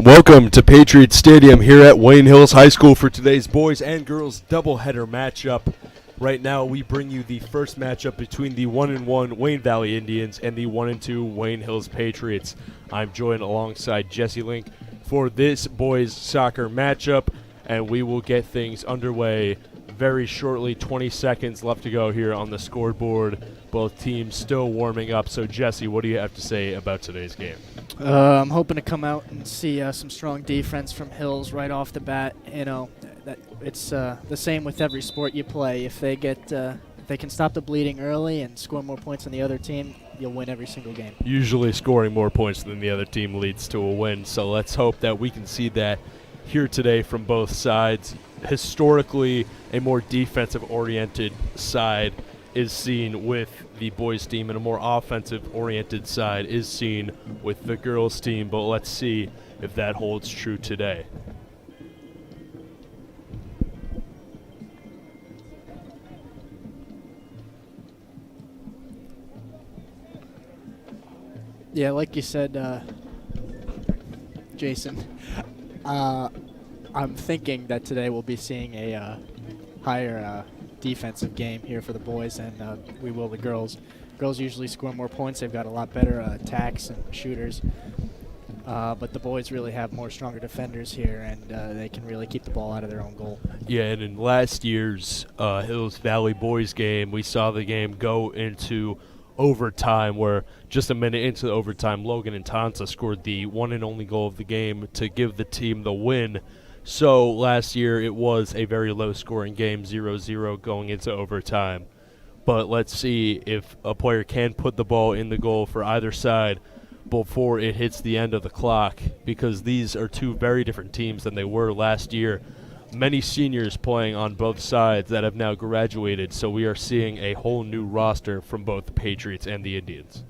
Welcome to Patriot Stadium here at Wayne Hills High School for today's boys and girls doubleheader matchup. Right now we bring you the first matchup between the 1-1 Wayne Valley Indians and the 1-2 Wayne Hills Patriots. I'm joined alongside Jesse Link for this boys soccer matchup, and we will get things underway very shortly. 20 seconds left to go here on the scoreboard. Both teams still warming up. So, Jesse, what do you have to say about today's game? I'm hoping to come out and see some strong defense from Hills right off the bat. You know, it's the same with every sport you play. If they can stop the bleeding early and score more points than the other team, you'll win every single game. Usually scoring more points than the other team leads to a win. So let's hope that we can see that here today from both sides. Historically, a more defensive-oriented side is seen with the boys team, and a more offensive-oriented side is seen with the girls team. But let's see if that holds true today. Yeah, like you said, Jason, I'm thinking that today we'll be seeing a higher defensive game here for the boys than we will the girls. Girls usually score more points. They've got a lot better attacks and shooters. But the boys really have more stronger defenders here, and they can really keep the ball out of their own goal. Yeah, and in last year's Hills Valley boys game, we saw the game go into overtime, where just a minute into the overtime, Logan and Tansa scored the one and only goal of the game to give the team the win. So last year it was a very low-scoring game, 0-0 going into overtime. But let's see if a player can put the ball in the goal for either side before it hits the end of the clock, because these are two very different teams than they were last year. Many seniors playing on both sides that have now graduated, so we are seeing a whole new roster from both the Patriots and the Indians.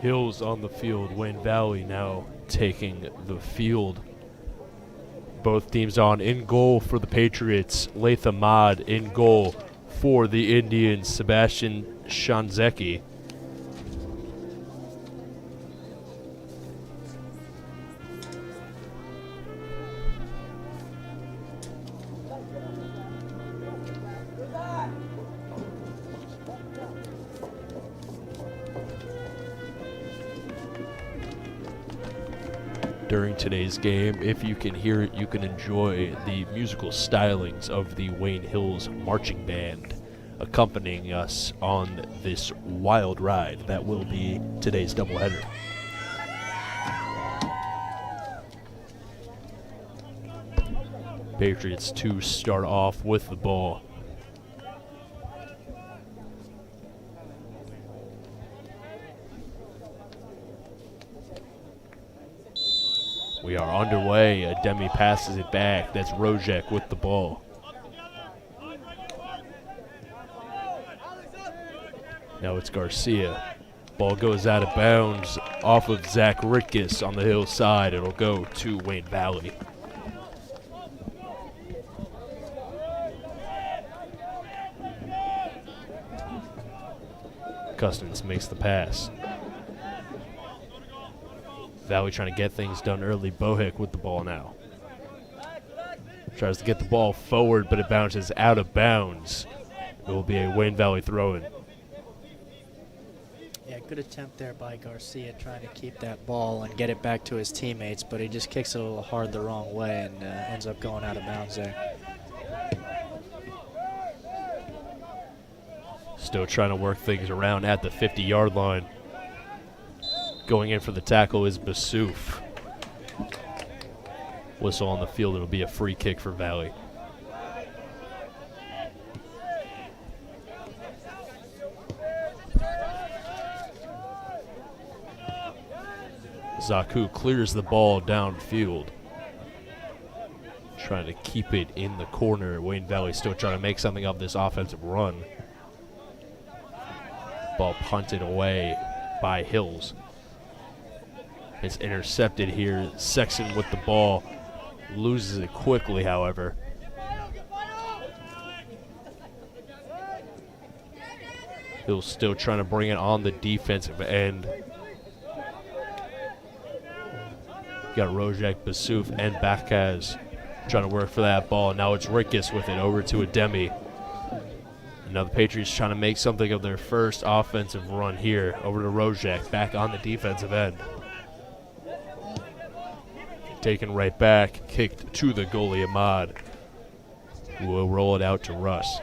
Hills on the field. Wayne Valley now taking the field. Both teams on. In goal for the Patriots, Latham Ahmad. In goal for the Indians, Sebastian Shanzeki. During today's game, if you can hear it, you can enjoy the musical stylings of the Wayne Hills Marching Band accompanying us on this wild ride that will be today's doubleheader. Patriots to start off with the ball. We are underway. Ademi passes it back. That's Rojek with the ball. Now it's Garcia. Ball goes out of bounds off of Zach Ritkus on the hillside. It'll go to Wayne Valley. Custance makes the pass. Valley trying to get things done early. Bohick with the ball now. Tries to get the ball forward, but it bounces out of bounds. It will be a Wayne Valley throw-in. Yeah, good attempt there by Garcia trying to keep that ball and get it back to his teammates, but he just kicks it a little hard the wrong way and ends up going out of bounds there. Still trying to work things around at the 50-yard line. Going in for the tackle is Bassouf. Whistle on the field. It'll be a free kick for Valley. Zaku clears the ball downfield. Trying to keep it in the corner. Wayne Valley still trying to make something of this offensive run. Ball punted away by Hills. It's intercepted here. Sexton with the ball. Loses it quickly, however. Hills still trying to bring it on the defensive end. Got Rojek, Bassouf, and Bakaz trying to work for that ball. Now it's Rickus with it over to Ademi. Now the Patriots trying to make something of their first offensive run here. Over to Rojek, back on the defensive end. Taken right back, kicked to the goalie Ahmad, who will roll it out to Russ.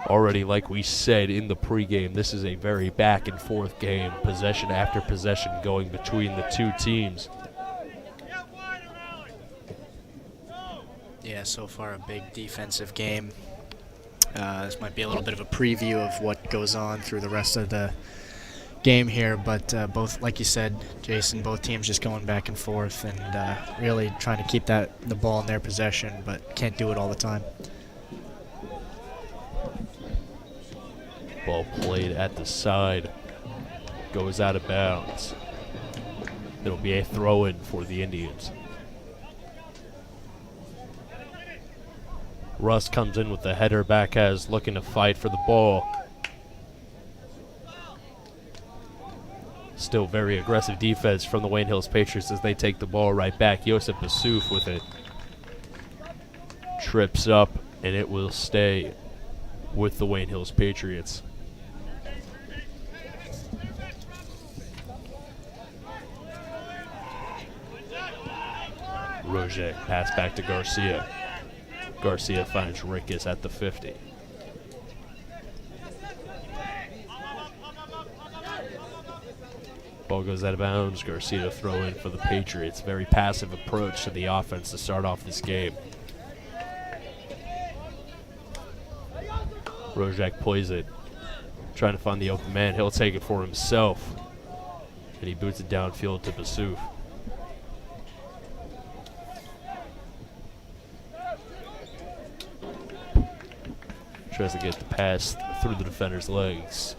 Already, like we said in the pregame, this is a very back and forth game, possession after possession going between the two teams. Yeah, so far a big defensive game. This might be a little bit of a preview of what goes on through the rest of the game here, but both, like you said, Jason, both teams just going back and forth and really trying to keep the ball in their possession, but can't do it all the time. Ball played at the side, goes out of bounds. It'll be a throw-in for the Indians. Russ comes in with the header. Bakaz looking to fight for the ball. Still very aggressive defense from the Wayne Hills Patriots as they take the ball right back. Joseph Bassouf with it. Trips up, and it will stay with the Wayne Hills Patriots. Roger pass back to Garcia. Garcia finds Rickus at the 50. Ball goes out of bounds. Garcia to throw in for the Patriots. Very passive approach to the offense to start off this game. Rojak plays it. Trying to find the open man. He'll take it for himself. And he boots it downfield to Bassouf. Tries to get the pass through the defender's legs.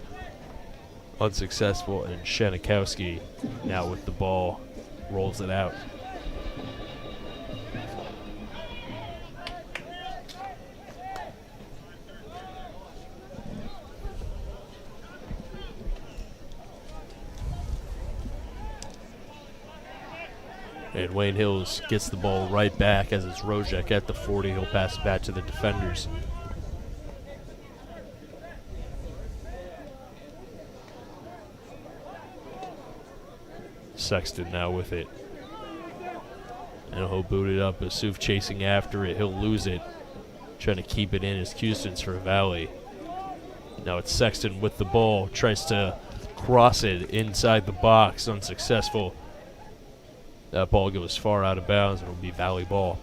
Unsuccessful, and Shanikowski now with the ball rolls it out. And Wayne Hills gets the ball right back as it's Rojek at the 40. He'll pass it back to the defenders. Sexton now with it. And he'll boot it up. Asuf chasing after it. He'll lose it. Trying to keep it in as Houston's for Valley. Now it's Sexton with the ball. Tries to cross it inside the box. Unsuccessful. That ball goes far out of bounds. It'll be Valley ball.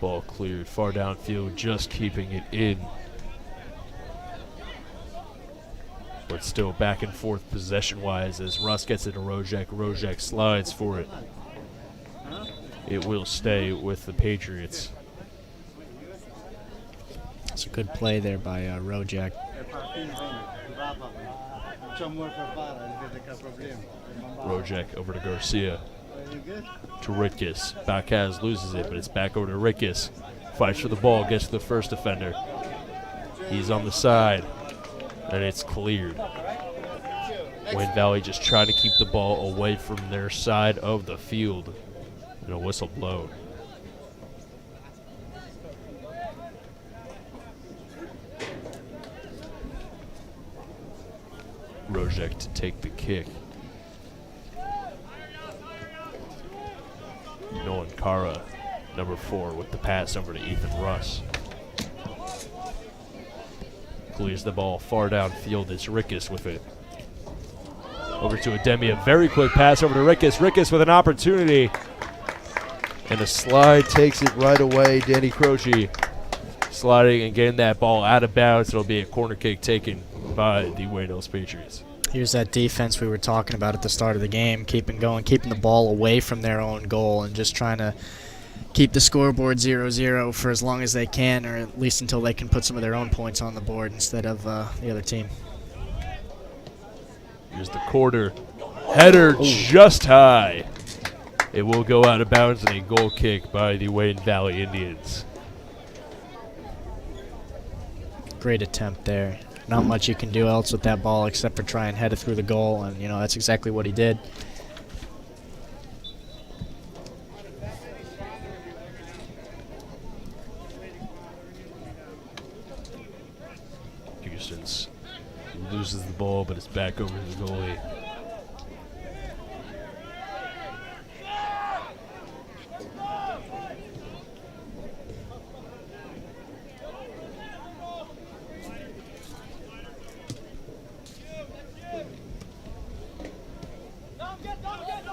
Ball cleared far downfield, just keeping it in. But still back and forth possession-wise as Russ gets it to Rojek. Rojek slides for it. It will stay with the Patriots. It's a good play there by Rojek. Rojek over to Garcia. To Ritkus. Bacaz loses it, but it's back over to Ritkus. Fights for the ball, gets to the first defender. He's on the side, and it's cleared. Wayne Valley just trying to keep the ball away from their side of the field. And a whistle blown. Rojek to take the kick. Nolan Kara, number 4, with the pass over to Ethan Russ. Clears the ball far downfield. It's Rickus with it. Over to Ademia. Very quick pass over to Rickus. Rickus with an opportunity. And a slide takes it right away. Danny Croce sliding and getting that ball out of bounds. It'll be a corner kick taken by the Wayne Hills Patriots. Here's that defense we were talking about at the start of the game, keeping the ball away from their own goal and just trying to keep the scoreboard 0-0 for as long as they can, or at least until they can put some of their own points on the board instead of the other team. Here's the quarter. Header just high. It will go out of bounds and a goal kick by the Wayne Valley Indians. Great attempt there. Not much you can do else with that ball except for try and head it through the goal, and that's exactly what he did. Houston's loses the ball, but it's back over to the goalie.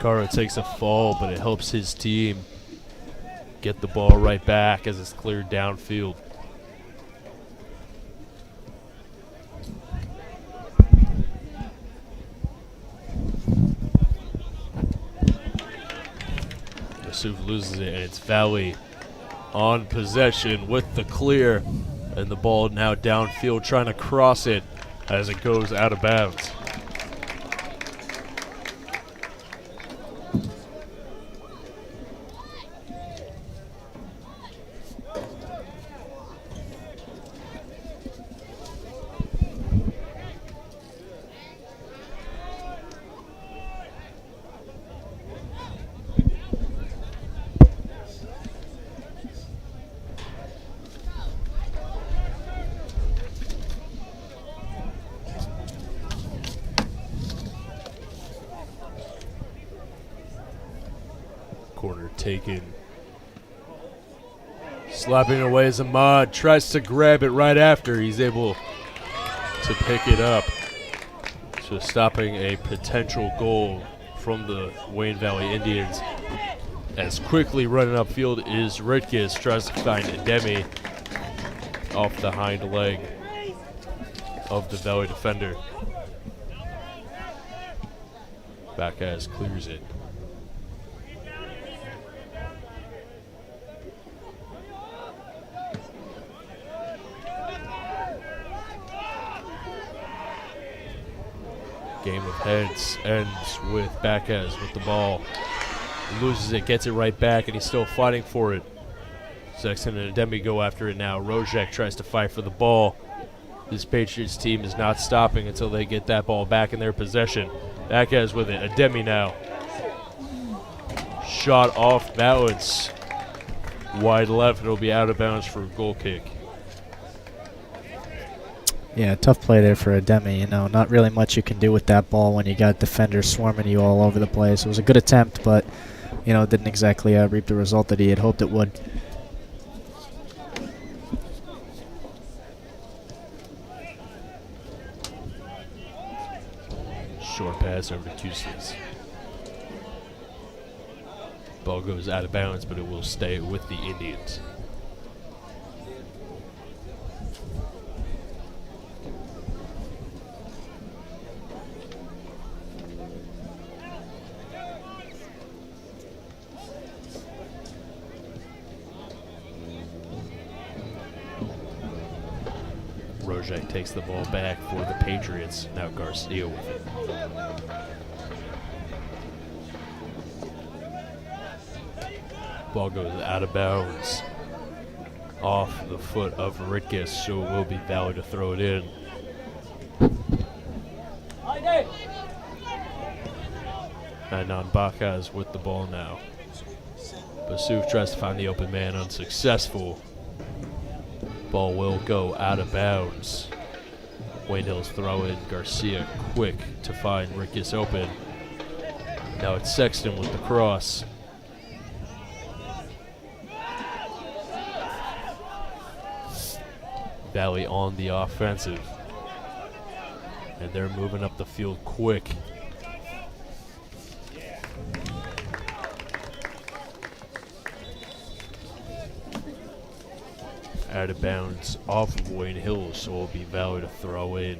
Kara takes a fall, but it helps his team get the ball right back as it's cleared downfield. Yusuf loses it, and it's Valley on possession with the clear, and the ball now downfield trying to cross it as it goes out of bounds. Corner taken. Slapping away as Ahmad tries to grab it right after. He's able to pick it up. So stopping a potential goal from the Wayne Valley Indians. As quickly running upfield is Ritkus, tries to find Ademi off the hind leg of the Valley defender. Bacchus clears it. Game of heads ends with Bacchus with the ball. He loses it, gets it right back, and he's still fighting for it. Sexton and Ademi go after it now. Rojek tries to fight for the ball. This Patriots team is not stopping until they get that ball back in their possession. Bacchus with it. Ademi now. Shot off balance. Wide left. It'll be out of bounds for a goal kick. Yeah, tough play there for Ademi. You know, not really much you can do with that ball when you got defenders swarming you all over the place. It was a good attempt, but, you know, it didn't exactly reap the result that he had hoped it would. Short pass over to Cusins. Ball goes out of bounds, but it will stay with the Indians. Rojek takes the ball back for the Patriots. Now Garcia with it. Ball goes out of bounds off the foot of Ritkus, so it will be Valley to throw it in. And Bacchus with the ball now. Basuf tries to find the open man, unsuccessful. Ball will go out of bounds. Wayne Hills throw in. Garcia quick to find Ritkus open. Now it's Sexton with the cross. Valley on the offensive. And they're moving up the field quick. Out of bounds off of Wayne Hills, so it'll be Valley to throw in.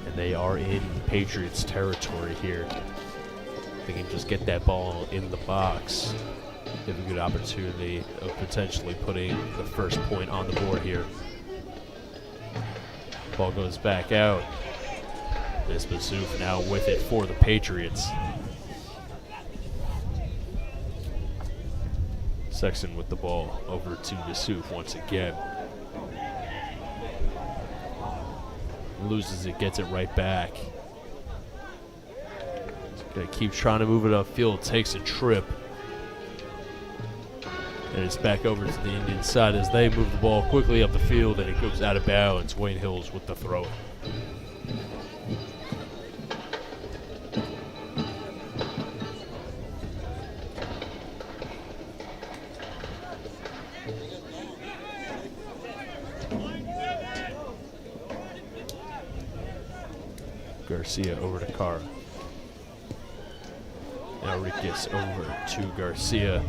And they are in Patriots territory here. They can just get that ball in the box. They have a good opportunity of potentially putting the first point on the board here. Ball goes back out. This Basuf now with it for the Patriots. Sexton with the ball over to Basuf once again. Loses it, gets it right back. Gonna keep trying to move it upfield, takes a trip. And it's back over to the Indian side as they move the ball quickly up the field, and it goes out of bounds. Wayne Hills with the throw. Garcia over to Cara. Now Ritkus over to Garcia.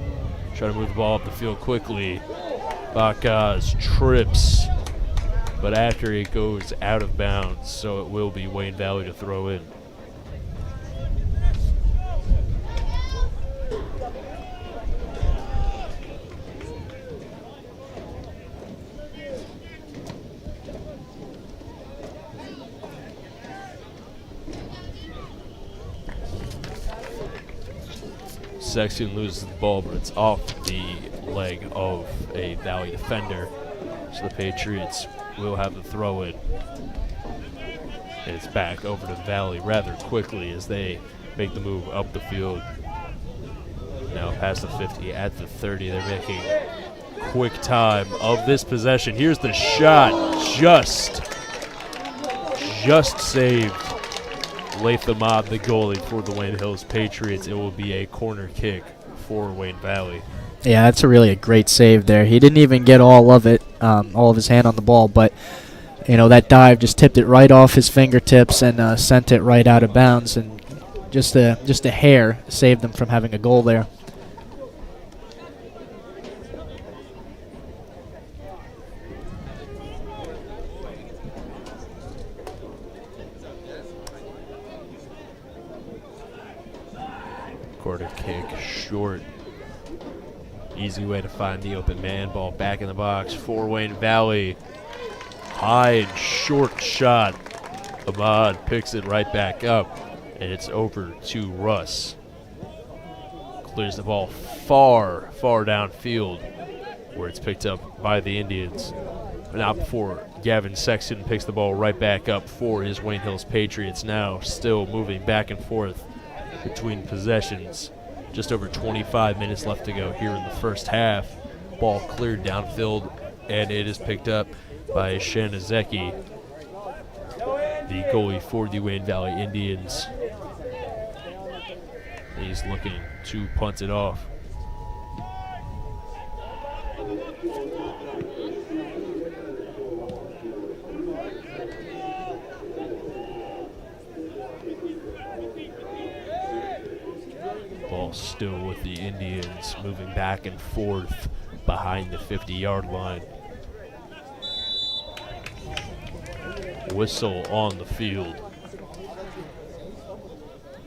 Trying to move the ball up the field quickly. Bacchus trips, but after it goes out of bounds, so it will be Wayne Valley to throw in. Sexton loses the ball, but it's off the leg of a Valley defender. So the Patriots will have the throw in. And it's back over to Valley rather quickly as they make the move up the field. Now past the 50 at the 30. They're making quick time of this possession. Here's the shot. Just saved. Latham Mob, the goalie for the Wayne Hills Patriots. It will be a corner kick for Wayne Valley. Yeah, that's a great save there. He didn't even get all of it, all of his hand on the ball, but that dive just tipped it right off his fingertips and sent it right out of bounds, and just a hair saved them from having a goal there. Quarter kick short. Easy way to find the open man. Ball back in the box for Wayne Valley. High and short shot. Ahmad picks it right back up, and it's over to Russ. Clears the ball far downfield, where it's picked up by the Indians. But not before Gavin Sexton picks the ball right back up for his Wayne Hills Patriots. Now still moving back and forth between possessions. Just over 25 minutes left to go here in the first half. Ball cleared downfield, and it is picked up by Shanazeki, the goalie for the Wayne Valley Indians. He's looking to punt it off. Ball still with the Indians, moving back and forth behind the 50-yard line. Whistle on the field,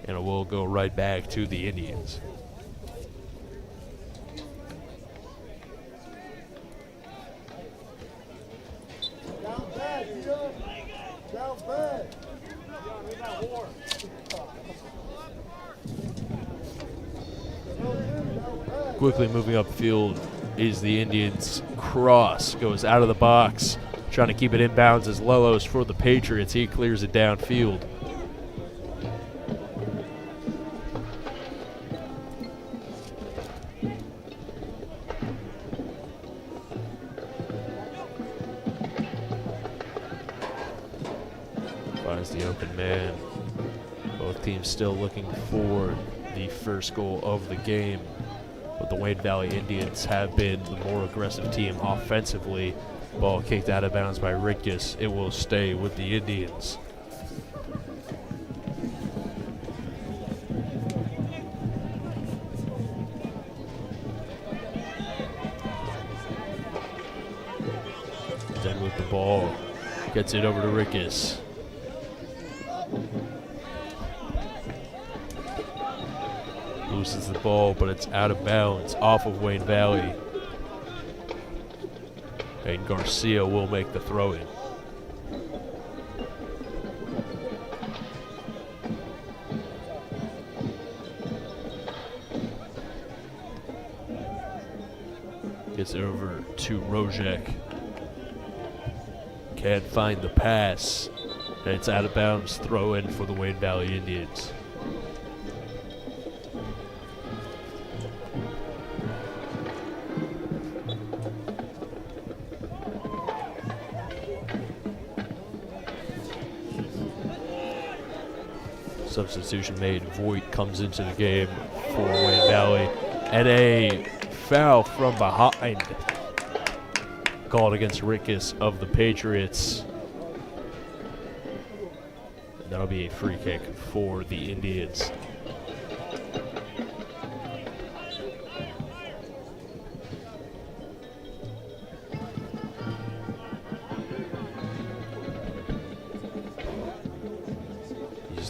and it will go right back to the Indians. Quickly moving upfield is the Indians' cross. Goes out of the box, trying to keep it inbounds as Lelos for the Patriots. He clears it downfield. Finds the open man. Both teams still looking for the first goal of the game. But the Wayne Valley Indians have been the more aggressive team offensively. Ball kicked out of bounds by Rickus. It will stay with the Indians. Then with the ball, gets it over to Rickus. Loses the ball, but it's out of bounds off of Wayne Valley. And Garcia will make the throw-in. Gets it over to Rojek. Can't find the pass. And it's out of bounds, throw-in for the Wayne Valley Indians. Substitution made. Voigt comes into the game for Wayne Valley, and a foul from behind called against Rickus of the Patriots. And that'll be a free kick for the Indians.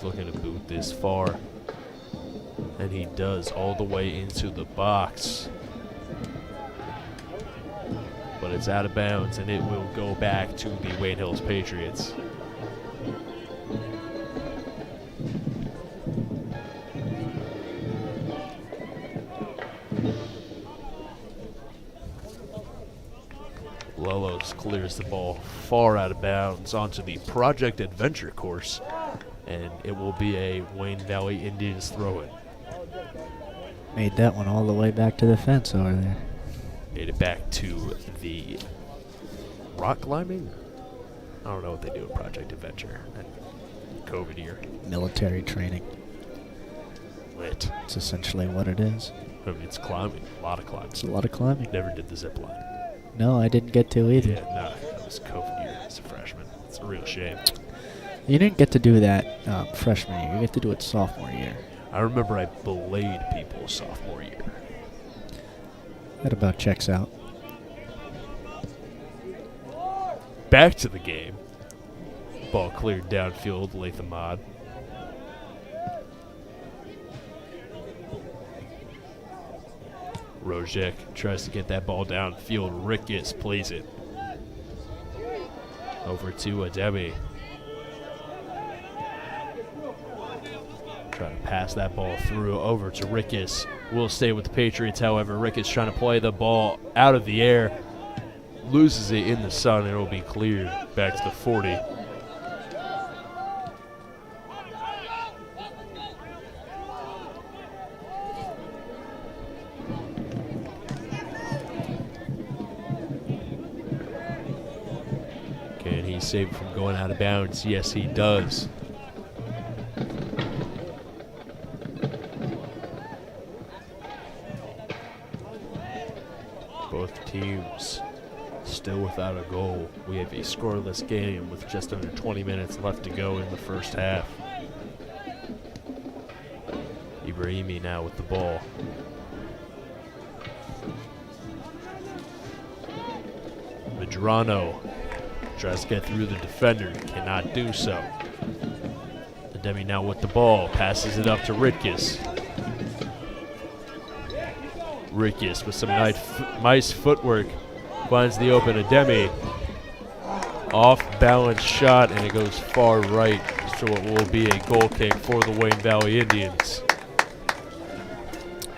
Looking to boot this far, and he does, all the way into the box, but it's out of bounds, and it will go back to the Wayne Hills Patriots. Lelos clears the ball far out of bounds onto the Project Adventure course, and it will be a Wayne Valley Indians throw-in. Made that one all the way back to the fence over there. Made it back to the rock climbing? I don't know what they do at Project Adventure and COVID year. Military training. Lit. It's essentially what it is. I mean, it's climbing. A lot of climbing. It's a lot of climbing. Never did the zip line. No, I didn't get to either. Yeah, no. That was COVID year as a freshman. It's a real shame. You didn't get to do that freshman year. You get to do it sophomore year. I remember I belayed people sophomore year. That about checks out. Back to the game. Ball cleared downfield, Latham Mod. Rojek tries to get that ball downfield. Rickus plays it. Over to Ademi. Trying to pass that ball through over to Rickus. Will stay with the Patriots, however. Rickus trying to play the ball out of the air. Loses it in the sun, and it will be cleared back to the 40. Can he save it from going out of bounds? Yes, he does. Both teams still without a goal. We have a scoreless game with just under 20 minutes left to go in the first half. Ibrahimi now with the ball. Medrano tries to get through the defender, cannot do so. Ademi now with the ball, passes it up to Rickus. Rickus with some nice footwork finds the open Ademi. Off-balance shot, and it goes far right, so it will be a goal kick for the Wayne Valley Indians.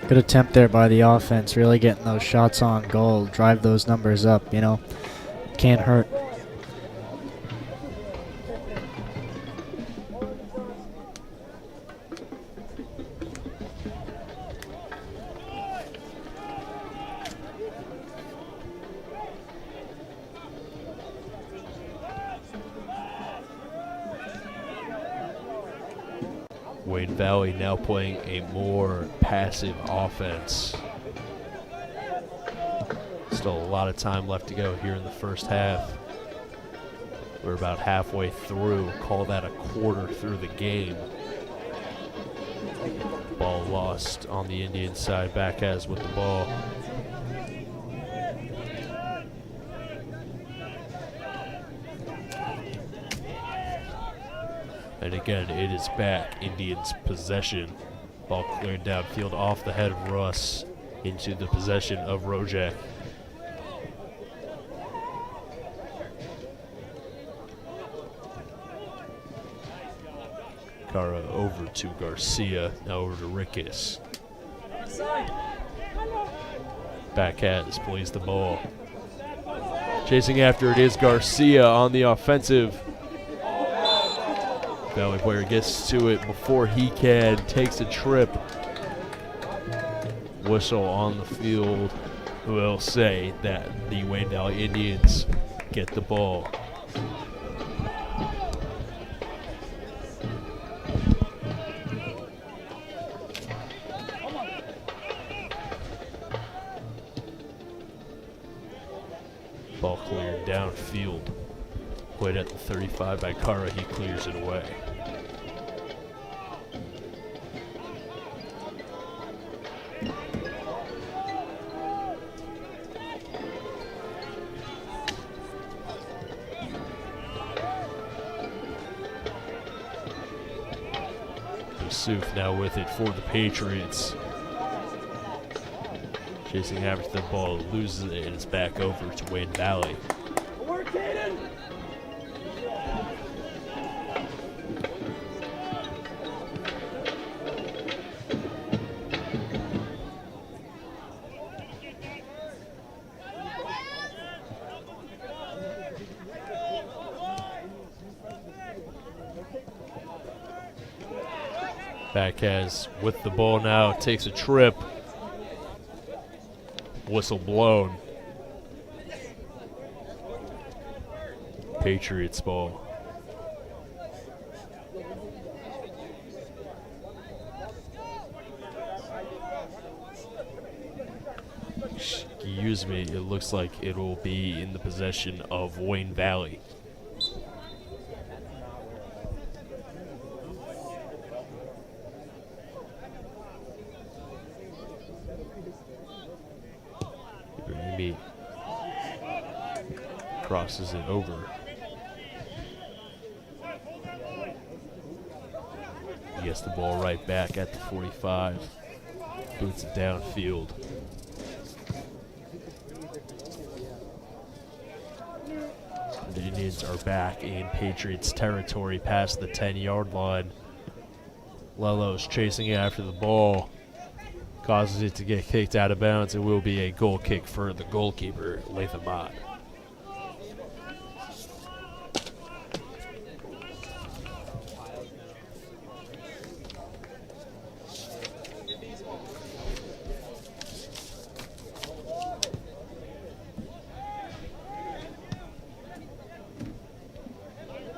Good attempt there by the offense, really getting those shots on goal, drive those numbers up, you know. Can't hurt. Wayne Valley now playing a more passive offense. Still a lot of time left to go here in the first half. We're about halfway through. Call that a quarter through the game. Ball lost on the Indian side. Backes with the ball. And again, it is back. Indians possession. Ball cleared downfield off the head of Russ into the possession of Rojek. Cara over to Garcia, now over to Rickus. Backes plays the ball. Chasing after it is Garcia on the offensive. Valley player gets to it before he can, takes a trip. Whistle on the field will say that the Wayne Valley Indians get the ball. Ball cleared downfield. Played at the 35 by Cara, he clears it away. Yusuf now with it for the Patriots. Chasing after the ball, loses it, and it's back over to Wayne Valley. Backes with the ball now, takes a trip. Whistle blown. Patriots ball. Excuse me, it looks like it will be in the possession of Wayne Valley. crosses it over. He gets the ball right back at the 45. Boots it downfield. The Indians are back in Patriots territory past the 10-yard line. Lelo's chasing after the ball. Causes it to get kicked out of bounds. It will be a goal kick for the goalkeeper, Latham Mott.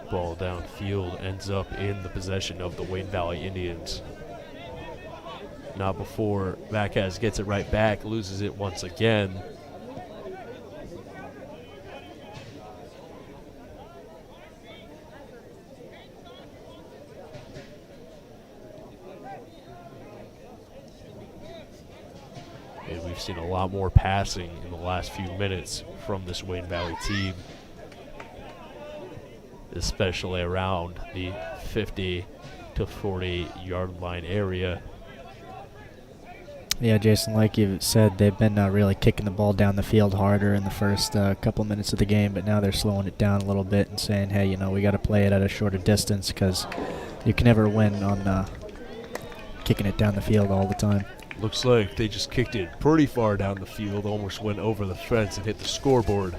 Ball downfield ends up in the possession of the Wayne Valley Indians. Not before Vacaz gets it right back, loses it once again. And we've seen a lot more passing in the last few minutes from this Wayne Valley team, especially around the 50 to 40 yard line area. Yeah, Jason, like you said, they've been really kicking the ball down the field harder in the first couple minutes of the game, but now they're slowing it down a little bit and saying, hey, we got to play it at a shorter distance because you can never win on kicking it down the field all the time. Looks like they just kicked it pretty far down the field, almost went over the fence and hit the scoreboard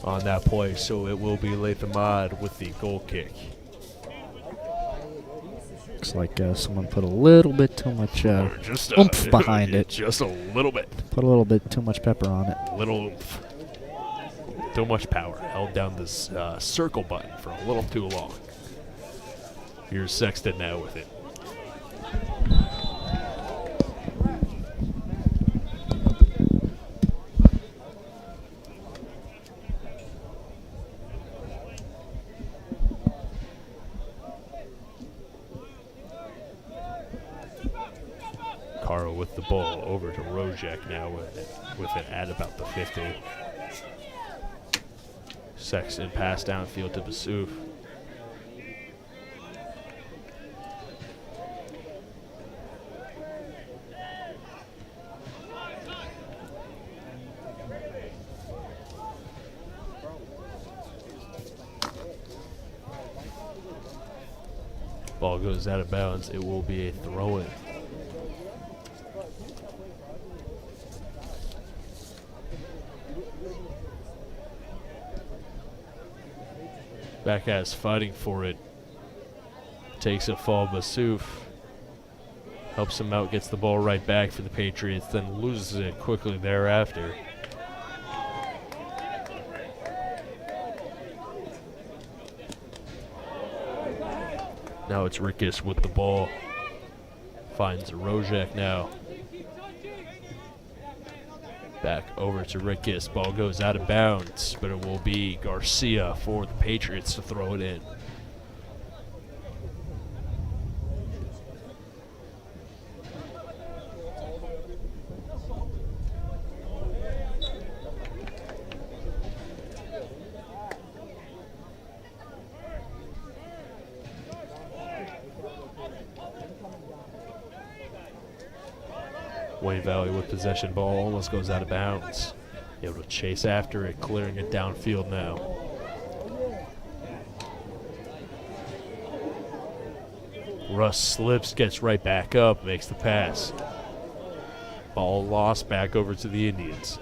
on that play, so it will be Latham Mott with the goal kick. Looks like someone put a little bit too much oomph behind it. Just a little bit. Put a little bit too much pepper on it. Little oomph. Too much power. Held down this circle button for a little too long. Here's Sexton now with it. Caro with the ball over to Rojek now with it at about the 50. Sexton pass downfield to Basuf. Ball goes out of bounds. It will be a throw-in. Vacaz fighting for it. Takes a fall, Basuf. Helps him out, gets the ball right back for the Patriots, then loses it quickly thereafter. Now it's Rickis with the ball. Finds Rojek now. Back over to Rickis. Ball goes out of bounds, but it will be Garcia for the Patriots to throw it in. Wayne Valley with possession, ball almost goes out of bounds. Able to chase after it, clearing it downfield now. Russ slips, gets right back up, makes the pass. Ball lost back over to the Indians.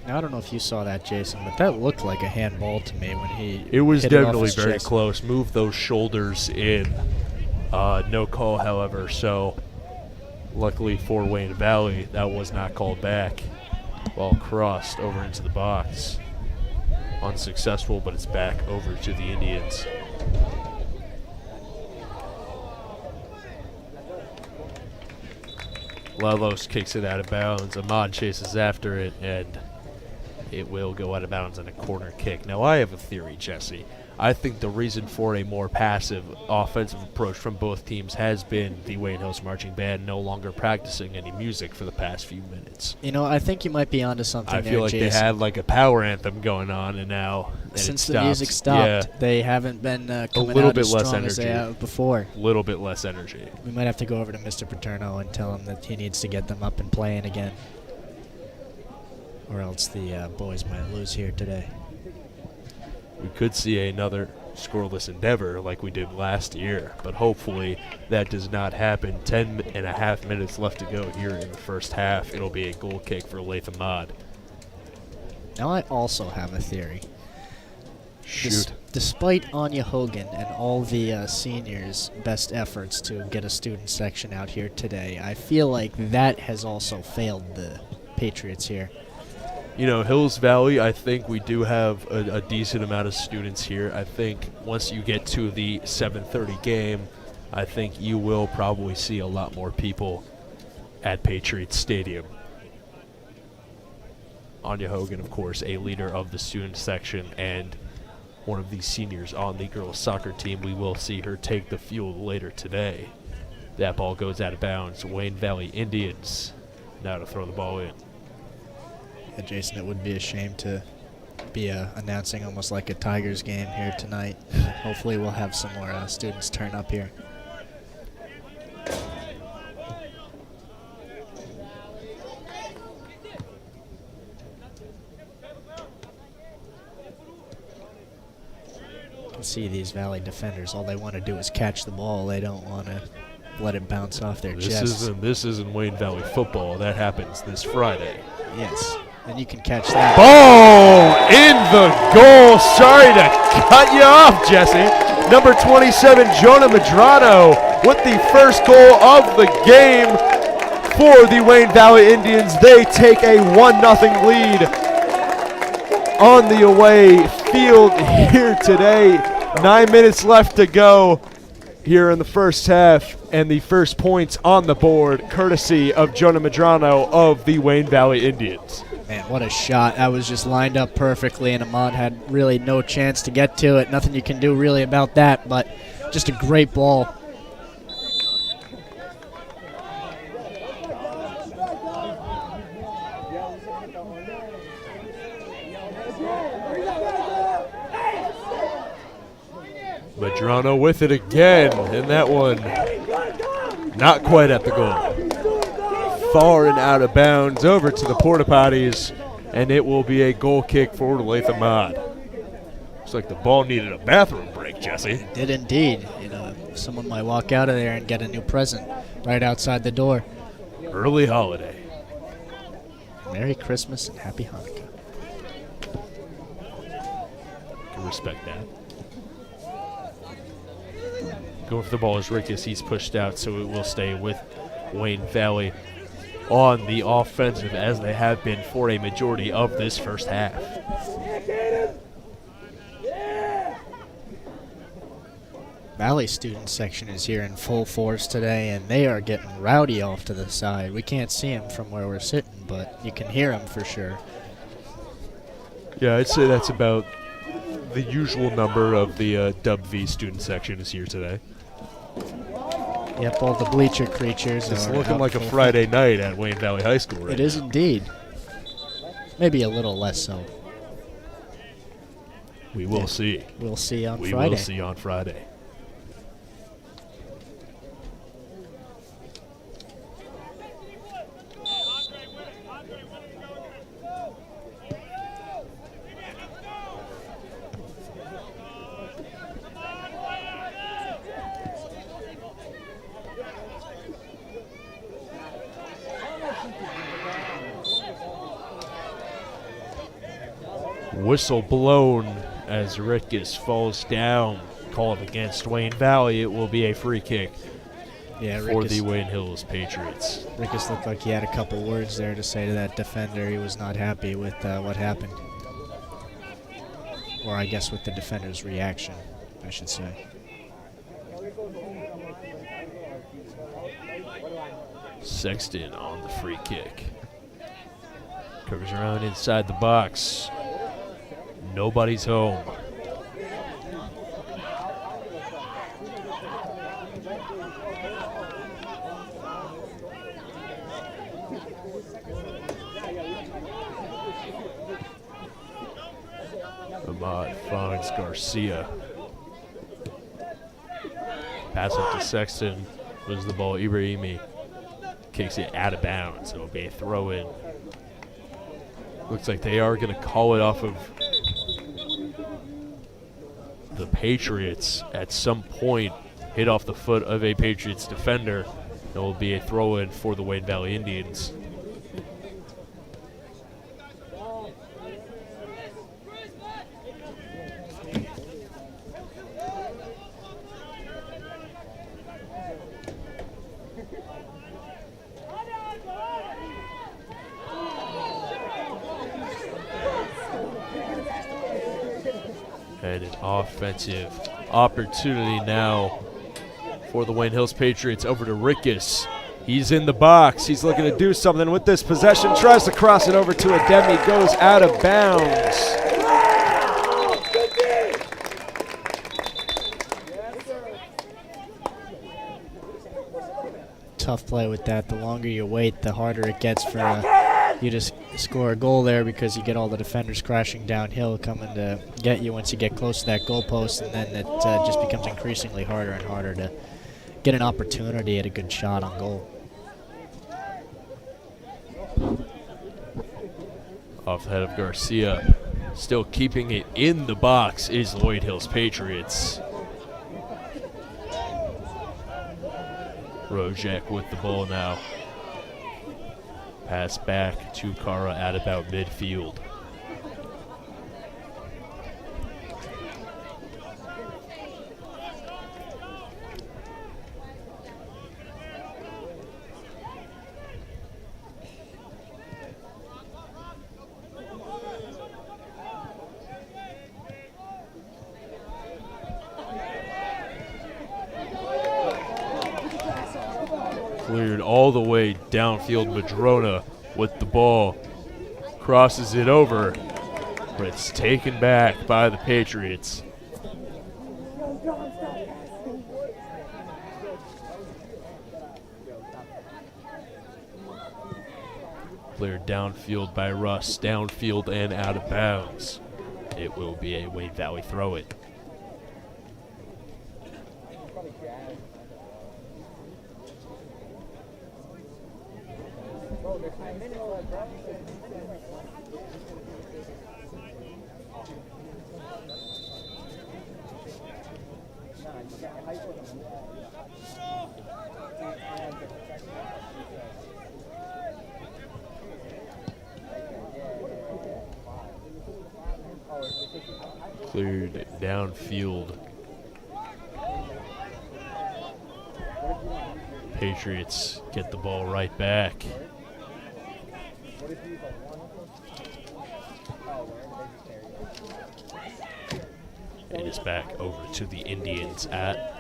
Now, I don't know if you saw that, Jason, but that looked like a handball to me when he It was hit it off definitely his very chest. close. Moved those shoulders in. No call, however, so luckily for Wayne Valley, that was not called back. Ball crossed over into the box. Unsuccessful, but it's back over to the Indians. Lelos kicks it out of bounds. Ahmad chases after it, and it will go out of bounds on a corner kick. Now, I have a theory, Jesse. I think the reason for a more passive offensive approach from both teams has been the Wayne Hills Marching Band no longer practicing any music for the past few minutes. I think you might be onto something I there, feel like Jason. they had like a power anthem going on, and now since the music stopped, they haven't been coming out as strong as they have before. A little bit less energy. We might have to go over to Mr. Paterno and tell him that he needs to get them up and playing again, or else the boys might lose here today. We could see another scoreless endeavor like we did last year, but hopefully that does not happen. 10.5 minutes left to go here in the first half. It'll be a goal kick for Latham Mod. Now I also have a theory. Shoot. Despite Anya Hogan and all the seniors' best efforts to get a student section out here today, I feel like that has also failed the Patriots here. You know, Hills Valley, I think we do have a decent amount of students here. I think once you get to the 7:30 game, I think you will probably see a lot more people at Patriots Stadium. Anya Hogan, of course, a leader of the student section and one of the seniors on the girls' soccer team. We will see her take the field later today. That ball goes out of bounds. Wayne Valley Indians now to throw the ball in. Yeah, Jason, it would be a shame to be announcing almost like a Tigers game here tonight. Hopefully we'll have some more students turn up here. You can see these Valley defenders, all they want to do is catch the ball. They don't want to let it bounce off their chests. This isn't Wayne Valley football. That happens this Friday. Yes. And you can catch that. Ball in the goal. Sorry to cut you off, Jesse. Number 27, Jonah Medrano, with the first goal of the game for the Wayne Valley Indians. They take a 1-0 lead on the away field here today. 9 minutes left to go here in the first half, and the first points on the board courtesy of Jonah Medrano of the Wayne Valley Indians. Man, what a shot. That was just lined up perfectly, and Ahmad had really no chance to get to it. Nothing you can do really about that, but just a great ball. Medrano with it again, and that one not quite at the goal. Far and out of bounds over to the porta potties, and it will be a goal kick for Latham Mod. Looks like the ball needed a bathroom break, Jesse. It did indeed. You know, someone might walk out of there and get a new present right outside the door. Early holiday. Merry Christmas and Happy Hanukkah. Can respect that. Going for the ball is Rickus. He's pushed out, so it will stay with Wayne Valley on the offensive, as they have been for a majority of this first half. Valley student section is here in full force today, and they are getting rowdy off to the side. We can't see them from where we're sitting, but you can hear them for sure. Yeah, I'd say that's about the usual number of the Dub V student section is here today. Yep, all the bleacher creatures. It's looking like a Friday night at Wayne Valley High School right now. It is indeed. Maybe a little less so. We will see. We'll see on Friday. We will see on Friday. Whistle blown as Rickus falls down. Called against Wayne Valley. It will be a free kick for the Wayne Hills Patriots. Rickus looked like he had a couple words there to say to that defender. He was not happy with what happened. Or I guess with the defender's reaction, I should say. Sexton on the free kick. Curves around inside the box. Nobody's home. Mott finds Garcia. Pass up to Sexton. Loses the ball. Ibrahimi kicks it out of bounds. It'll be a throw in. Looks like they are going to call it off of the Patriots at some point. Hit off the foot of a Patriots defender. It will be a throw in for the Wayne Valley Indians. And an offensive opportunity now for the Wayne Hills Patriots over to Rickus. He's in the box. He's looking to do something with this possession. Tries to cross it over to Ademi. Goes out of bounds. Tough play with that. The longer you wait, the harder it gets for you to score a goal there, because you get all the defenders crashing downhill coming to get you once you get close to that goalpost, and then it just becomes increasingly harder and harder to get an opportunity at a good shot on goal. Off the head of Garcia. Still keeping it in the box is Lloyd Hills Patriots. Rojek with the ball now. Pass back to Kara at about midfield. Cleared all the way downfield. Madrona with the ball. Crosses it over. But it's taken back by the Patriots. Cleared downfield by Russ. Downfield and out of bounds. It will be a Wayne Valley throw-in. Cleared downfield. Patriots get the ball right back. It is back over to the Indians at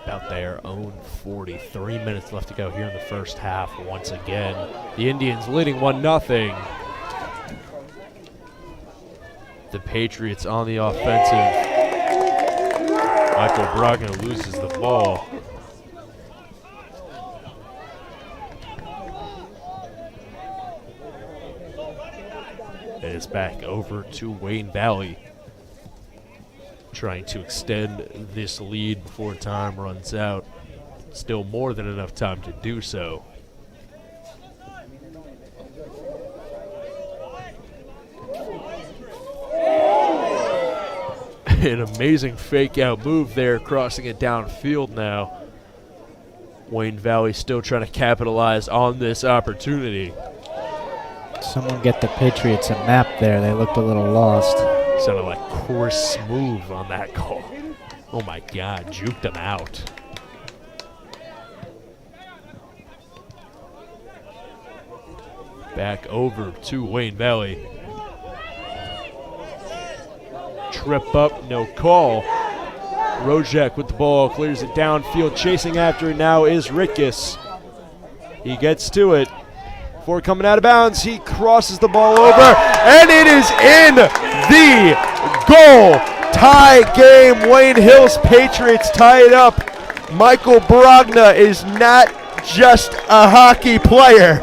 about their own 40. 3 minutes left to go here in the first half. Once again, the Indians leading 1-0. The Patriots on the offensive. Michael Brogna loses the ball. It is back over to Wayne Valley, trying to extend this lead before time runs out. Still more than enough time to do so. An amazing fake out move there, crossing it downfield now. Wayne Valley still trying to capitalize on this opportunity. Someone get the Patriots a map there. They looked a little lost. Sounded like course smooth on that call. Oh my God, juked him out. Back over to Wayne Valley. Trip up, no call. Rojek with the ball, clears it downfield. Chasing after it now is Rickus. He gets to it. Before coming out of bounds, he crosses the ball over, and it is in the goal. Tie game. Wayne Hills Patriots tie it up. Michael Brogna is not just a hockey player.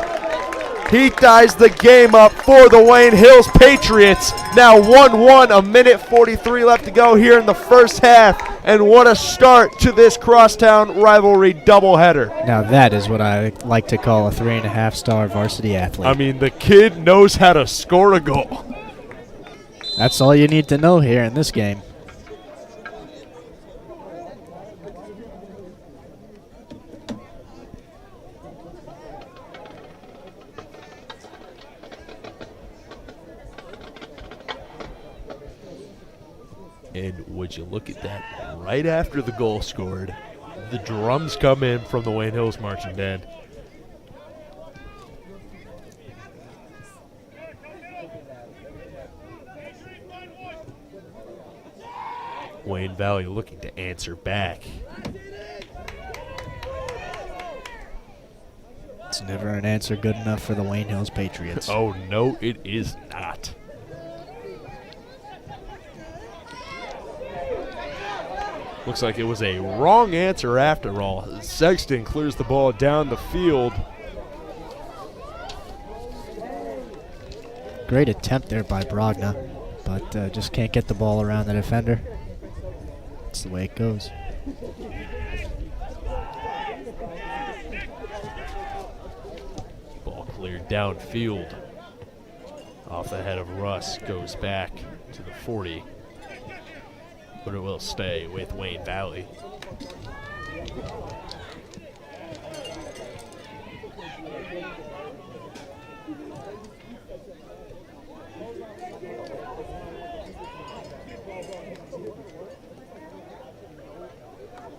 He ties the game up for the Wayne Hills Patriots. Now 1-1, a minute 43 left to go here in the first half. And what a start to this crosstown rivalry doubleheader. Now that is what I like to call a 3.5-star varsity athlete. I mean, the kid knows how to score a goal. That's all you need to know here in this game. And would you look at that, right after the goal scored, the drums come in from the Wayne Hills Marching Band. Wayne Valley looking to answer back. It's never an answer good enough for the Wayne Hills Patriots. Oh, no, it is not. Looks like it was a wrong answer after all. Sexton clears the ball down the field. Great attempt there by Brogna, but just can't get the ball around the defender. That's the way it goes. Ball cleared downfield. Off the head of Russ, goes back to the 40. But it will stay with Wayne Valley.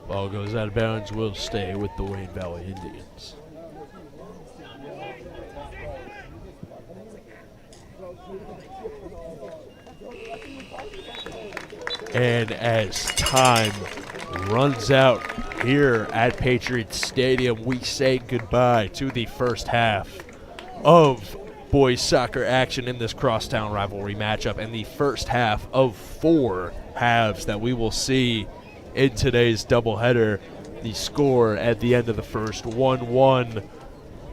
Ball goes out of bounds, will stay with the Wayne Valley Indians. And as time runs out here at Patriots Stadium, we say goodbye to the first half of boys soccer action in this crosstown rivalry matchup and the first half of 4 halves that we will see in today's doubleheader. The score at the end of the first, 1-1.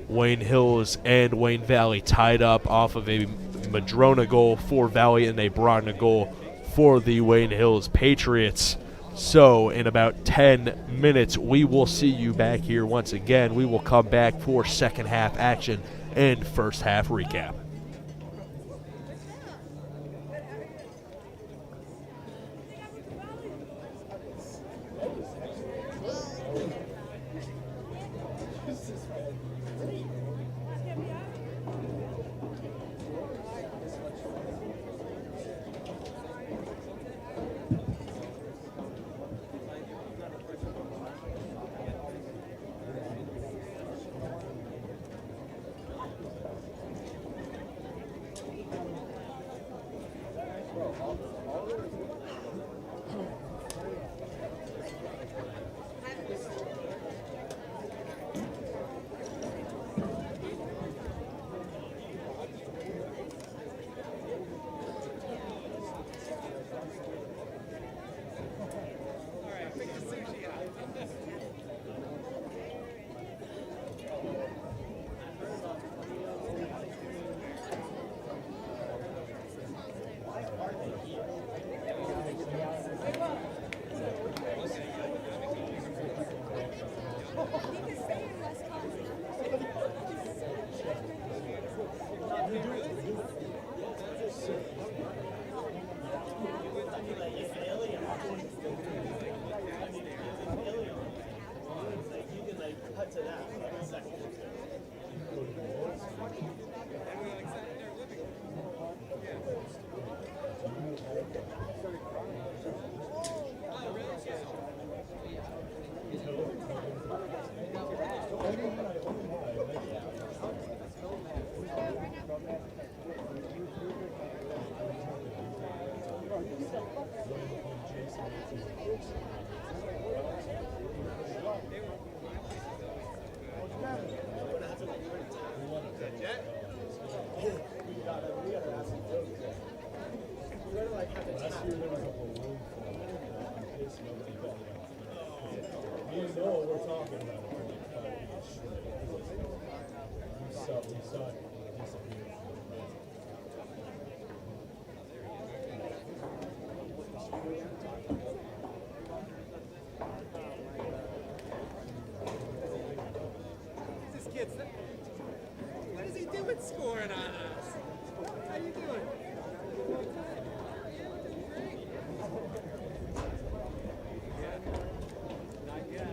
Wayne Hills and Wayne Valley tied up off of a Madrona goal for Valley and a Brogna goal for the Wayne Hills Patriots. So in about 10 minutes, we will see you back here once again. We will come back for second half action and first half recap. kids. What is he doing scoring on us? How you doing? Not yet.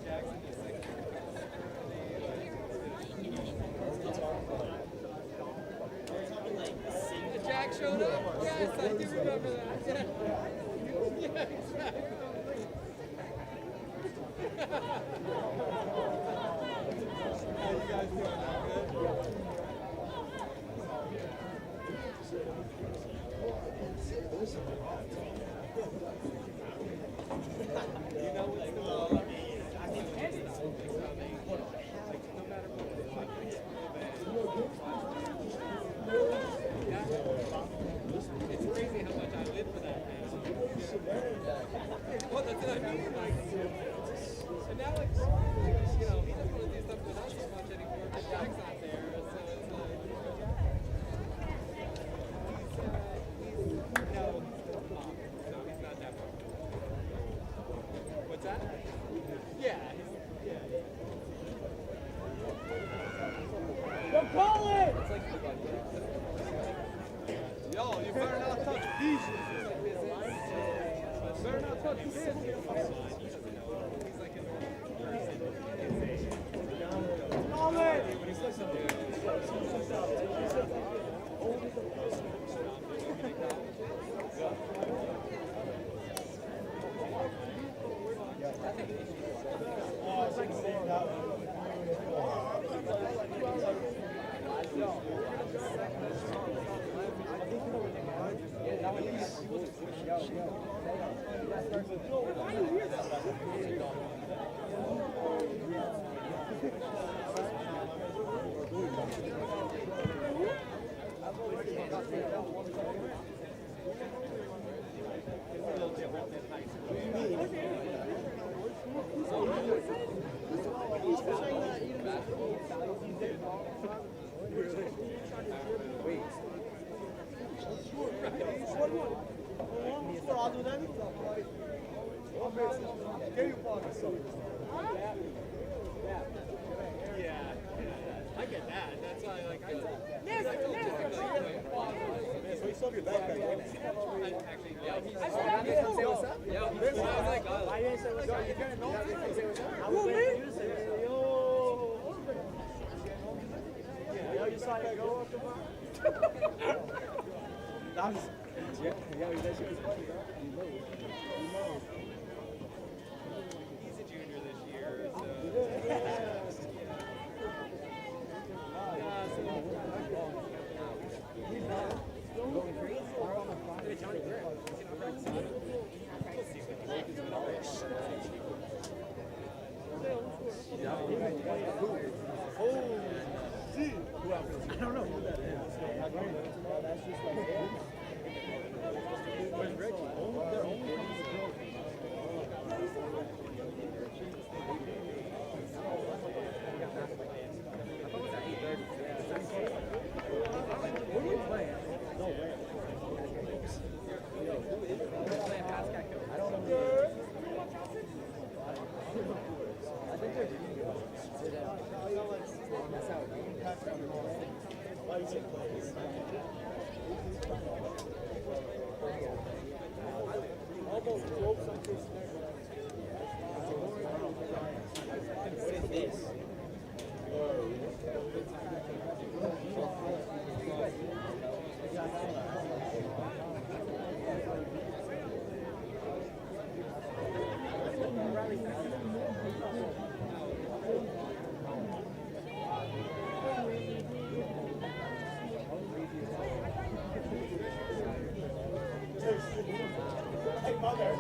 Jackson is like. Jack showed up? Yes, I do remember that. Yeah, exactly. How you guys doing? Good? You know what's the I think it's no matter what it's crazy how much I live for that man. Well, that's what I mean. Like, and now, like, you know, he doesn't want to do stuff with us as much anymore because Jack's not there. So it's like, he's not that far. What's that? Yeah. Don't call it! It's like, yo, you better not touch these. Better not touch this. Call it! Yeah, I get that. That's why, like, I Sobe o backpack. actually, yeah, he's say what's up? Yeah, I was like, oh. I didn't say what's up. You didn't know me? I was waiting for you to say, yo. Yo, you saw that go up the bar? That was, yeah, that shit was funny, bro. You know. He's a junior this year, so. Going crazy. I don't know who that is. That's just like where's Reggie? They're only what are you playing? No way. I don't know. I think they're that's how why you say plays? Almost broke something. What is this? Hey, mother.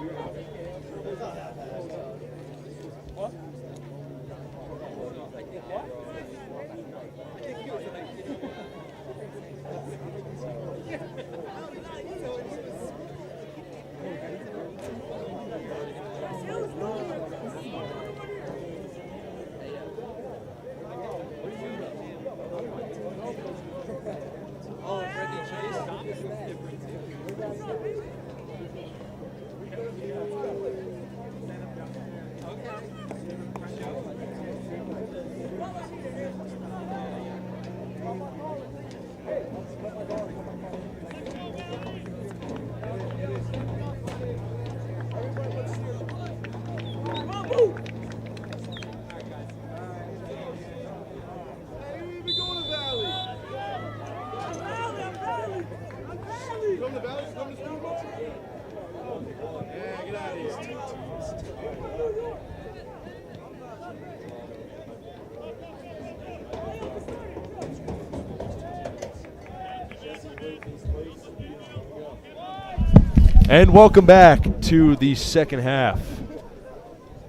And welcome back to the second half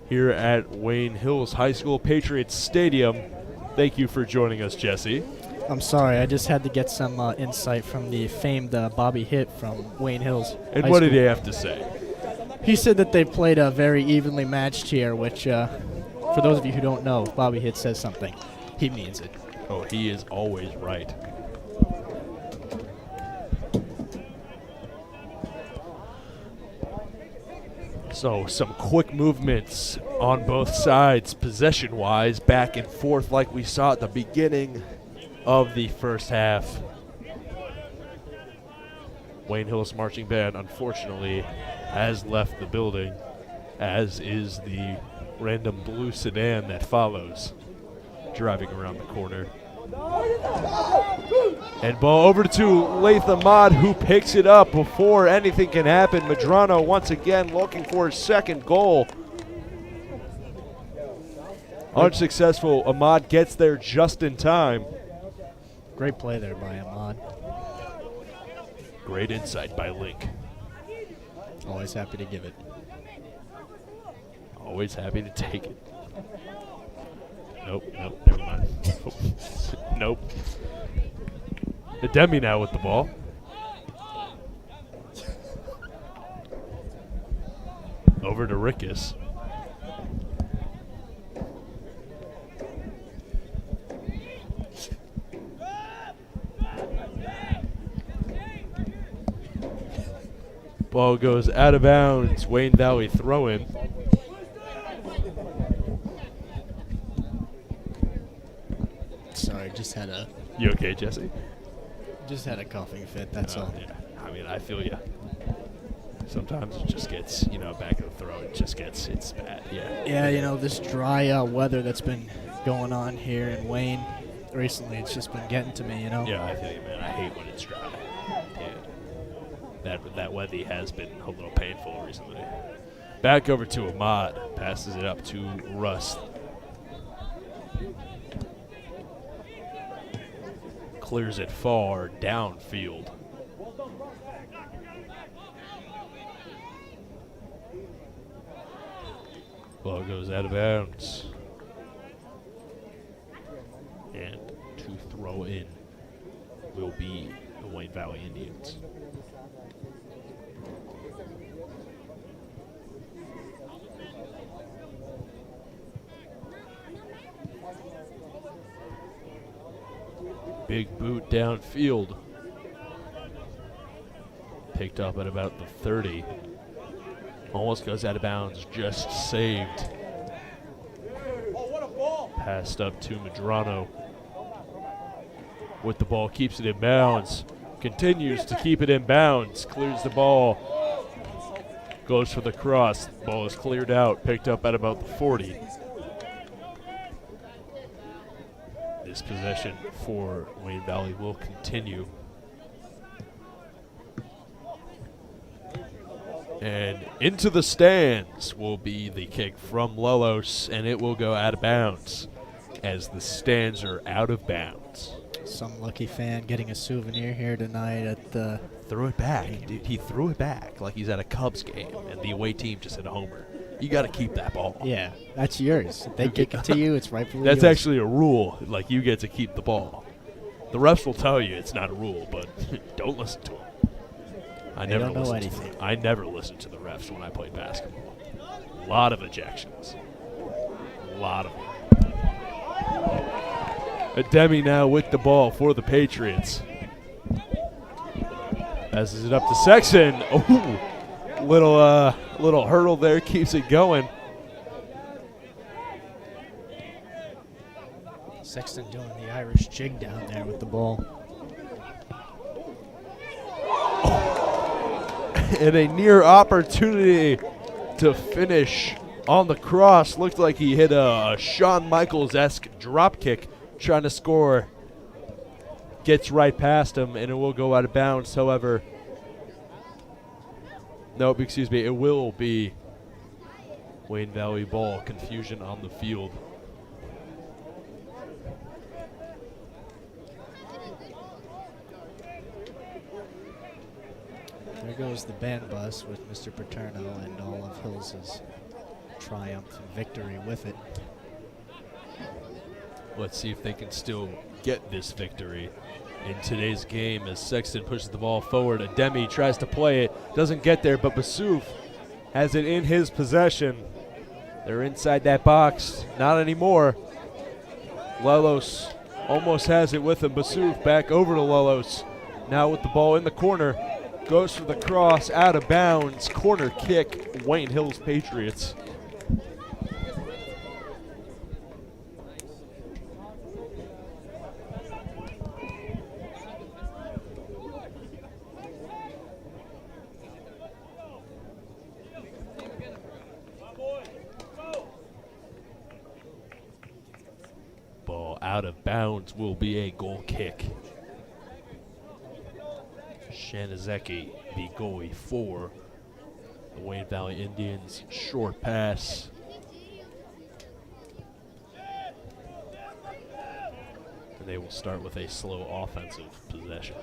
here at Wayne Hills High School Patriots Stadium. Thank you for joining us, Jesse. I'm sorry, I just had to get some insight from the famed Bobby Hitt from Wayne Hills. And High what School. did he have to say? He said that they played very evenly matched here, which, for those of you who don't know, if Bobby Hitt says something, he means it. Oh, he is always right. So some quick movements on both sides, possession-wise, back and forth like we saw at the beginning of the first half. Wayne Hills Marching Band, unfortunately, has left the building, as is the random blue sedan that follows, driving around the corner. And ball over to Latham Ahmad, who picks it up before anything can happen. Medrano once again looking for his second goal. Unsuccessful. Ahmad gets there just in time. Great play there by Ahmad. Great insight by Link. Always happy to give it. Always happy to take it. Nope, never mind. Nope. Ademi now with the ball. Over to Rickus. Ball goes out of bounds. Wayne Valley throw in. Sorry, just had a You okay, Jesse? coughing fit. That's all. Yeah. I mean, I feel you. Sometimes it just gets, back of the throat. It's bad. Yeah. Yeah, this dry weather that's been going on here in Wayne recently, it's just been getting to me. Yeah, I feel you, man. I hate when it's dry. Yeah. That weather has been a little painful recently. Back over to Ahmad. Passes it up to Rust. Clears it far downfield. Ball goes out of bounds. And to throw in will be the Wayne Valley Indians. Big boot downfield. Picked up at about the 30. Almost goes out of bounds, just saved. Passed up to Medrano. With the ball, keeps it in bounds. Continues to keep it in bounds. Clears the ball. Goes for the cross. Ball is cleared out. Picked up at about the 40. This possession for Wayne Valley will continue. And into the stands will be the kick from Lelos, and it will go out of bounds as the stands are out of bounds. Some lucky fan getting a souvenir here tonight at the... Threw it back. Dude, he threw it back like he's at a Cubs game, and the away team just hit a homer. You got to keep that ball. Yeah, that's yours. If they kick it to you, it's rightfully That's yours. actually a rule. Like, you get to keep the ball. The refs will tell you it's not a rule, but don't listen to them. I They never don't know listened anything. To them. I never listened to the refs when I played basketball. A lot of ejections. A lot of them. Ademi now with the ball for the Patriots. Passes it up to Sexton. Oh, little hurdle there, keeps it going. Sexton doing the Irish jig down there with the ball. And a near opportunity to finish on the cross. Looked like he hit a Shawn Michaels-esque drop kick trying to score. Gets right past him, and it will go out of bounds. However, nope, excuse me, it will be Wayne Valley ball. Confusion on the field. They're goes the band bus with Mr. Paterno and all of Hills' triumph and victory with it. Let's see if they can still get this victory in today's game as Sexton pushes the ball forward. Ademi tries to play it, doesn't get there, but Bassouf has it in his possession. They're inside that box, not anymore. Lelos almost has it with him. Bassouf back over to Lelos. Now with the ball in the corner, goes for the cross, out of bounds, corner kick, Wayne Hills Patriots. Ball out of bounds will be a goal kick. Shanazeki, the goalie for the Wayne Valley Indians. Short pass. And they will start with a slow offensive possession.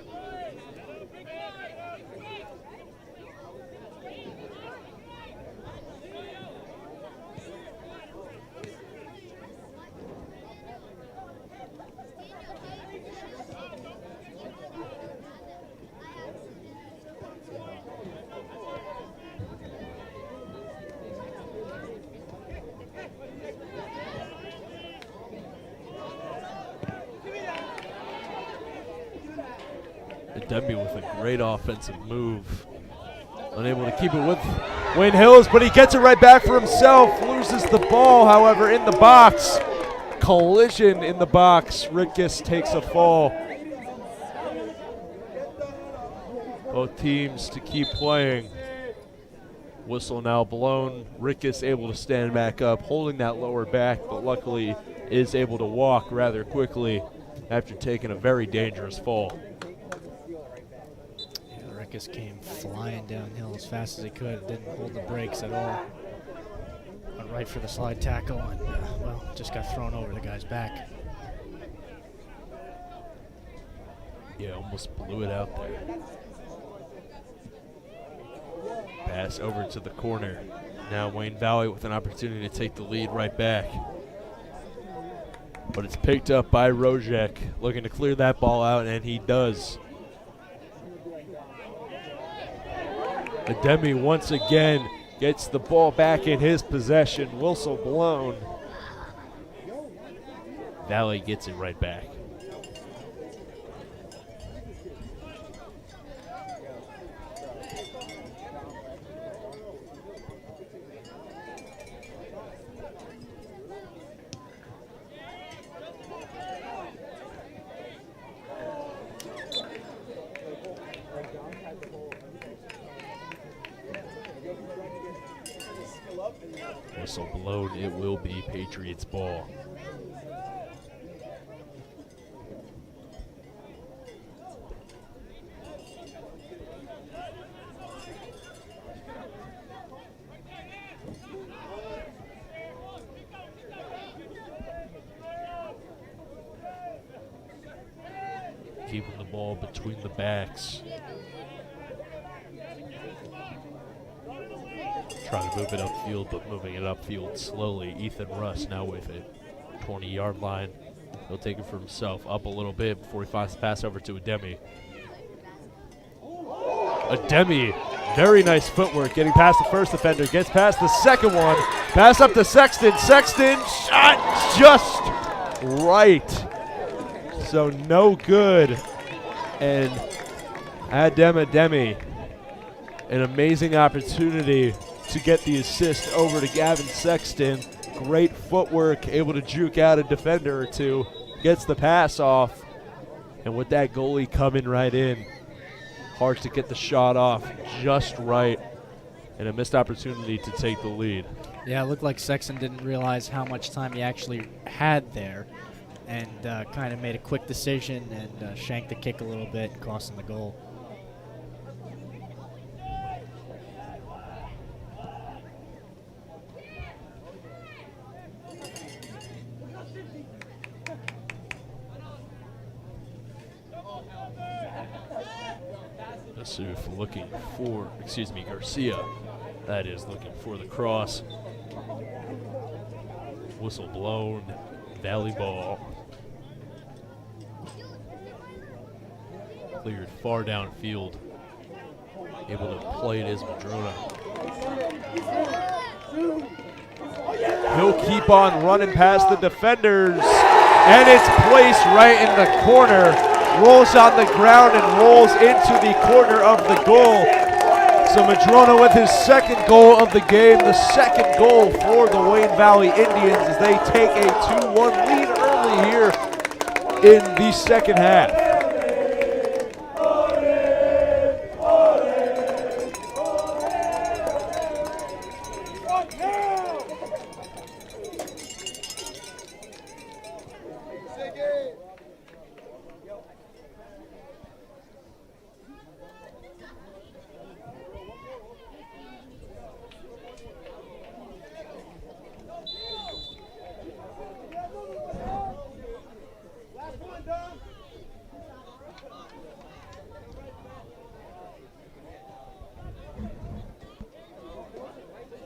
Ademi with a great offensive move. Unable to keep it with Wayne Hills, but he gets it right back for himself. Loses the ball, however, in the box. Collision in the box. Rickus takes a fall. Both teams to keep playing. Whistle now blown. Rickus able to stand back up, holding that lower back, but luckily is able to walk rather quickly after taking a very dangerous fall. Rickus came flying downhill as fast as he could. Didn't hold the brakes at all. Went right for the slide tackle and, well, just got thrown over the guy's back. Yeah, almost blew it out there. Pass over to the corner. Now Wayne Valley with an opportunity to take the lead right back. But it's picked up by Rojek, looking to clear that ball out, and he does. Ademi once again gets the ball back in his possession. Whistle blown. Valley gets it right back. Whistle blown, it will be Patriots ball. Keeping the ball between the backs. Trying to move it upfield, but moving it upfield slowly. Ethan Russ now with it. 20-yard line. He'll take it for himself up a little bit before he finds the pass over to Ademi. Ademi, very nice footwork, getting past the first defender, gets past the second one. Pass up to Sexton. Sexton, shot just right. So no good. And Ademi, an amazing opportunity to get the assist over to Gavin Sexton. Great footwork, able to juke out a defender or two, gets the pass off. And with that goalie coming right in, hard to get the shot off just right, and a missed opportunity to take the lead. Yeah, it looked like Sexton didn't realize how much time he actually had there, and kind of made a quick decision and shanked the kick a little bit, costing the goal. Yusuf looking for, Garcia, that is, looking for the cross. Whistle blown, Valley ball. Cleared far downfield. Able to play it as Madrona. He'll keep on running past the defenders, and it's placed right in the corner. Rolls on the ground and rolls into the corner of the goal. So Madrona with his second goal of the game, the second goal for the Wayne Valley Indians as they take a 2-1 lead early here in the second half.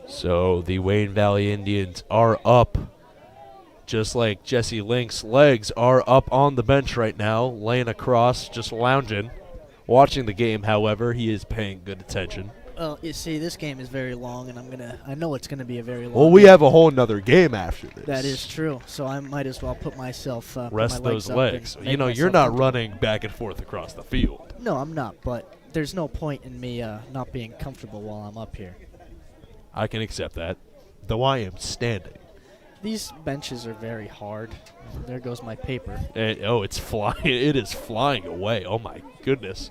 So the Wayne Valley Indians are up, just like Jesse Link's legs are up on the bench right now, laying across, just lounging. Watching the game, however, he is paying good attention. Well, you see, this game is very long, and I know it's gonna be a very long. Well, we game. have a whole nother game after this. That is true. So I might as well put myself rest put my those up legs. and You make know, you're myself not comfortable. running back and forth across the field. No, I'm not. But there's no point in me not being comfortable while I'm up here. I can accept that, though I am standing. These benches are very hard. There goes my paper. It's flying. It is flying away. Oh my goodness.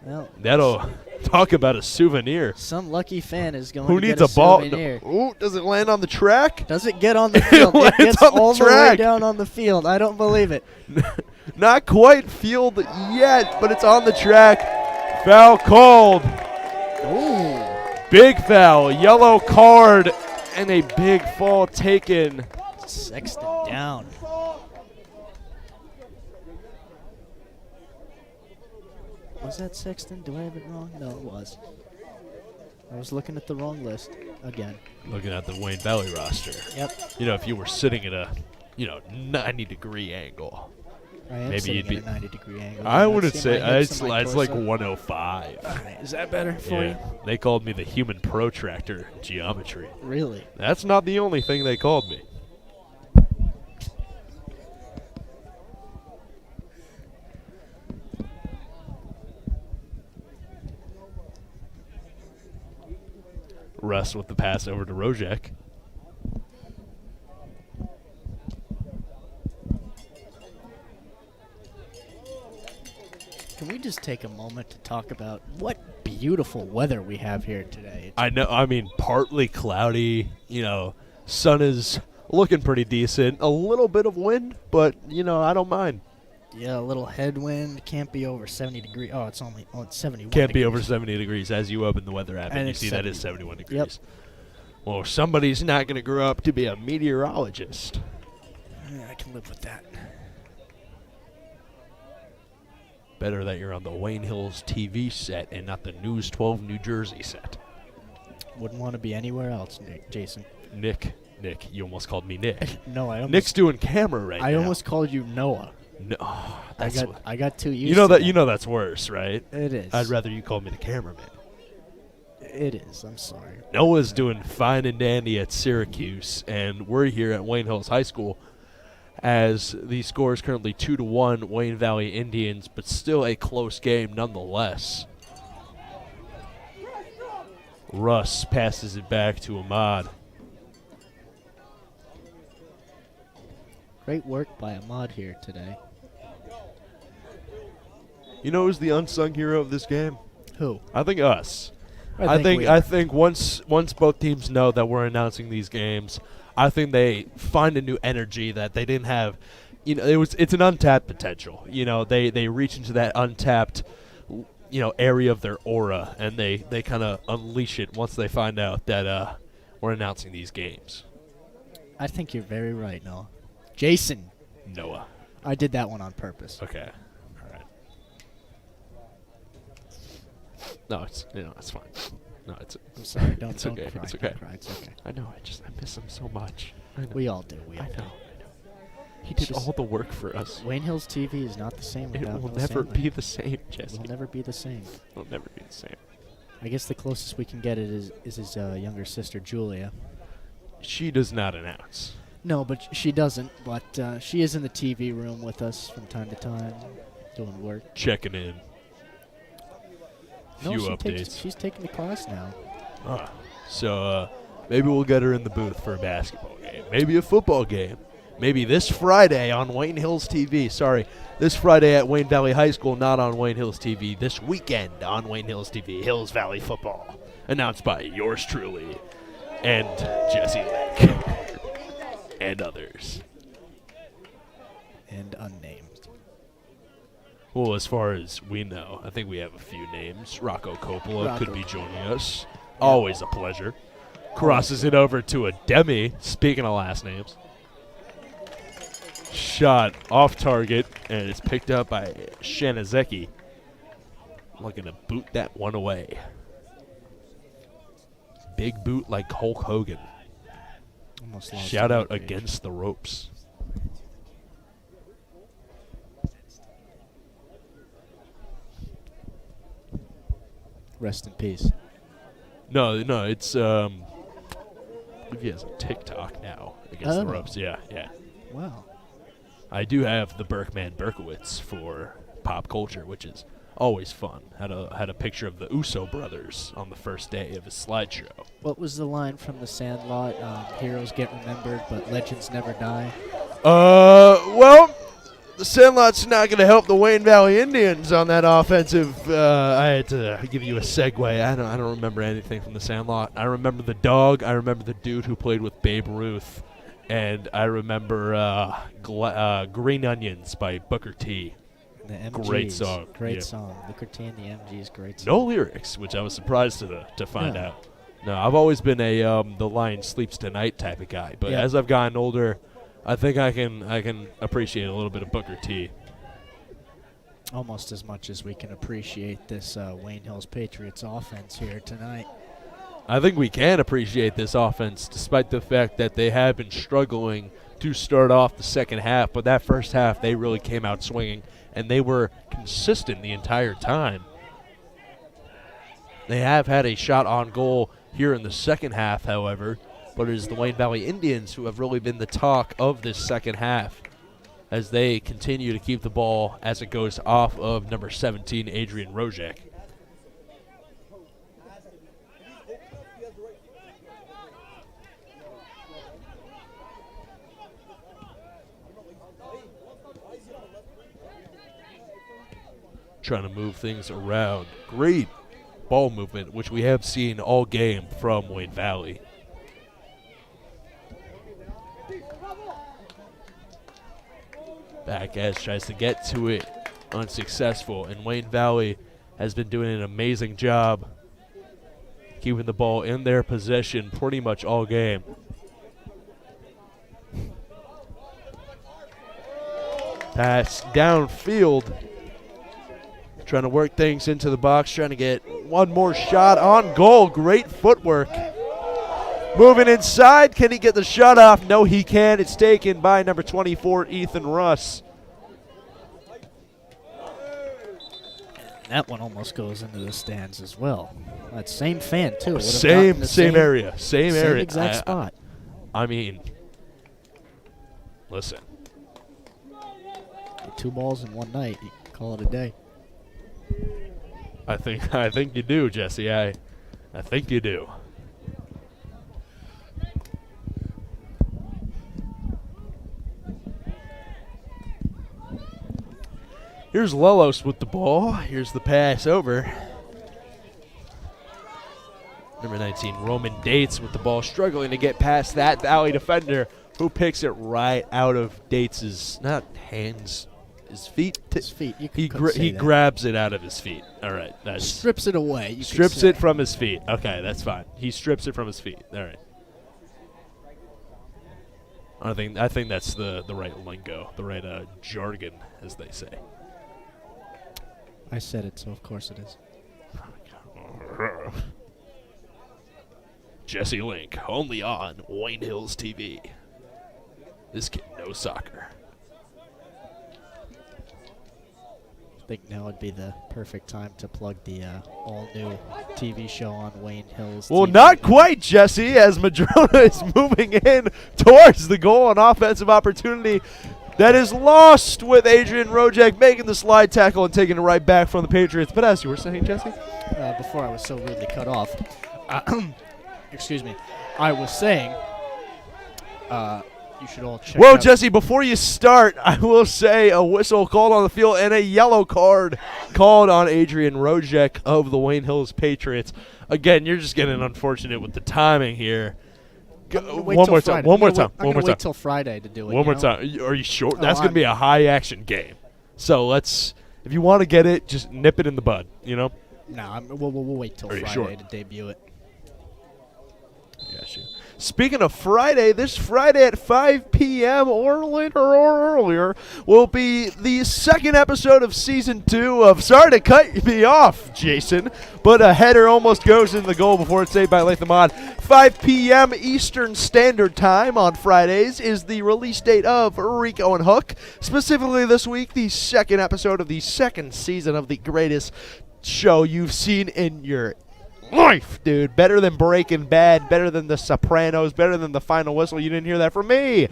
Well, That'll talk about a souvenir. some lucky fan is going Who to needs get a ball? souvenir. Ooh, does it land on the track? Does it get on the field? It lands gets on the all the way track. down on the field. I don't believe it. Not quite field yet, but it's on the track. Foul called. Ooh. Big foul. Yellow card and a big fall taken. Sexton down. Was that Sexton? Do I have it wrong? No, it was. I was looking at the wrong list again. Looking at the Wayne Valley roster. Yep. You know, if you were sitting at a, 90-degree angle, I am maybe sitting you'd be. at a 90-degree angle. I You wouldn't see say my hips it's and my like torso? 105. All right, is that better for Yeah, you? they called me the human protractor in geometry. Really? That's not the only thing they called me. Russ with the pass over to Rojek. Can we just take a moment to talk about what beautiful weather we have here today? I know, partly cloudy, sun is looking pretty decent. A little bit of wind, but, I don't mind. Yeah, a little headwind. Can't be over 70 degrees. Oh, it's 71 Can't be over degrees. 70 degrees as you open the weather app, and And you it's see that is 70. 71 degrees. Yep. Well, somebody's not going to grow up to be a meteorologist. Yeah, I can live with that. Better that you're on the Wayne Hills TV set and not the News 12 New Jersey set. Wouldn't want to be anywhere else, Jason. Nick, you almost called me Nick. No, I almost. Nick's doing camera right now. I almost called you Noah. No, I got too used. you know to that that's worse, right? It is. I'd rather you call me the cameraman. It is. I'm sorry. Noah's doing fine and dandy at Syracuse, and we're here at Wayne Hills High School as the score is currently 2-1 Wayne Valley Indians, but still a close game nonetheless. Russ passes it back to Ahmad. Great work by Ahmad here today. You know who's the unsung hero of this game? Who? I think us. we I think once both teams know that we're announcing these games, I think they find a new energy that they didn't have. It's an untapped potential. They reach into that untapped area of their aura, and they kind of unleash it once they find out that we're announcing these games. I think you're very right, Noah. Jason. Noah. I did that one on purpose. Okay. All right. No, it's it's fine. No, it's I'm sorry. Don't, it's don't okay. cry. It's Don't okay. cry. It's okay. I know. I miss him so much. I know. We all do. We all I know. do. He did Just- all the work for us. Wayne Hills TV is not the same It without will Will never Sandler. be the same, Jesse. It will never be the same. It'll never be the same. I guess the closest we can get it is his younger sister, Julia. She does not announce. No, but she doesn't. But she is in the TV room with us from time to time, doing work. Checking in. No, Few she updates. she's taking the class now. So maybe we'll get her in the booth for a basketball game. Maybe a football game. Maybe this Friday on Wayne Hills TV. Sorry, this Friday at Wayne Valley High School, not on Wayne Hills TV. This weekend on Wayne Hills TV, Hills Valley Football. Announced by yours truly and Jesse Lake and others. And unnamed. Well, as far as we know, I think we have a few names. Rocco Coppola could Rocco. be joining us. Always a pleasure. Crosses it over to a Demi, speaking of last names. Shot off target, and it's picked up by Shanazeki. Looking to boot that one away. Big boot like Hulk Hogan. Almost lost Shout the out page. against the ropes. Rest in peace. No, it's I believe he has a TikTok now against the Oh. ropes. Yeah. Wow. I do have the Berkman Berkowitz for pop culture, which is always fun. Had a picture of the Uso brothers on the first day of his slideshow. What was the line from The Sandlot? Heroes get remembered, but legends never die. Well, the Sandlot's not going to help the Wayne Valley Indians on that offensive. I had to give you a segue. I don't remember anything from the Sandlot. I remember the dog. I remember the dude who played with Babe Ruth, and I remember Green Onions by Booker T. The MGs. Great song, Great yeah. song. Booker T and the MGs. Great song. No lyrics, which I was surprised to find Yeah. out. No, I've always been a the Lion Sleeps Tonight type of guy, but Yeah. as I've gotten older, I think I can appreciate a little bit of Booker T. Almost as much as we can appreciate this Wayne Hills Patriots offense here tonight. I think we can appreciate this offense, despite the fact that they have been struggling to start off the second half. But that first half, they really came out swinging, and they were consistent the entire time. They have had a shot on goal here in the second half, however, but it is the Wayne Valley Indians who have really been the talk of this second half as they continue to keep the ball as it goes off of number 17, Adrian Rojek. Trying to move things around. Great ball movement, which we have seen all game from Wayne Valley. Backes tries to get to it, unsuccessful, and Wayne Valley has been doing an amazing job keeping the ball in their possession pretty much all game. Pass downfield. Trying to work things into the box, trying to get one more shot on goal. Great footwork. Moving inside. Can he get the shot off? No, he can. It's taken by number 24, Ethan Russ. That one almost goes into the stands as well. That same fan, too. Would've gotten Same the area. Same area. exact spot. I mean, listen. Two balls in one night. You can call it a day. I think you do, Jesse. I think you do. Here's Lelos with the ball. Here's the pass over. Number 19, Roman Dates with the ball, struggling to get past that Valley defender who picks it right out of Dates' not hands, his feet. His feet. You He could say he that. grabs it out of his feet. All right, that's Strips it away. You could strips say. it from his feet. Okay, that's fine. He strips it from his feet. All right. I think that's the right lingo, the right jargon, as they say. I said it, so of course it is. Jesse Link, only on Wayne Hills TV. This kid knows soccer. I think now would be the perfect time to plug the all-new TV show on Wayne Hills. Well, TV. not quite, Jesse, as Madrona is moving in towards the goal. An offensive opportunity that is lost with Adrian Rojek making the slide tackle and taking it right back from the Patriots. But as you were saying, Jesse? Before I was so rudely cut off, excuse me, I was saying you should all check Whoa, out. Jesse, before you start, I will say a whistle called on the field and a yellow card called on Adrian Rojek of the Wayne Hills Patriots. Again, you're just getting unfortunate with the timing here. One more time. I'm gonna wait till Friday to do it. One more time. Are you sure? That's going to be a high-action game. So if you want to get it, just nip it in the bud, No, we'll wait till Friday sure? to debut it. Got you. Speaking of Friday, this Friday at 5 p.m. or later or earlier will be the second episode of Season 2 of, sorry to cut me off, Jason, but a header almost goes in the goal before it's saved by Latham Mod. 5 p.m. Eastern Standard Time on Fridays is the release date of Rico and Hook. Specifically this week, the second episode of the second season of the greatest show you've seen in your life, dude. Better than Breaking Bad, better than The Sopranos, better than The Final Whistle. You didn't hear that from me.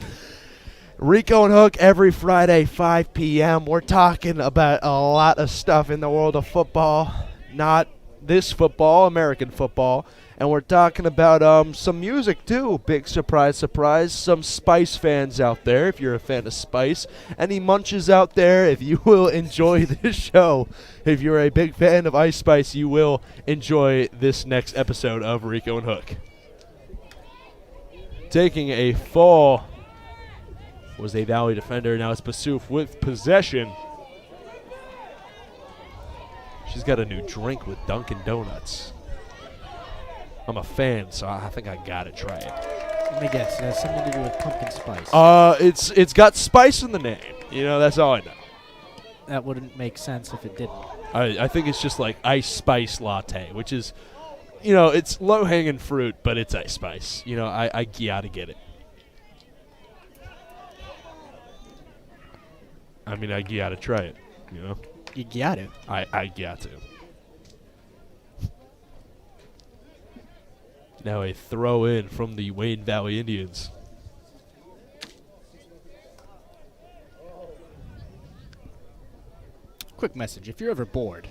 Rico and Hook every Friday, 5 p.m. We're talking about a lot of stuff in the world of football. Not this football, American football. And we're talking about some music, too. Big surprise, surprise. Some Spice fans out there, if you're a fan of Spice. Any munches out there, if you will enjoy this show. If you're a big fan of Ice Spice, you will enjoy this next episode of Rico and Hook. Taking a fall was a Valley defender. Now it's Bassouf with possession. She's got a new drink with Dunkin' Donuts. I'm a fan, so I think I gotta try it. Let me guess. It has something to do with pumpkin spice. It's got spice in the name. That's all I know. That wouldn't make sense if it didn't. I think it's just like ice spice latte, which is, it's low hanging fruit, but it's ice spice. I gotta get it. I mean, I gotta try it. You got to. I got to. Now a throw in from the Wayne Valley Indians. Quick message. If you're ever bored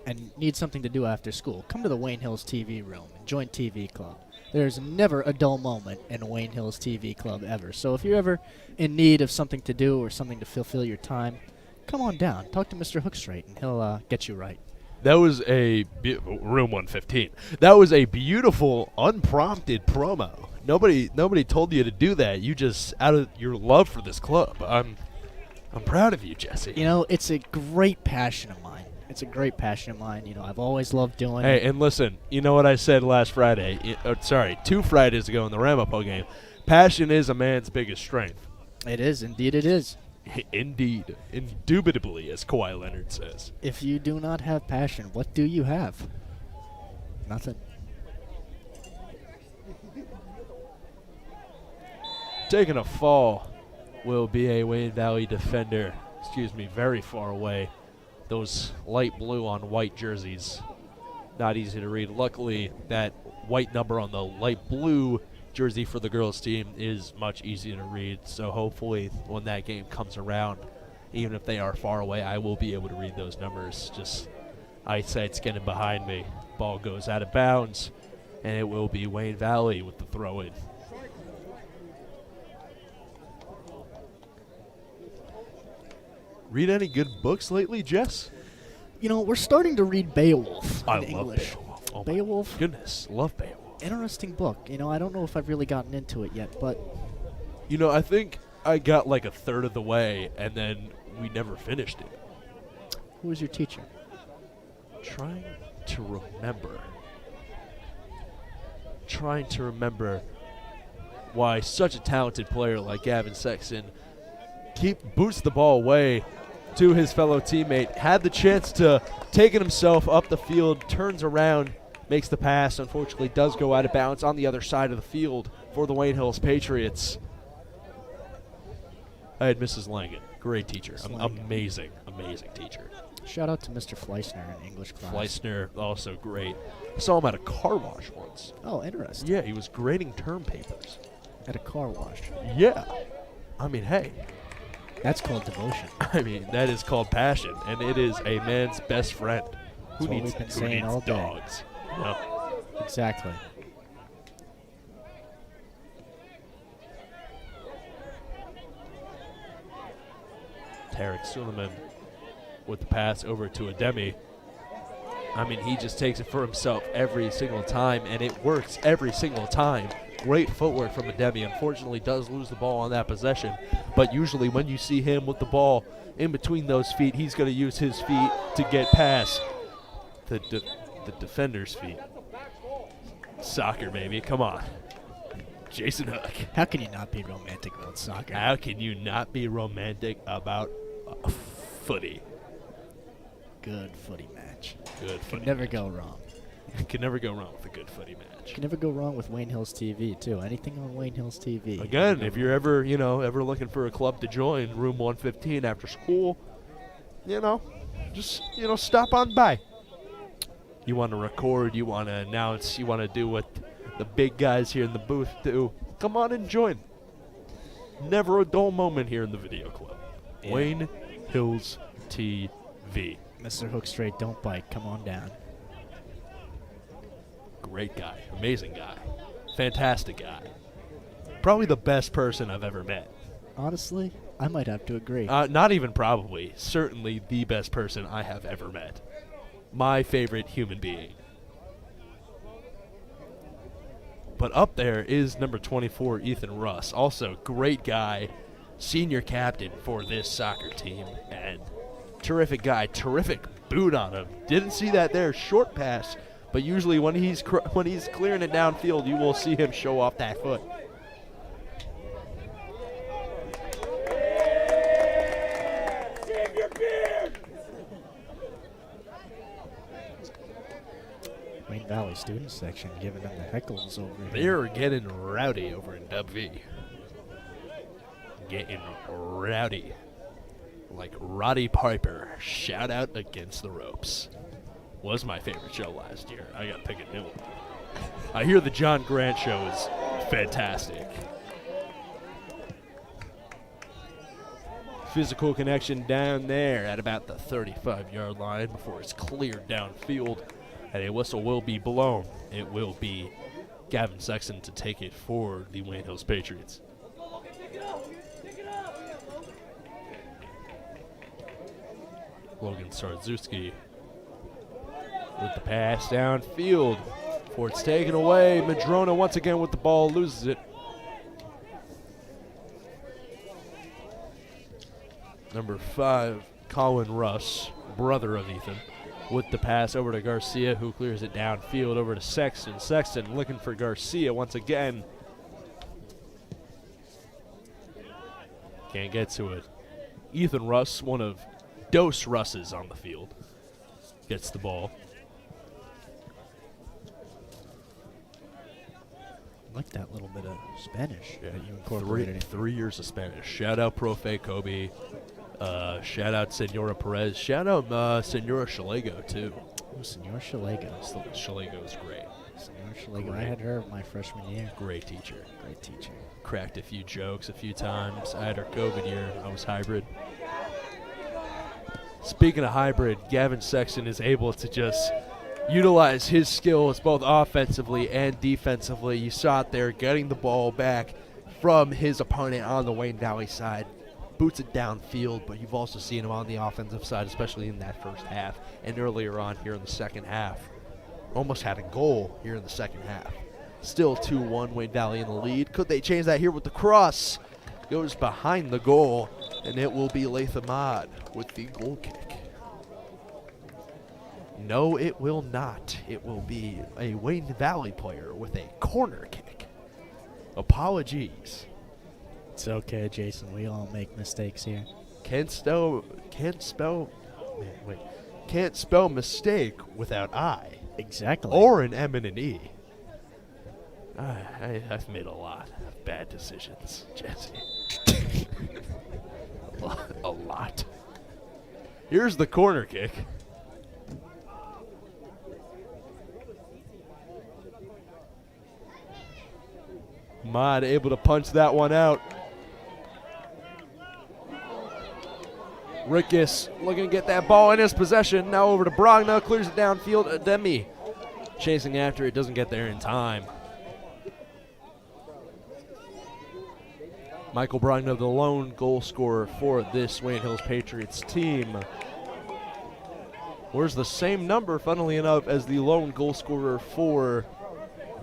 and need something to do after school, come to the Wayne Hills TV room and join TV Club. There's never a dull moment in Wayne Hills TV Club ever. So if you're ever in need of something to do or something to fulfill your time, come on down. Talk to Mr. Hookstraight and he'll get you right. That was room 115. That was a beautiful, unprompted promo. Nobody told you to do that. You just, out of your love for this club. I'm proud of you, Jesse. It's a great passion of mine. I've always loved doing it. Hey, and listen, you know what I said last Friday? 2 Fridays ago in the Ramapo game. Passion is a man's biggest strength. It is. Indeed it is. Indeed. Indubitably, as Kawhi Leonard says. If you do not have passion, what do you have? Nothing. Taking a fall will be a Wayne Valley defender. Very far away. Those light blue on white jerseys. Not easy to read. Luckily, that white number on the light blue jersey for the girls team is much easier to read. So hopefully when that game comes around, even if they are far away, I will be able to read those numbers. Just eyesight's getting behind me. Ball goes out of bounds, and it will be Wayne Valley with the throw-in. Read any good books lately, Jess? We're starting to read Beowulf I in love English. Beowulf. Oh Beowulf? my goodness, love Beowulf. Interesting book. I don't know if I've really gotten into it yet, but... I think I got like a third of the way, and then we never finished it. Who was your teacher? Trying to remember why such a talented player like Gavin Sexton boots the ball away to his fellow teammate, had the chance to take it himself up the field, turns around, makes the pass. Unfortunately, does go out of bounds on the other side of the field for the Wayne Hills Patriots. I had Mrs. Langen. Great teacher. Amazing, amazing teacher. Shout out to Mr. Fleissner in English class. Fleissner, also great. I saw him at a car wash once. Oh, interesting. Yeah, he was grading term papers. At a car wash. Yeah. I mean, hey. That's called devotion. I mean, that is called passion, and it is a man's best friend. That's what we've been saying all day. Dogs? No. Exactly. Tarek Suleiman with the pass over to Ademi. I mean, he just takes it for himself every single time, and it works every single time. Great footwork from Ademi. Unfortunately, does lose the ball on that possession, but usually when you see him with the ball in between those feet, he's going to use his feet to get past the defender's feet. Soccer, baby. Come on. Jason Hook. How can you not be romantic about soccer? How can you not be romantic about footy? Good footy match. Good footy. Can never go wrong. Can never go wrong with a good footy match. Can never go wrong with Wayne Hills TV too. Anything on Wayne Hills TV. Again, if you're ever, ever looking for a club to join, room 115 after school, just, stop on by. You want to record, you want to announce, you want to do what the big guys here in the booth do, come on and join. Never a dull moment here in the video club. Yeah. Wayne Hills TV. Mr. Hook Straight, don't bite. Come on down. Great guy. Amazing guy. Fantastic guy. Probably the best person I've ever met. Honestly, I might have to agree. Not even probably. Certainly the best person I have ever met. My favorite human being. But up there is number 24, Ethan Russ. Also, great guy. Senior captain for this soccer team. And terrific guy. Terrific boot on him. Didn't see that there. Short pass. But usually when he's clearing it downfield, you will see him show off that foot. Wayne Valley student section giving them the heckles over here. They're getting rowdy over in Dub V. Getting rowdy. Like Roddy Piper. Shout out Against the Ropes. Was my favorite show last year. I got to pick a new one. I hear the John Grant show is fantastic. Physical connection down there at about the 35-yard line before it's cleared downfield. And a whistle will be blown. It will be Gavin Sexton to take it for the Wayne Hills Patriots. Logan Starzewski with the pass downfield. Before it's taken away, Madrona once again with the ball, loses it. Number 5, Colin Russ, brother of Ethan, with the pass over to Garcia, who clears it downfield over to Sexton. Sexton looking for Garcia once again. Can't get to it. Ethan Russ, one of Dos Russes on the field, gets the ball. I like that little bit of Spanish that you incorporated in. 3 years of Spanish. Shout out Profe Kobe. Shout out Senora Perez. Shout out Senora Shalego, too. Oh, Senora Shalego. Shalego is great. Senora Shalego. I Great. had her my freshman year. Great teacher. Great teacher. Cracked a few jokes a few times. I had her COVID year. I was hybrid. Speaking of hybrid, Gavin Sexton is able to just utilize his skills both offensively and defensively. You saw it there, getting the ball back from his opponent on the Wayne Valley side. Boots it downfield, but you've also seen him on the offensive side, especially in that first half and earlier on here in the second half. Almost had a goal here in the second half. Still 2-1, Wayne Valley in the lead. Could they change that here with the cross? Goes behind the goal, and it will be Latham Ahmad with the goal kick. No, it will not. It will be a Wayne Valley player with a corner kick. Apologies. It's okay, Jason. We all make mistakes here. Can't spell mistake without I Exactly. or an M and an E. I've made a lot of bad decisions, Jesse. A lot. Here's the corner kick. Mod able to punch that one out. Rickus looking to get that ball in his possession. Now over to Brogna, clears it downfield. Demi chasing after it, doesn't get there in time. Michael Brogna, the lone goal scorer for this Wayne Hills Patriots team. Wears the same number, funnily enough, as the lone goal scorer for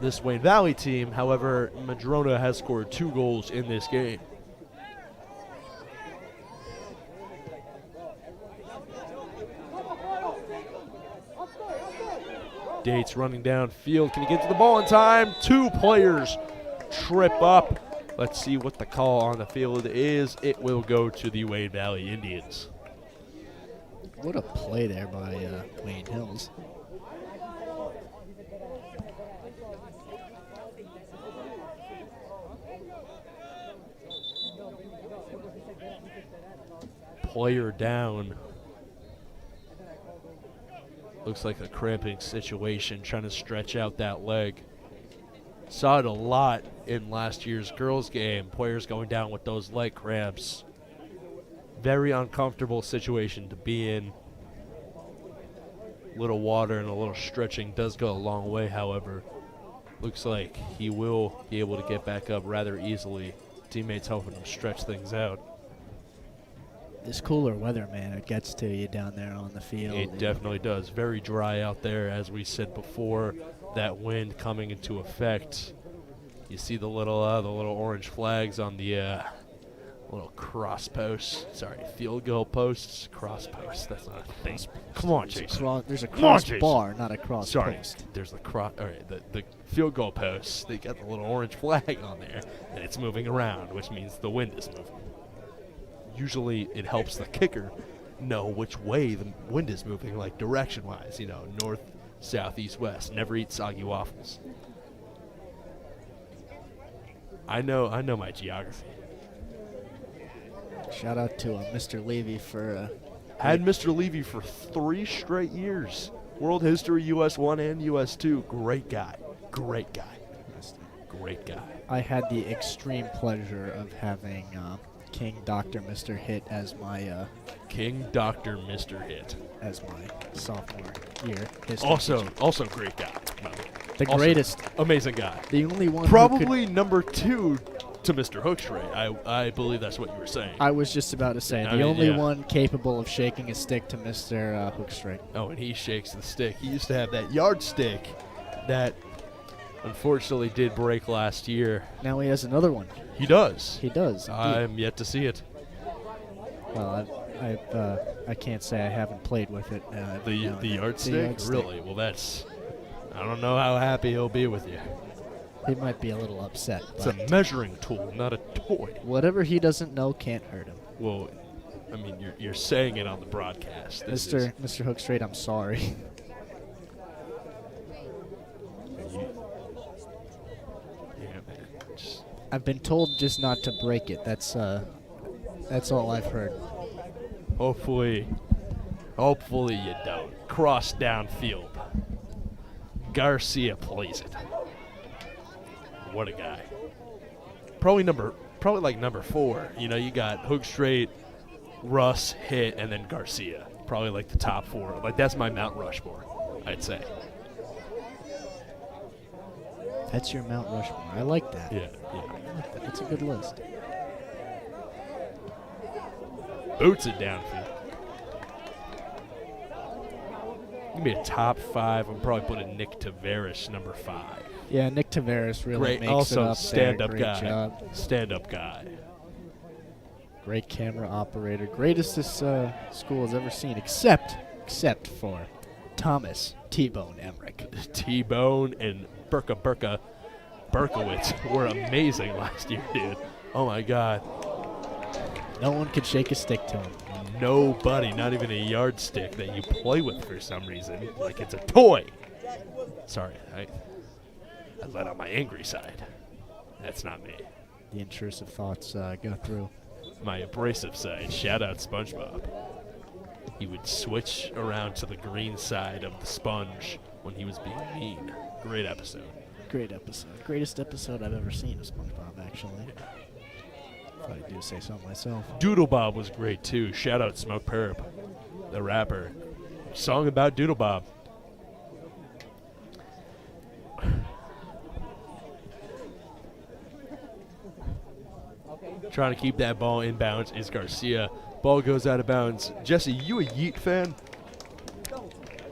this Wayne Valley team. However, Madrona has scored 2 goals in this game. Dates running downfield. Can he get to the ball in time? 2 players trip up. Let's see what the call on the field is. It will go to the Wayne Valley Indians. What a play there by Wayne Hills. Player down. Looks like a cramping situation, trying to stretch out that leg. Saw it a lot in last year's girls' game. Players going down with those leg cramps. Very uncomfortable situation to be in. Little water and a little stretching does go a long way, however. Looks like he will be able to get back up rather easily. Teammates helping him stretch things out. This cooler weather, man, it gets to you down there on the field. It definitely does. Very dry out there, as we said before. That wind coming into effect. You see the little orange flags on the little cross posts. Sorry, field goal posts. Cross posts. That's not a thing. Come on, Jason. There's a Come on, cross Jason. bar, not a cross Sorry, post. there's the cross. All right, the field goal posts. They got the little orange flag on there, and it's moving around, which means the wind is moving. Usually, it helps the kicker know which way the wind is moving, like direction-wise. You know, north, south, east, west. Never eat soggy waffles. I know my geography. Shout out to Mr. Levy for Had Mr. Levy for 3 straight years. World History, US 1 and US 2. Great guy. Great guy. Great guy. I had the extreme pleasure of having King Dr. Mr. Hit as my King Dr. Mr. Hit. as my sophomore year. history Also teacher. great guy. The Also greatest. Amazing guy. The only one who Probably number 2 to Mr. Hookstray. I believe that's what you were saying. I was just about to say, I the mean, only yeah. one capable of shaking a stick to Mr. Hookstray. Oh, and he shakes the stick. He used to have that yardstick that unfortunately did break last year. Now he has another one. He does. He does. indeed. I'm yet to see it. Well, I can't say I haven't played with it. every now and The then. yardstick? yardstick. Really? Well, I don't know how happy he'll be with you. He might be a little upset. It's a But measuring tool, not a toy. whatever he doesn't know can't hurt him. Well, I mean, you're saying it on the broadcast. This Mr. Hookstray, I'm sorry. Yeah, man. Just I've been told just not to break it. That's all I've heard. hopefully you don't. Cross downfield. Garcia plays it. What a guy. Probably like number 4. You know, you got Hook Straight, Russ, Hit, and then Garcia. Probably like the top 4. Like, that's my Mount Rushmore, I'd say. That's your Mount Rushmore. I like that. Yeah. I like that. That's a good list. Boots it downfield. Give me a top 5. I'm probably putting Nick Taveras number 5. Yeah, Nick Taveras really Great. makes Also, it up there. stand-up Great guy. job. Stand-up guy. Great camera operator. Greatest this school has ever seen, except for Thomas T-Bone Emmerich. T-Bone and Berkowitz were amazing last year, dude. Oh, my God. No one could shake a stick to him. Nobody, not even a yardstick that you play with for some reason. Like it's a toy. Sorry, I let out my angry side. That's not me. The intrusive thoughts go through. My abrasive side. Shout out SpongeBob. He would switch around to the green side of the sponge when he was being mean. Great episode. Great episode. Greatest episode I've ever seen of SpongeBob, actually. If I do say so myself. Doodle Bob was great too. Shout out Smoke Perp, the rapper. Song about Doodle Bob. Trying to keep that ball in bounds is Garcia. Ball goes out of bounds. Jesse, you a Yeet fan?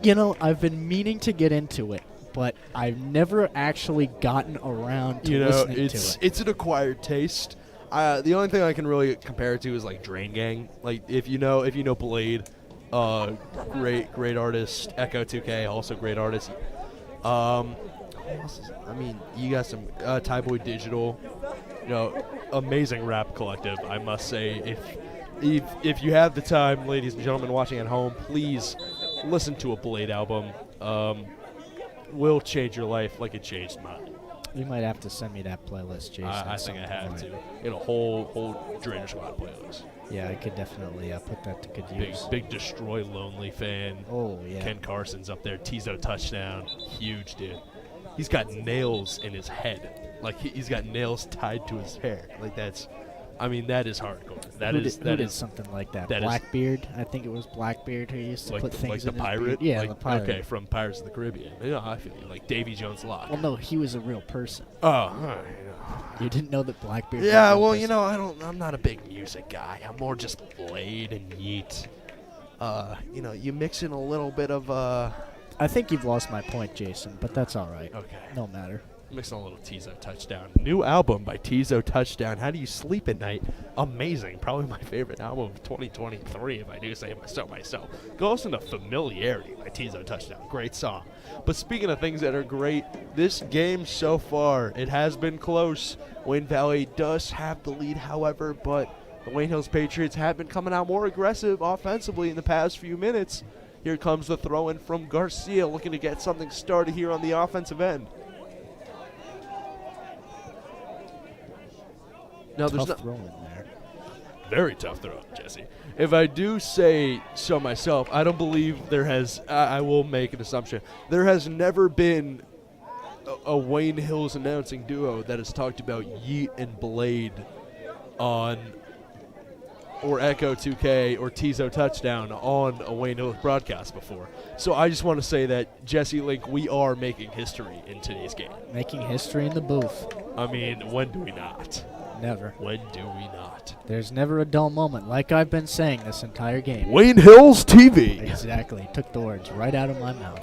You know, I've been meaning to get into it, but I've never actually gotten around to listening to it. It's an acquired taste. The only thing I can really compare it to is like Drain Gang. Like if you know Blade, great artist. Echo 2K, also great artist. Who else is, I mean, you got some Thai Boy Digital. Amazing rap collective, I must say. If you have the time, ladies and gentlemen watching at home, please listen to a Blade album. Will change your life like it changed mine. You might have to send me that playlist, Jason. I think I have to. In a whole Drainer Squad playlist. Yeah, I could definitely put that to good use. Big Destroy Lonely fan. Oh, yeah. Ken Carson's up there. Tizo touchdown. Huge, dude. He's got nails in his head. Like, he's got nails tied to his hair. Like, that is hardcore. Who did something like that? That Blackbeard? I think it was Blackbeard who used to put things like in the his pirate? beard. Yeah, like, the pirate. Okay, from Pirates of the Caribbean. I feel you. Like Davy Jones Locke. Well, no, he was a real person. Oh, all right. You didn't know that Blackbeard Yeah, was a well, real person? I'm not a big music guy. I'm more just Blade and Yeet. You mix in a little bit of I think you've lost my point, Jason, but that's all right. Okay. No matter. Mixing a little Tizo Touchdown. New album by Tizo Touchdown. How do you sleep at night? Amazing. Probably my favorite album of 2023, if I do say so myself. Go listen to Familiarity by Tizo Touchdown. Great song. But speaking of things that are great, this game so far, it has been close. Wayne Valley does have the lead, however, but the Wayne Hills Patriots have been coming out more aggressive offensively in the past few minutes. Here comes the throw-in from Garcia, looking to get something started here on the offensive end. Now, there's Tough throw in there. Very tough throw, Jesse. If I do say so myself, I don't believe there has, I will make an assumption, there has never been a Wayne Hills announcing duo that has talked about Yeet and Blade on, or Echo 2K or Tizo Touchdown on a Wayne Hills broadcast before. So I just want to say that, Jesse Link, we are making history in today's game. Making history in the booth. I mean, when do we not? Never. When do we not? There's never a dull moment, like I've been saying this entire game. Wayne Hills TV. Exactly. Took the words right out of my mouth.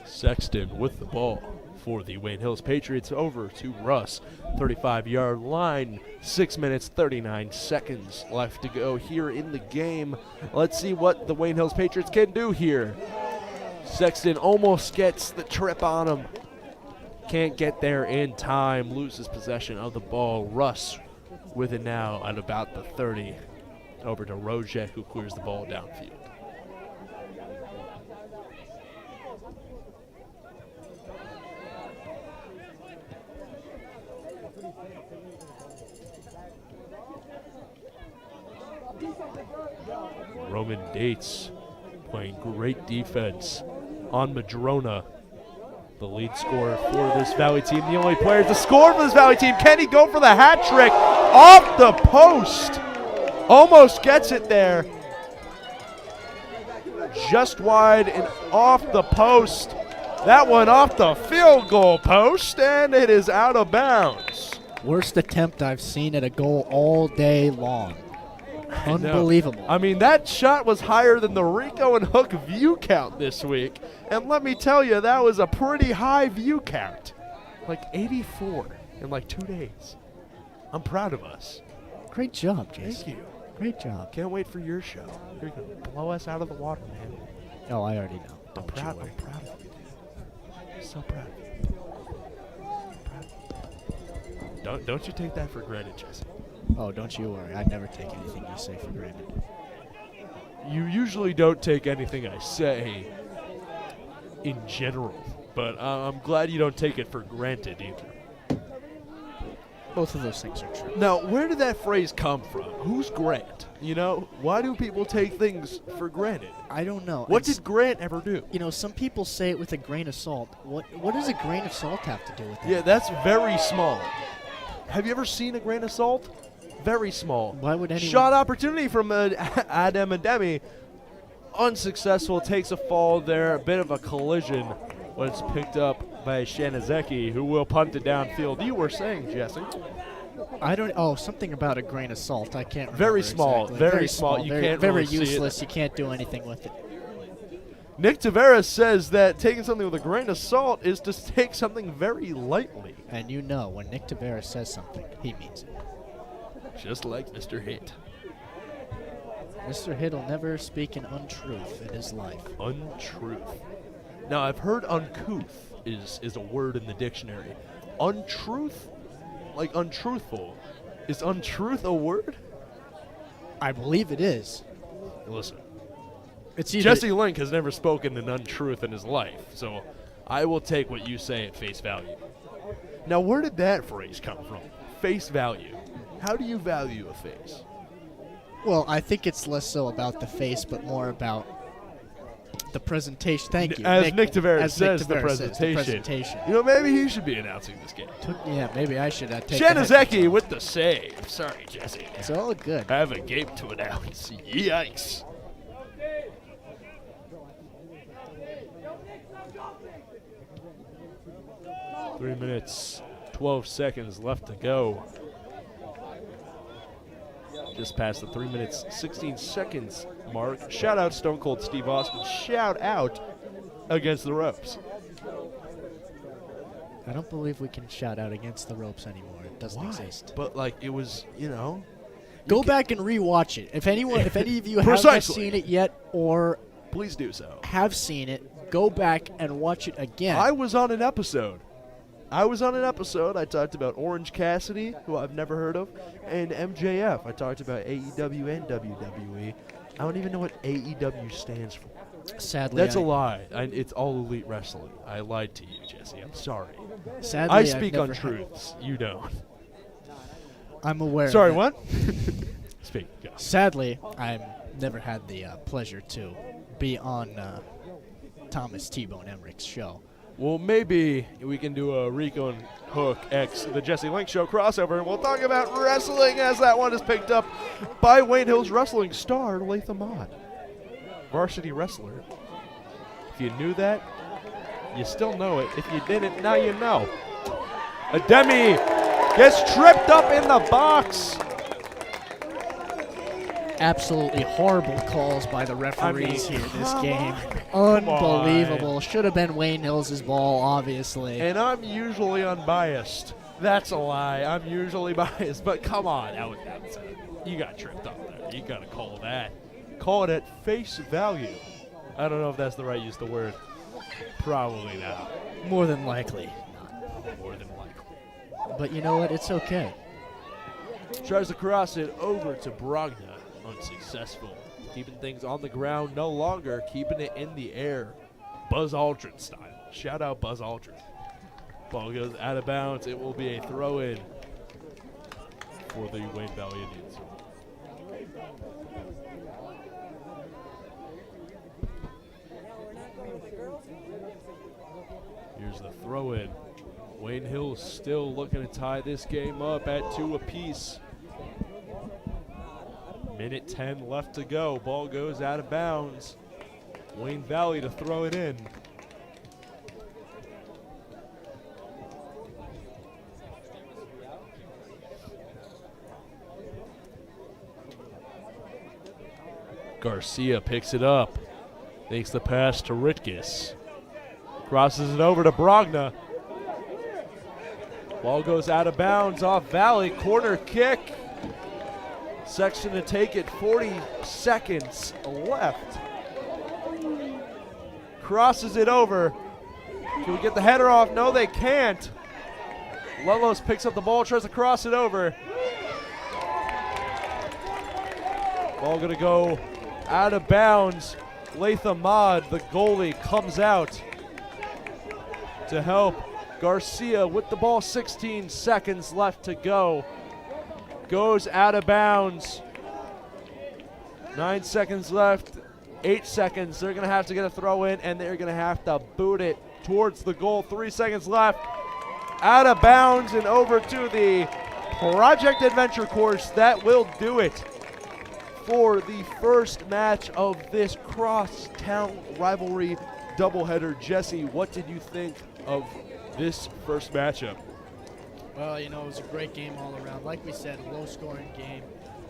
Sexton with the ball for the Wayne Hills Patriots over to Russ. 35-yard line, 6 minutes, 39 seconds left to go here in the game. Let's see what the Wayne Hills Patriots can do here. Sexton almost gets the trip on him. Can't get there in time, loses possession of the ball. Russ with it now at about the 30. Over to Rojek, who clears the ball downfield. Roman Dates playing great defense on Madrona, the lead scorer for this Valley team. The only player to score for this Valley team. Can he go for the hat trick? Off the post. Almost gets it there. Just wide and off the post. That one off the field goal post, and it is out of bounds. Worst attempt I've seen at a goal all day long. Unbelievable. I mean, that shot was higher than the Rico and Hook view count this week. And let me tell you, that was a pretty high view count. Like 84 in like 2 days. I'm proud of us. Great job, Jason. Thank you. Great job. Can't wait for your show. You're going to blow us out of the water, man. Oh, I already know. I'm proud of you, dude. So proud of you. Don't you take that for granted, Jesse. Oh, don't you worry. I never take anything you say for granted. You usually don't take anything I say in general, but I'm glad you don't take it for granted either. Both of those things are true. Now, where did that phrase come from? Who's Grant? You know, why do people take things for granted? I don't know. What It's- did Grant ever do? You know, some people say it with a grain of salt. What does a grain of salt have to do with it? Yeah, that's very small. Have you ever seen a grain of salt? Very small. Why would anyone? Shot opportunity from Adam Ademi. Unsuccessful, takes a fall there. A bit of a collision when it's picked up by Shanazeki, who will punt it downfield. You were saying, Jesse. I don't. Oh, something about a grain of salt. I can't. Remember Very small, exactly. very small. You can't very really see it. useless. You can't do anything with it. Nick Taveras says that taking something with a grain of salt is to take something very lightly. And you know, when Nick Taveras says something, he means it. Just like Mr. Hit. Mr. Hitt will never speak an untruth in his life. Untruth. Now, I've heard uncouth is a word in the dictionary. Untruth? Like untruthful. Is untruth a word? I believe it is. Listen, It's either Jesse Link has never spoken an untruth in his life, so I will take what you say at face value. Now, where did that phrase come from? Face value. How do you value a face? Well, I think it's less so about the face, but more about the presentation. Thank you. As Nick Taveras as Nick says, the Taveras says, presentation. presentation. You know, maybe he should be announcing this game. Yeah, maybe I should take the head- Shanazeki with the save. Sorry, Jesse. It's all good. I have a game to announce. Yikes. Three minutes, 12 seconds left to go. Just past the 3 minutes, 16 seconds mark. Shout out Stone Cold Steve Austin. Shout out Against the Ropes. I don't believe we can shout out Against the Ropes anymore. It doesn't exist. But like it was, you know. Go back and rewatch it. If any of you haven't Precisely. seen it yet or Please do so. have seen it, go back and watch it again. I was on an episode. I talked about Orange Cassidy, who I've never heard of, and MJF. I talked about AEW and WWE. I don't even know what AEW stands for. Sadly, That's a lie. It's all Elite Wrestling. I lied to you, Jesse. I'm sorry. Sadly, I I've speak never untruths. You don't. I'm aware. Sorry, of it. what? Speak. Go. Sadly, I've never had the pleasure to be on Thomas T-Bone Emmerich's show. Well, maybe we can do a Rico and Hook X the Jesse Link Show crossover, and we'll talk about wrestling as that one is picked up by Wayne Hill's wrestling star, Latham Ahmad. Varsity wrestler. If you knew that, you still know it. If you didn't, now you know. Ademi gets tripped up in the box. Absolutely horrible calls by the referees here this game. Come Unbelievable. Should have been Wayne Hills' ball, obviously. And I'm usually unbiased. That's a lie. I'm usually biased. But come on. You got tripped up there. You got to call that. Call it at face value. I don't know if that's the right use of the word. Probably not. More than likely. More than likely. But you know what? It's okay. Tries to cross it over to Brogna. Unsuccessful. Keeping things on the ground no longer. Keeping it in the air. Buzz Aldrin style. Shout out Buzz Aldrin. Ball goes out of bounds. It will be a throw-in for the Wayne Valley Indians. Here's the throw-in. Wayne Hill still looking to tie this game up at 2 apiece. Minute 10 left to go. Ball goes out of bounds. Wayne Valley to throw it in. Garcia picks it up. Makes the pass to Ritkus. Crosses it over to Brogna. Ball goes out of bounds off Valley. Corner kick. Section to take it. 40 seconds left. Crosses it over. Can we get the header off? No, they can't. Lelos picks up the ball, tries to cross it over. Ball gonna go out of bounds. Latham Mod, the goalie, comes out to help Garcia with the ball. 16 seconds left to go. Goes out of bounds. 9 seconds left. 8 seconds. They're going to have to get a throw in, and they're going to have to boot it towards the goal. 3 seconds left. Out of bounds and over to the Project Adventure course. That will do it for the first match of this crosstown rivalry doubleheader. Jesse, what did you think of this first matchup? Well, you know, it was a great game all around. Like we said, a low-scoring game.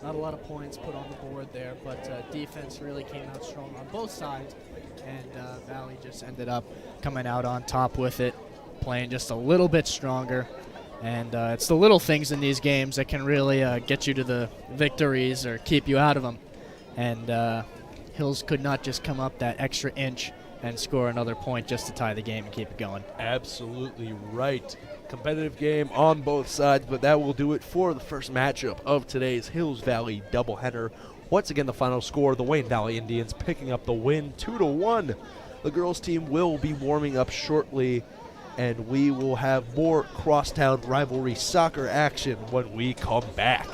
Not a lot of points put on the board there, but defense really came out strong on both sides, and Valley just ended up coming out on top with it, playing just a little bit stronger. And it's the little things in these games that can really get you to the victories or keep you out of them. And Hills could not just come up that extra inch and score another point just to tie the game and keep it going. Absolutely right. Competitive game on both sides, but that will do it for the first matchup of today's Hills Valley doubleheader. Once again, the final score, the Wayne Valley Indians picking up the win 2-1. The girls team will be warming up shortly, and we will have more crosstown rivalry soccer action when we come back.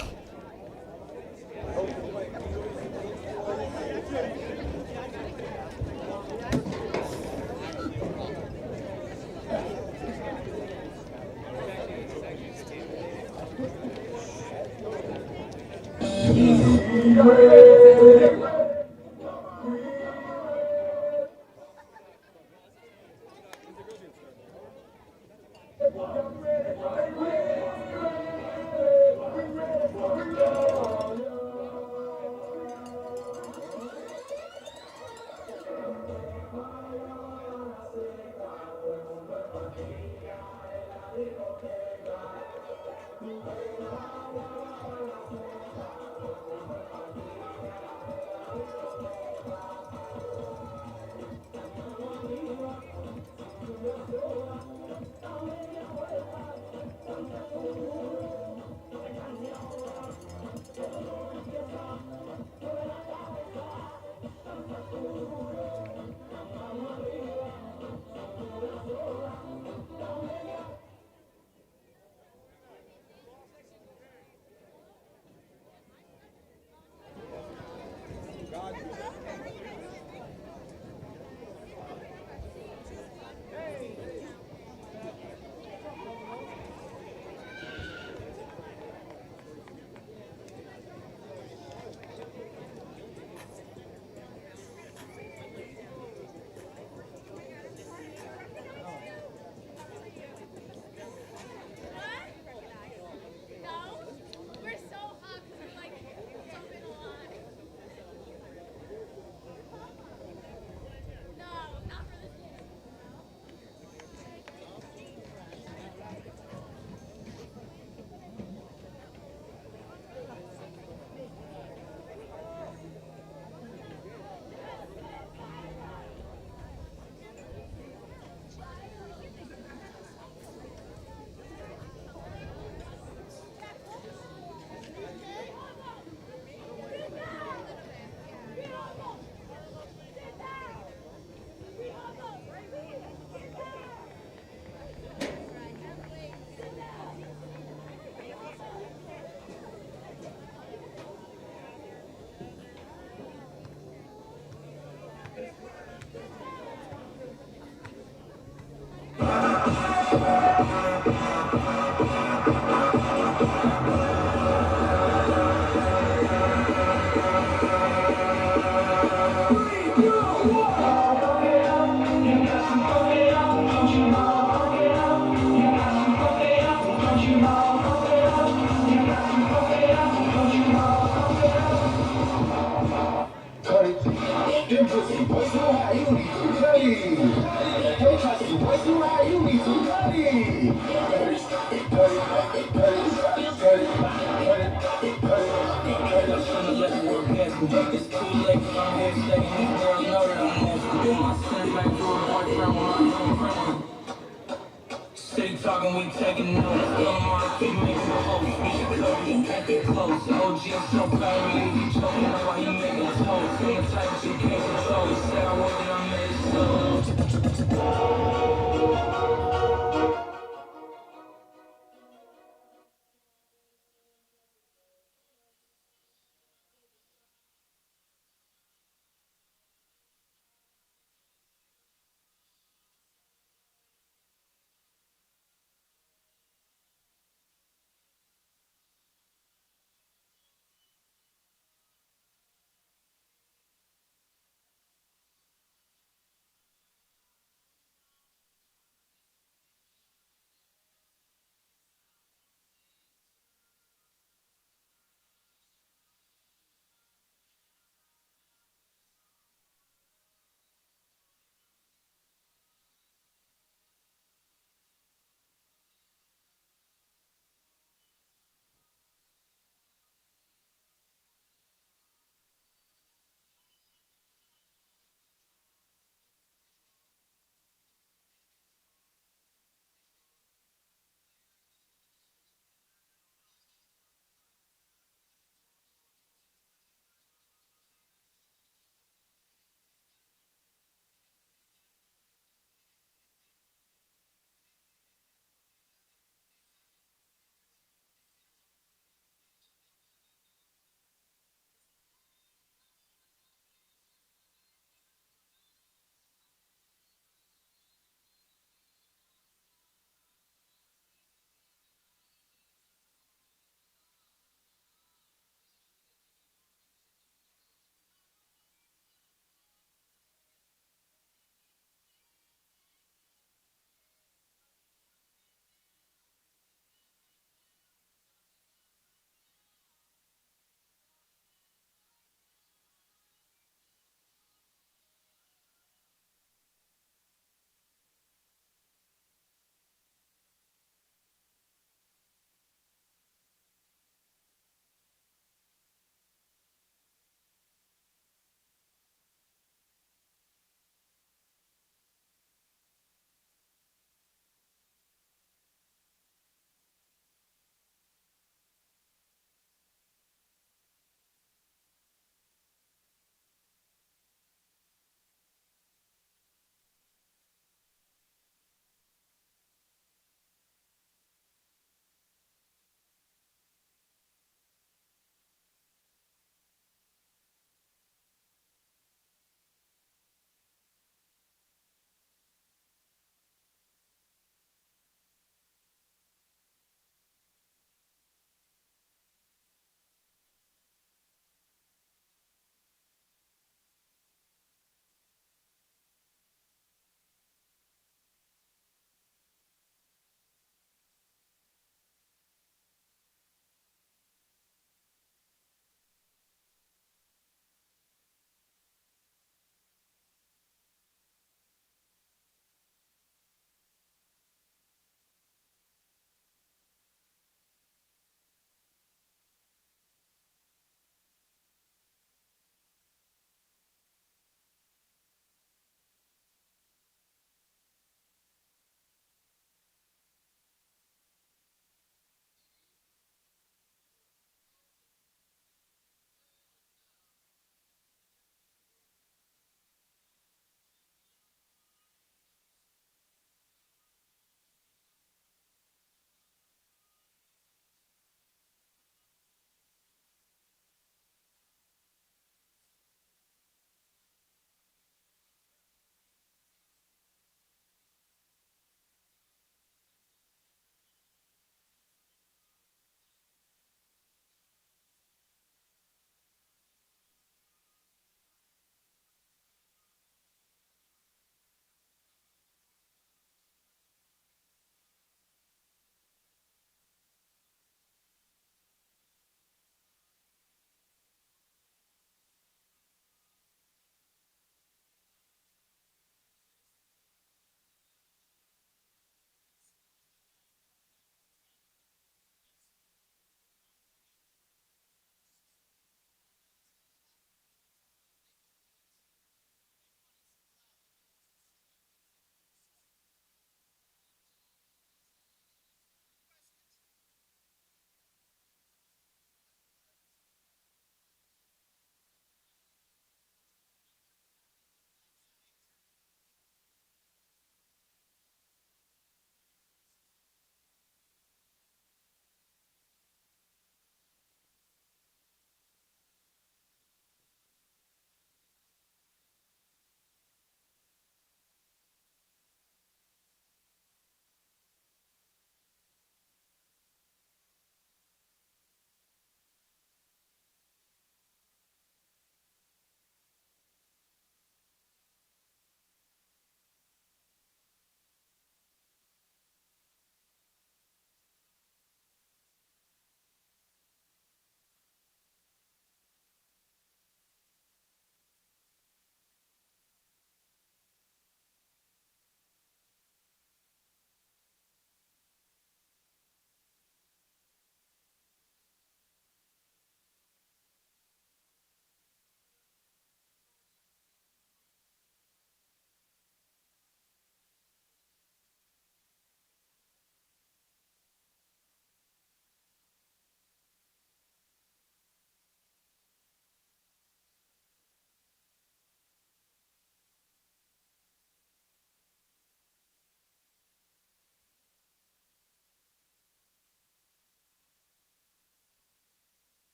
talking, we taking notes. Tell them all to keep making posts. Mission coverage, can't get close. OG, I'm so proud of you. He choking up while he making toast. I'm the type that you can't control. He said I worked it, I made it so.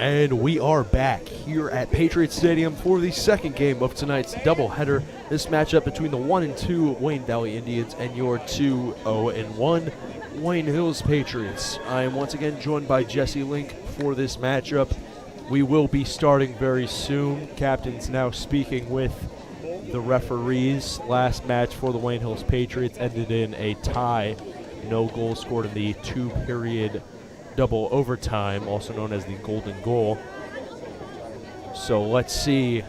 And we are back here at Patriot Stadium for the second game of tonight's doubleheader. This matchup between the 1-2 Wayne Valley Indians and your 2-0-1 Wayne Hills Patriots. I am once again joined by Jesse Link for this matchup. We will be starting very soon. Captain's now speaking with the referees. Last match for the Wayne Hills Patriots ended in a tie. No goals scored in the two-period double overtime, also known as the golden goal. So let's see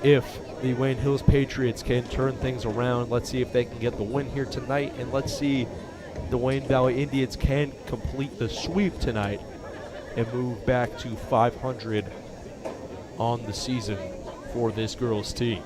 if the Wayne Hills Patriots can turn things around. Let's see if they can get the win here tonight, and let's see the Wayne Valley Indians can complete the sweep tonight and move back to 500 on the season for this girls team.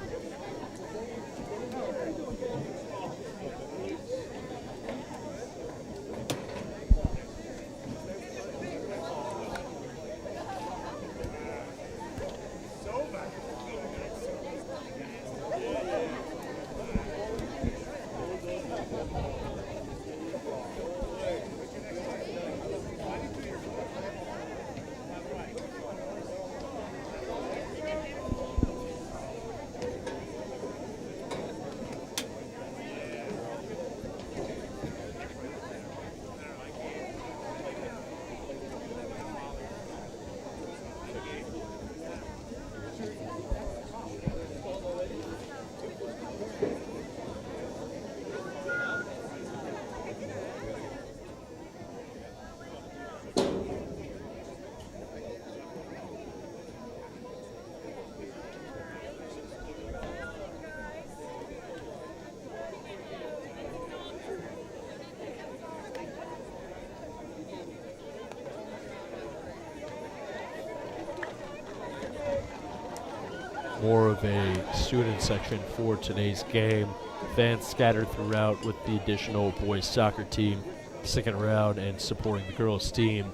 More of a student section for today's game. Fans scattered throughout with the additional boys soccer team sticking around and supporting the girls team.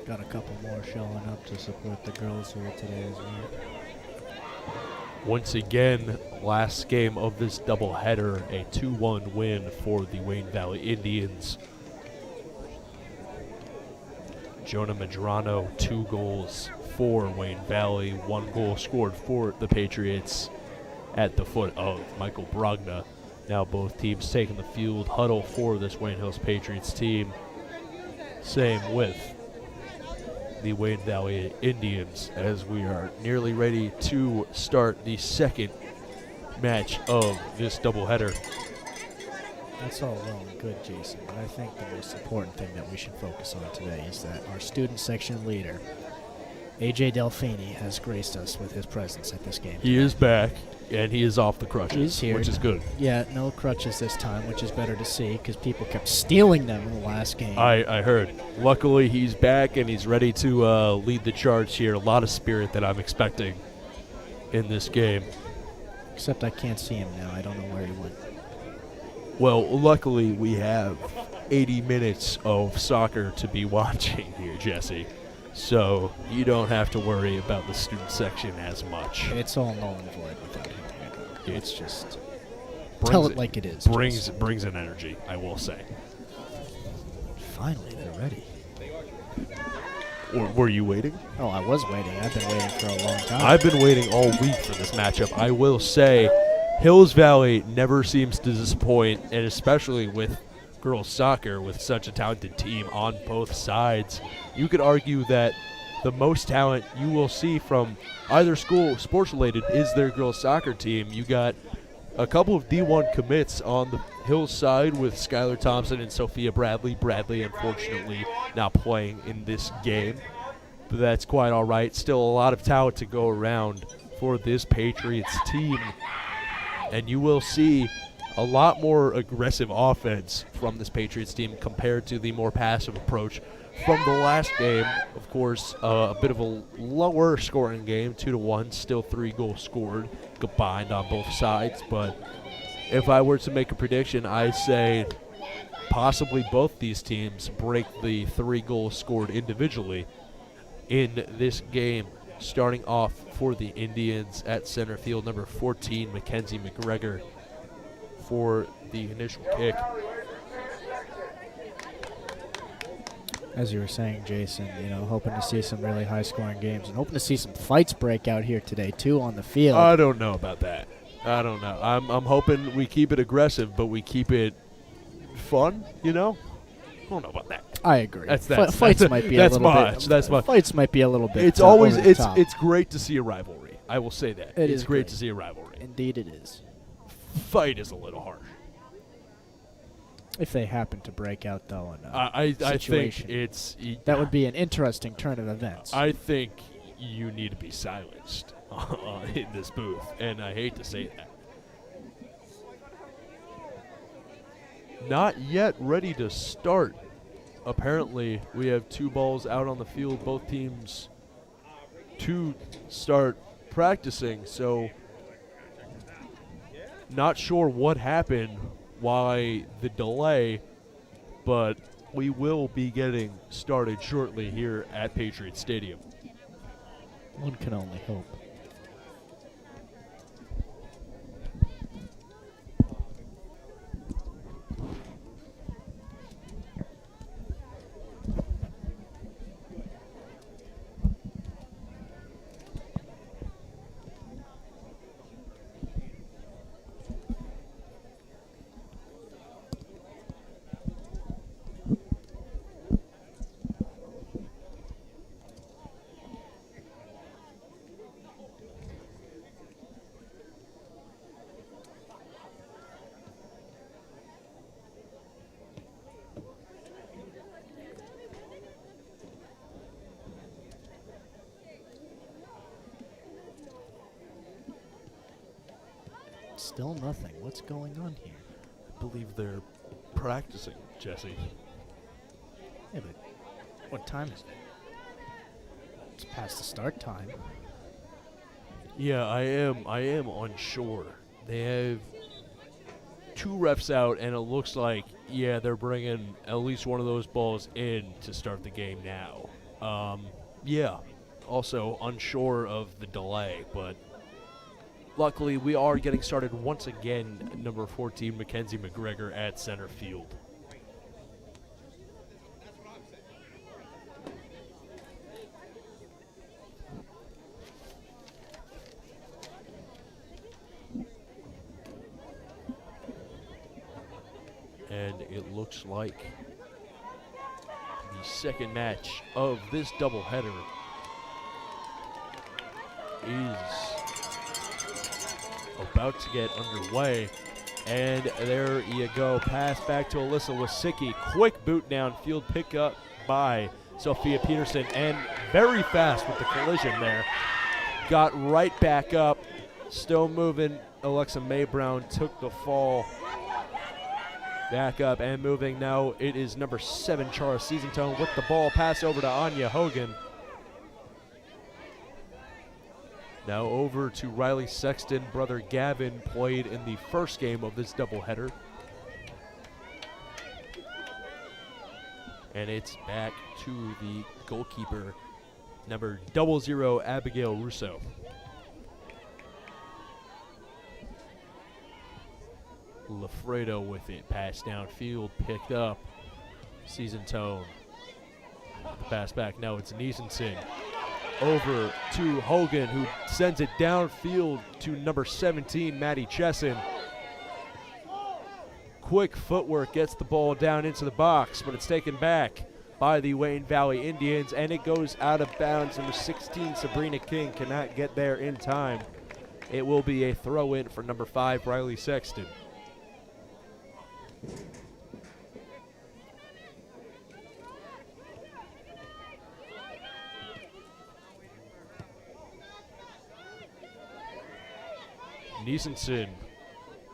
Got a couple more showing up to support the girls here today as well. Once again, last game of this doubleheader, a 2-1 win for the Wayne Valley Indians. Jonah Medrano, 2 goals for Wayne Valley, 1 goal scored for the Patriots at the foot of Michael Brogna. Now both teams taking the field, huddle for this Wayne Hills Patriots team. Same with the Wayne Valley Indians, as we are nearly ready to start the second match of this doubleheader. That's all well and good, Jason, but I think the most important thing that we should focus on today is that our student section leader, AJ Delfini, has graced us with his presence at this game. He is back, and he is off the crutches, He's here. which is good. Yeah, no crutches this time, which is better to see because people kept stealing them in the last game. I heard. Luckily, he's back, and he's ready to lead the charge here. A lot of spirit that I'm expecting in this game. Except I can't see him now. I don't know where he went. Well, luckily, we have 80 minutes of soccer to be watching here, Jesse. So you don't have to worry about the student section as much. It's all null and void without him here. It's just Brings tell it like it is. Brings an energy, I will say. Finally, they're ready. Or were you waiting? Oh, I was waiting. I've been waiting for a long time. I've been waiting all week for this matchup. I will say, Hills Valley never seems to disappoint, and especially with girls soccer, with such a talented team on both sides. You could argue that the most talent you will see from either school, sports-related, is their girls soccer team. You got a couple of D1 commits on the Hills side with Skylar Thompson and Sophia Bradley. Bradley, unfortunately, not playing in this game, but that's quite all right. Still a lot of talent to go around for this Patriots team, and you will see a lot more aggressive offense from this Patriots team compared to the more passive approach from the last game. Of course, a bit of a lower scoring game, 2-1, still 3 goals scored combined on both sides. But if I were to make a prediction, I say possibly both these teams break the 3 goals scored individually in this game. Starting off for the Indians at center field, number 14, Mackenzie McGregor, for the initial kick. As you were saying, Jason, hoping to see some really high-scoring games and hoping to see some fights break out here today, too, on the field. I don't know about that. I don't know. I'm hoping we keep it aggressive, but we keep it fun, I don't know about that. I agree. That's fights might be that's a little much. bit. That's much. Fights might be a little bit. It's always over the top. it's great to see a rivalry. I will say that. It it's is great great. to see a rivalry. Indeed, it is. Fight is a little harsh. If they happen to break out, though, in I think situation, it's that would be an interesting turn of events. I think you need to be silenced in this booth, and I hate to say that. Not yet ready to start. Apparently, we have 2 balls out on the field, both teams to start practicing, so not sure what happened, why the delay, but we will be getting started shortly here at Patriot Stadium. One can only hope. Still nothing. What's going on here? I believe they're practicing, Jesse. Yeah, but what time is it? It's past the start time. Yeah, I am unsure. They have 2 refs out, and it looks like, they're bringing at least one of those balls in to start the game now. Also unsure of the delay, but luckily we are getting started once again. Number 14, Mackenzie McGregor at center field. And it looks like the second match of this doubleheader is about to get underway. And there you go. Pass back to Alyssa Wasicki. Quick boot downfield, pick up by Sophia Peterson. And very fast with the collision there. Got right back up. Still moving. Alexa May Brown took the fall. Back up and moving now. It is number 7, Chara Seasonstone with the ball. Pass over to Anya Hogan. Now over to Riley Sexton. Brother Gavin played in the first game of this doubleheader. And it's back to the goalkeeper, number 00, Abigail Russo. Lafredo with it. Pass downfield, picked up. Seasonstone. Pass back. Now it's Niesenson. Over to Hogan, who sends it downfield to number 17, Maddie Chesson. Quick footwork gets the ball down into the box, but it's taken back by the Wayne Valley Indians, and it goes out of bounds. Number 16, Sabrina King, cannot get there in time. It will be a throw-in for number 5, Riley Sexton. Niesenson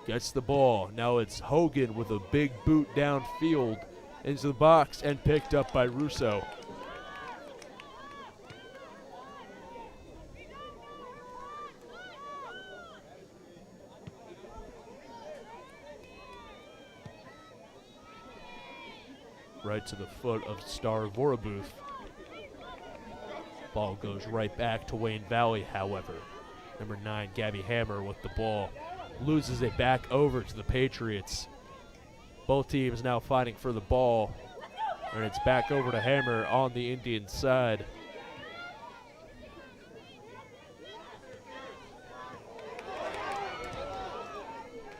gets the ball. Now it's Hogan with a big boot downfield into the box and picked up by Russo. Right to the foot of Star Vorabuth. Ball goes right back to Wayne Valley, however. Number 9, Gabby Hammer with the ball. Loses it back over to the Patriots. Both teams now fighting for the ball. And it's back over to Hammer on the Indian side.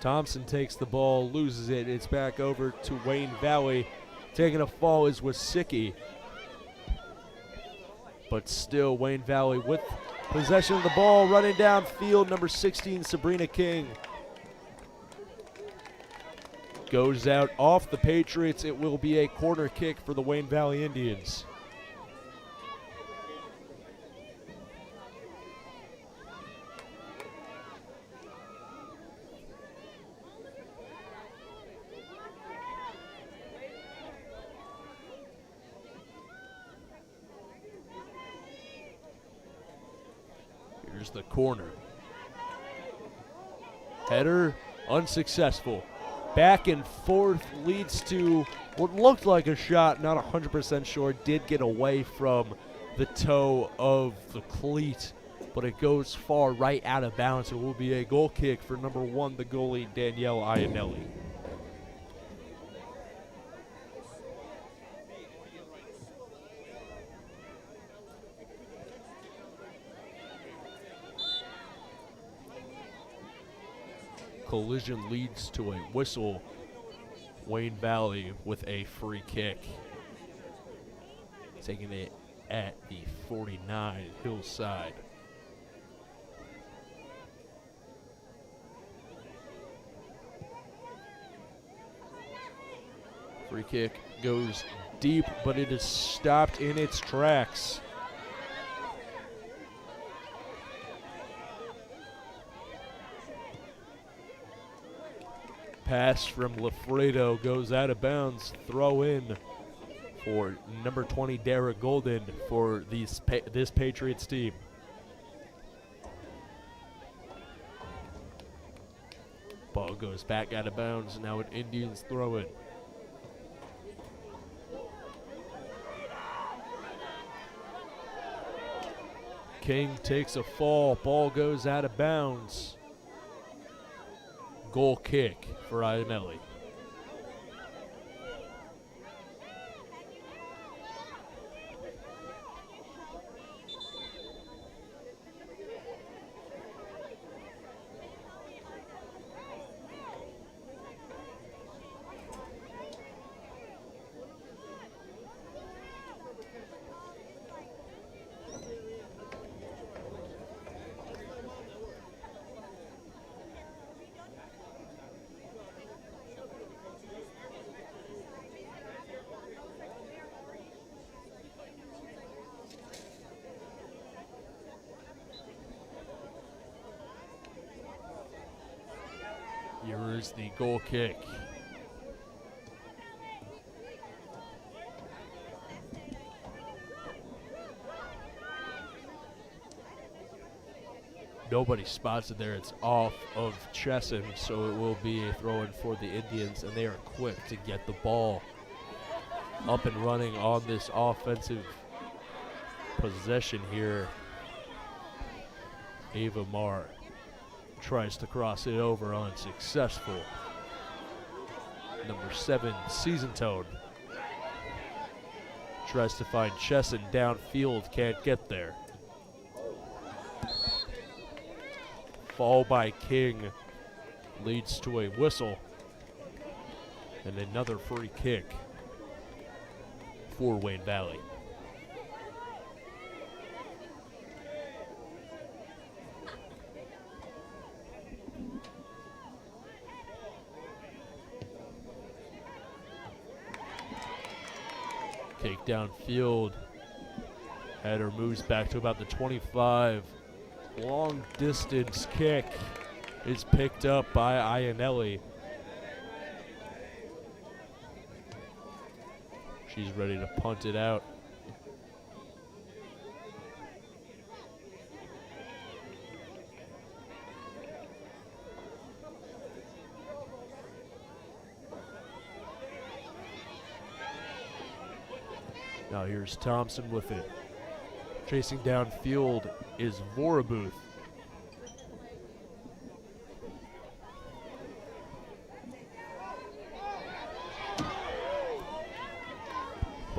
Thompson takes the ball, loses it. It's back over to Wayne Valley. Taking a fall is Wasicki. But still, Wayne Valley with possession of the ball, running downfield, number 16, Sabrina King. Goes out off the Patriots. It will be a corner kick for the Wayne Valley Indians. Here's the corner. Header unsuccessful. Back and forth leads to what looked like a shot, not 100% sure. Did get away from the toe of the cleat, but it goes far right out of bounds. It will be a goal kick for number 1, the goalie, Danielle Iannelli. Collision leads to a whistle. Wayne Valley with a free kick. Taking it at the 49 Hillside. Free kick goes deep, but it is stopped in its tracks. Pass from Lafredo goes out of bounds. Throw in for number 20, Dara Golden, for this Patriots team. Ball goes back out of bounds. Now an Indians throw in. King takes a fall. Ball goes out of bounds. Goal kick for Iannelli. Here is the goal kick. Nobody spots it there. It's off of Chesson, so it will be a throw-in for the Indians, and they are quick to get the ball up and running on this offensive possession here. Ava Marr tries to cross it over, unsuccessful. Number 7, Season Toad tries to find Chesson downfield, can't get there. Fall by King leads to a whistle and another free kick for Wayne Valley. Kick downfield. Header moves back to about the 25. Long distance kick is picked up by Iannelli. She's ready to punt it out. Now here's Thompson with it. Chasing downfield is Vorabuth.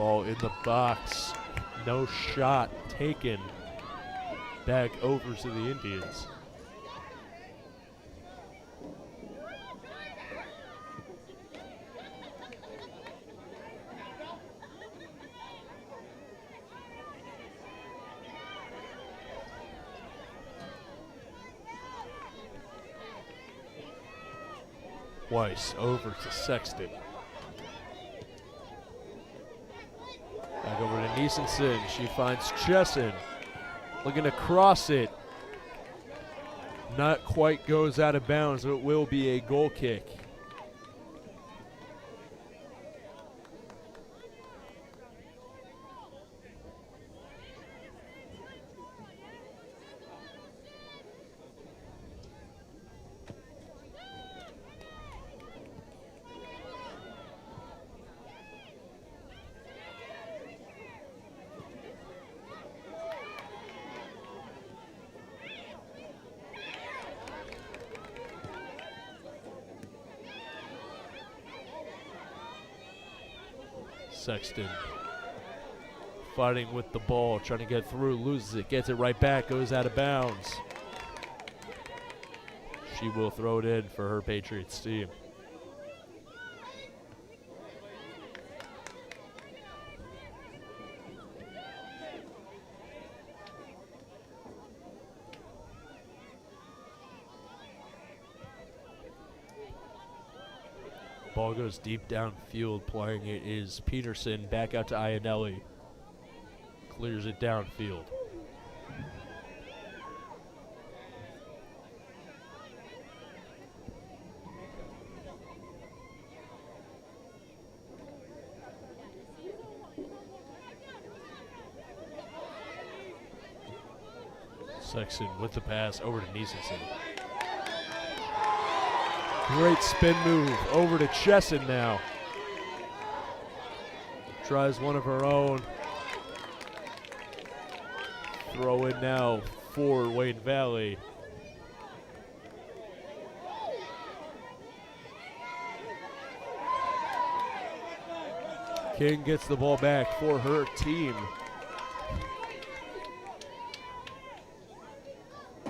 Ball in the box. No shot taken. Back over to the Indians. Weiss over to Sexton. Back over to Niesenson. She finds Chesson. Looking to cross it. Not quite goes out of bounds, but it will be a goal kick. Sexton fighting with the ball, trying to get through, loses it, gets it right back, goes out of bounds. She will throw it in for her Patriots team. Ball goes deep downfield. Playing it is Peterson. Back out to Iannelli. Clears it downfield. Sexton with the pass over to Niesenson. Great spin move over to Chesson now. Tries one of her own. Throw in now for Wayne Valley. King gets the ball back for her team.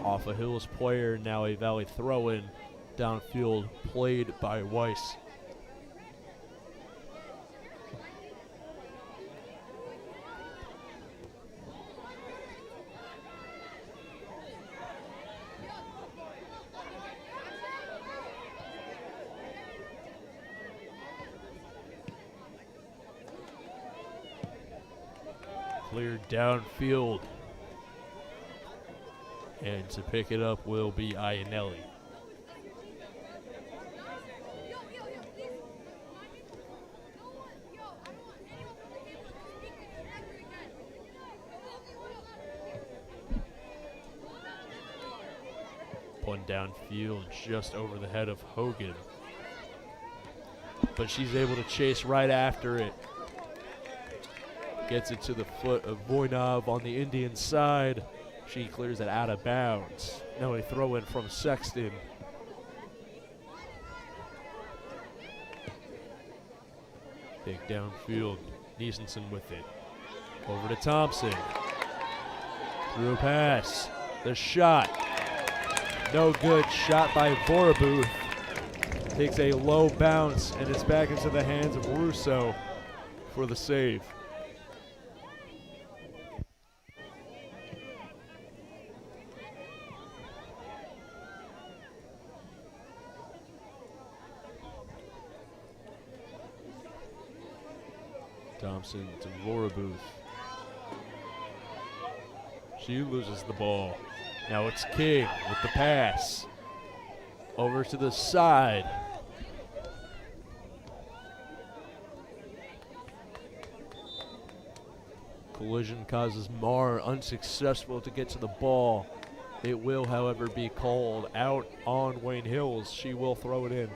Off a Hills player, now a Valley throw-in. Downfield played by Weiss. Cleared downfield. And to pick it up will be Iannelli. One downfield just over the head of Hogan. But she's able to chase right after it. Gets it to the foot of Voinov on the Indian side. She clears it out of bounds. Now a throw in from Sexton. Big downfield. Niesenson with it. Over to Thompson. Through a pass. The shot. No good. Shot by Vorabuth. Takes a low bounce, and it's back into the hands of Russo for the save. Thompson to Vorabuth. She loses the ball. Now it's King with the pass. Over to the side. Collision causes Marr unsuccessful to get to the ball. It will, however, be called out on Wayne Hills. She will throw it in.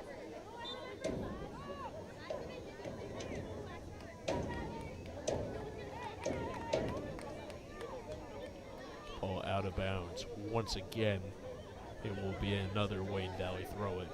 Ball out of bounds. Once again, it will be another Wayne Valley throw-in.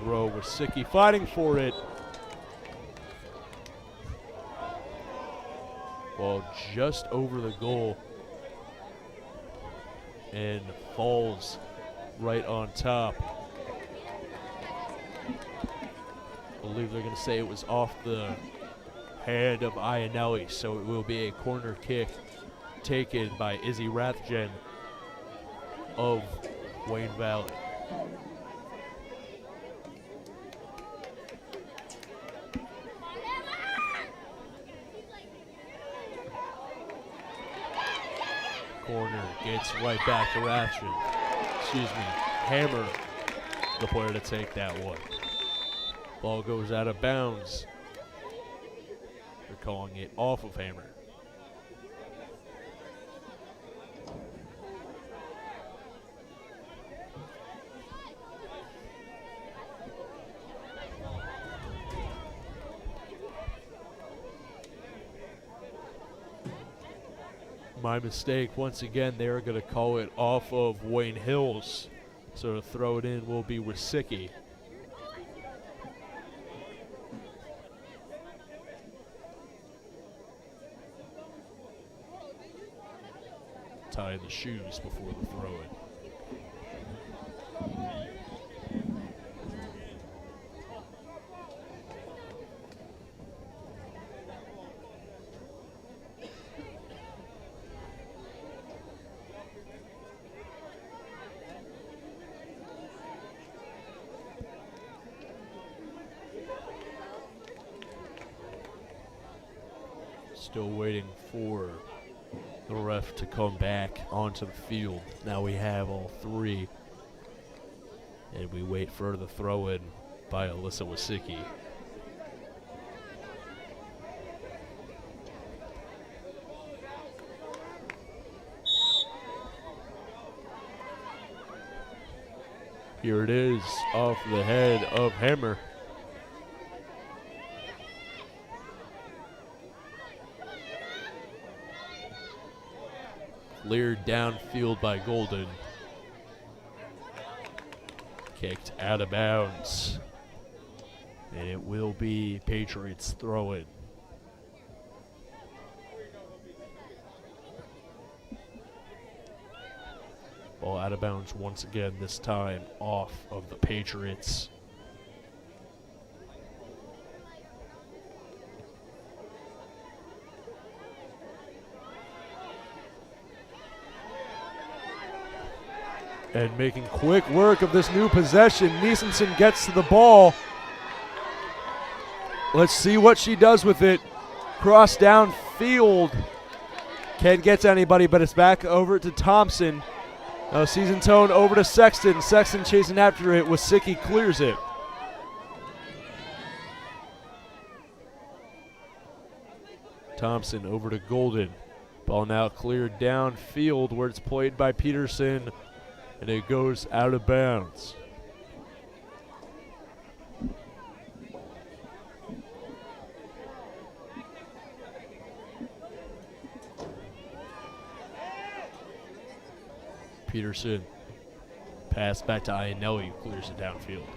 throw. Wasicki fighting for it. Ball just over the goal and falls right on top. I believe they're going to say it was off the head of Iannelli, so it will be a corner kick taken by Izzy Rathjen of Wayne Valley. Corner gets right back to Rathjen. Hammer, the player to take that one. Ball goes out of bounds. They're calling it off of Hammer. My mistake. Once again, they're going to call it off of Wayne Hills. So to throw it in will be Wasicki. Tie the shoes before the throw in. Still waiting for the ref to come back onto the field. Now we have all three. And we wait for the throw in by Alyssa Wasicki. Here it is, off the head of Hammer. Cleared downfield by Golden. Kicked out of bounds. And it will be Patriots throw in. Ball out of bounds once again, this time off of the Patriots. And making quick work of this new possession. Niesenson gets to the ball. Let's see what she does with it. Cross downfield. Can't get to anybody, but it's back over to Thompson. Now Season Tone over to Sexton. Sexton chasing after it. Wasicki clears it. Thompson over to Golden. Ball now cleared downfield where it's played by Peterson. And it goes out of bounds. Peterson. Pass back to Iannelli, who clears it downfield.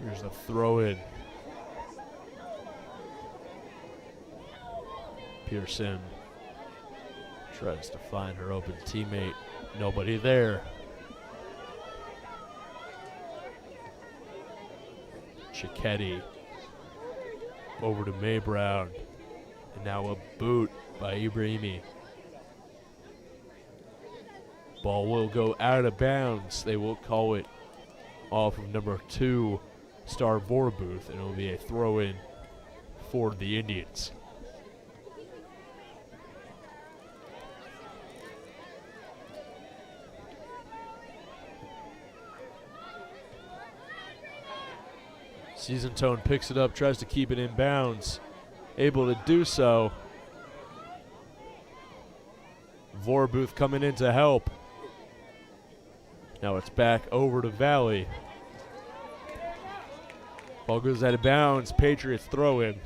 Here's the throw in. Pearson tries to find her open teammate. Nobody there. Cicchetti over to May Brown. And now a boot by Ibrahimi. Ball will go out of bounds. They will call it off of number 2, Star Vorbuth, and it will be a throw-in for the Indians. Season Tone picks it up, tries to keep it in bounds. Able to do so. Vorbuth coming in to help. Now it's back over to Valley. Ball goes out of bounds. Patriots throw in.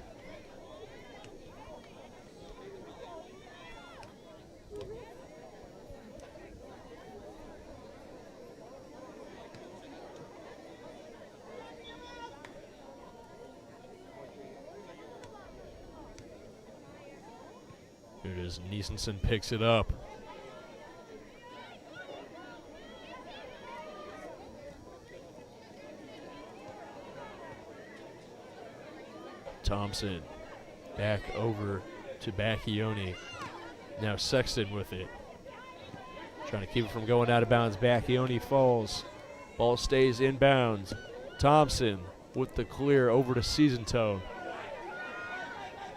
Here it is. Niesenson picks it up. Thompson back over to Bacchione. Now Sexton with it. Trying to keep it from going out of bounds. Bacchione falls. Ball stays in bounds. Thompson with the clear over to Season Tone.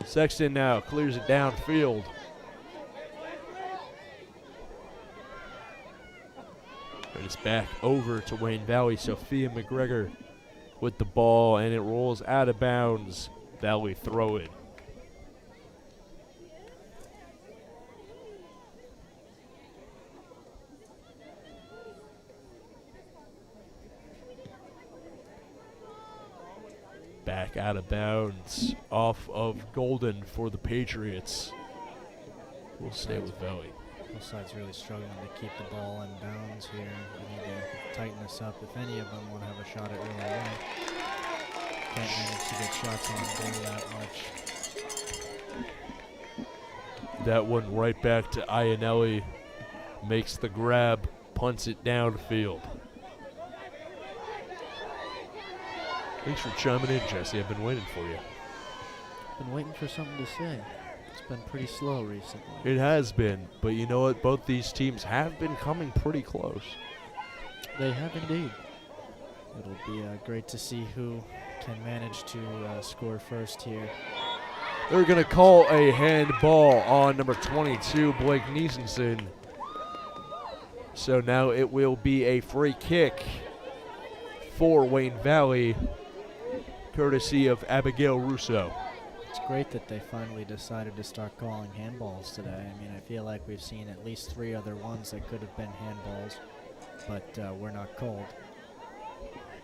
Sexton now clears it downfield. And it's back over to Wayne Valley. Sophia McGregor with the ball, and it rolls out of bounds. Valley throw it. Back out of bounds off of Golden for the Patriots. We'll stay with Valley. Both sides really struggling to keep the ball in bounds here. We need to tighten this up if any of them want to have a shot at really winning. Can't manage to get shots on goal that much. That one right back to Iannelli. Makes the grab, punts it downfield. Thanks for chiming in, Jesse. I've been waiting for you. Been waiting for something to say. It's been pretty slow recently. It has been, but you know what? Both these teams have been coming pretty close. They have indeed. It'll be great to see who can manage to score first here. They're going to call a handball on number 22, Blake Niesenson. So now it will be a free kick for Wayne Valley, courtesy of Abigail Russo. It's great that they finally decided to start calling handballs today. I mean, I feel like we've seen at least 3 other ones that could have been handballs, but we're not called.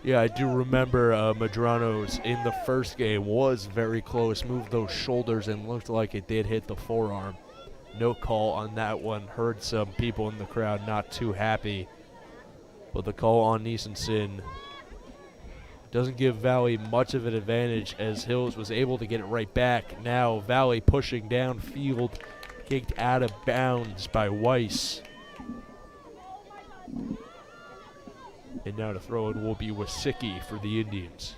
Yeah, I do remember Madrano's in the first game was very close, moved those shoulders and looked like it did hit the forearm. No call on that one. Heard some people in the crowd not too happy. But the call on Niesenson doesn't give Valley much of an advantage as Hills was able to get it right back. Now Valley pushing downfield, kicked out of bounds by Weiss. And now to throw in will be Wasicki for the Indians.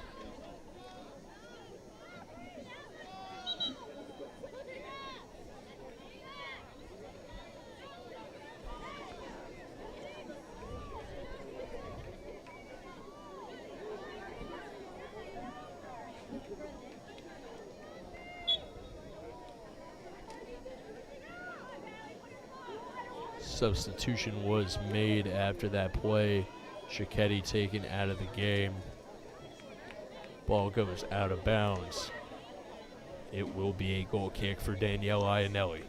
Substitution was made after that play. Cicchetti taken out of the game. Ball goes out of bounds. It will be a goal kick for Danielle Iannelli.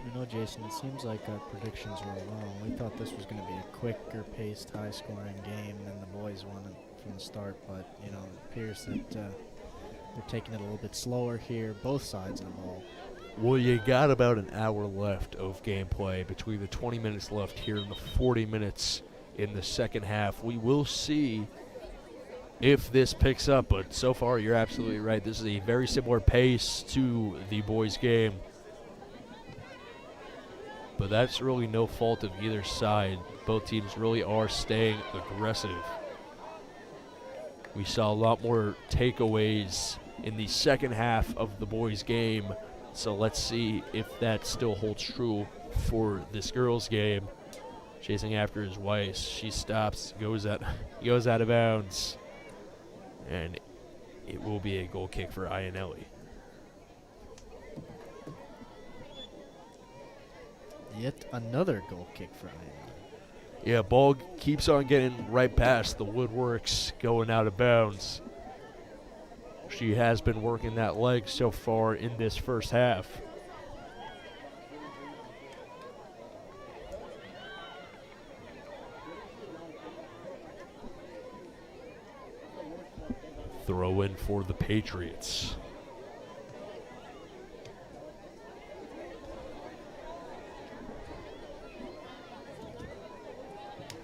You know, Jason, it seems like our predictions were wrong. We thought this was going to be a quicker paced, high-scoring game than the boys wanted from the start, but, you know, it appears that they're taking it a little bit slower here, both sides of the ball. Well, you got about an hour left of gameplay between the 20 minutes left here and the 40 minutes in the second half. We will see if this picks up, but so far you're absolutely right. This is a very similar pace to the boys' game. But that's really no fault of either side. Both teams really are staying aggressive. We saw a lot more takeaways in the second half of the boys' game. So let's see if that still holds true for this girls' game. Chasing after his Weiss. She stops, goes out of bounds. And it will be a goal kick for Iannelli. Yet another goal kick for Iannelli. Yeah, ball keeps on getting right past the woodworks, going out of bounds. She has been working that leg so far in this first half. Throw in for the Patriots.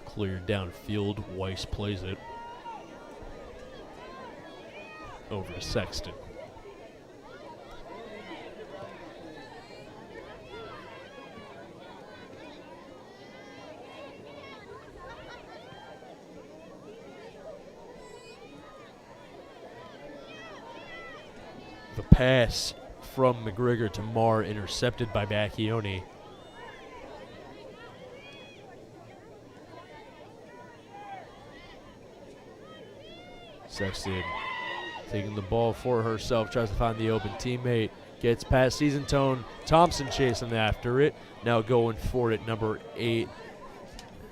Cleared downfield, Weiss plays it over to Sexton. The pass from McGregor to Marr, intercepted by Bacchione. Sexton taking the ball for herself, tries to find the open teammate, gets past Season Tone. Thompson chasing after it, now going for it, number 8.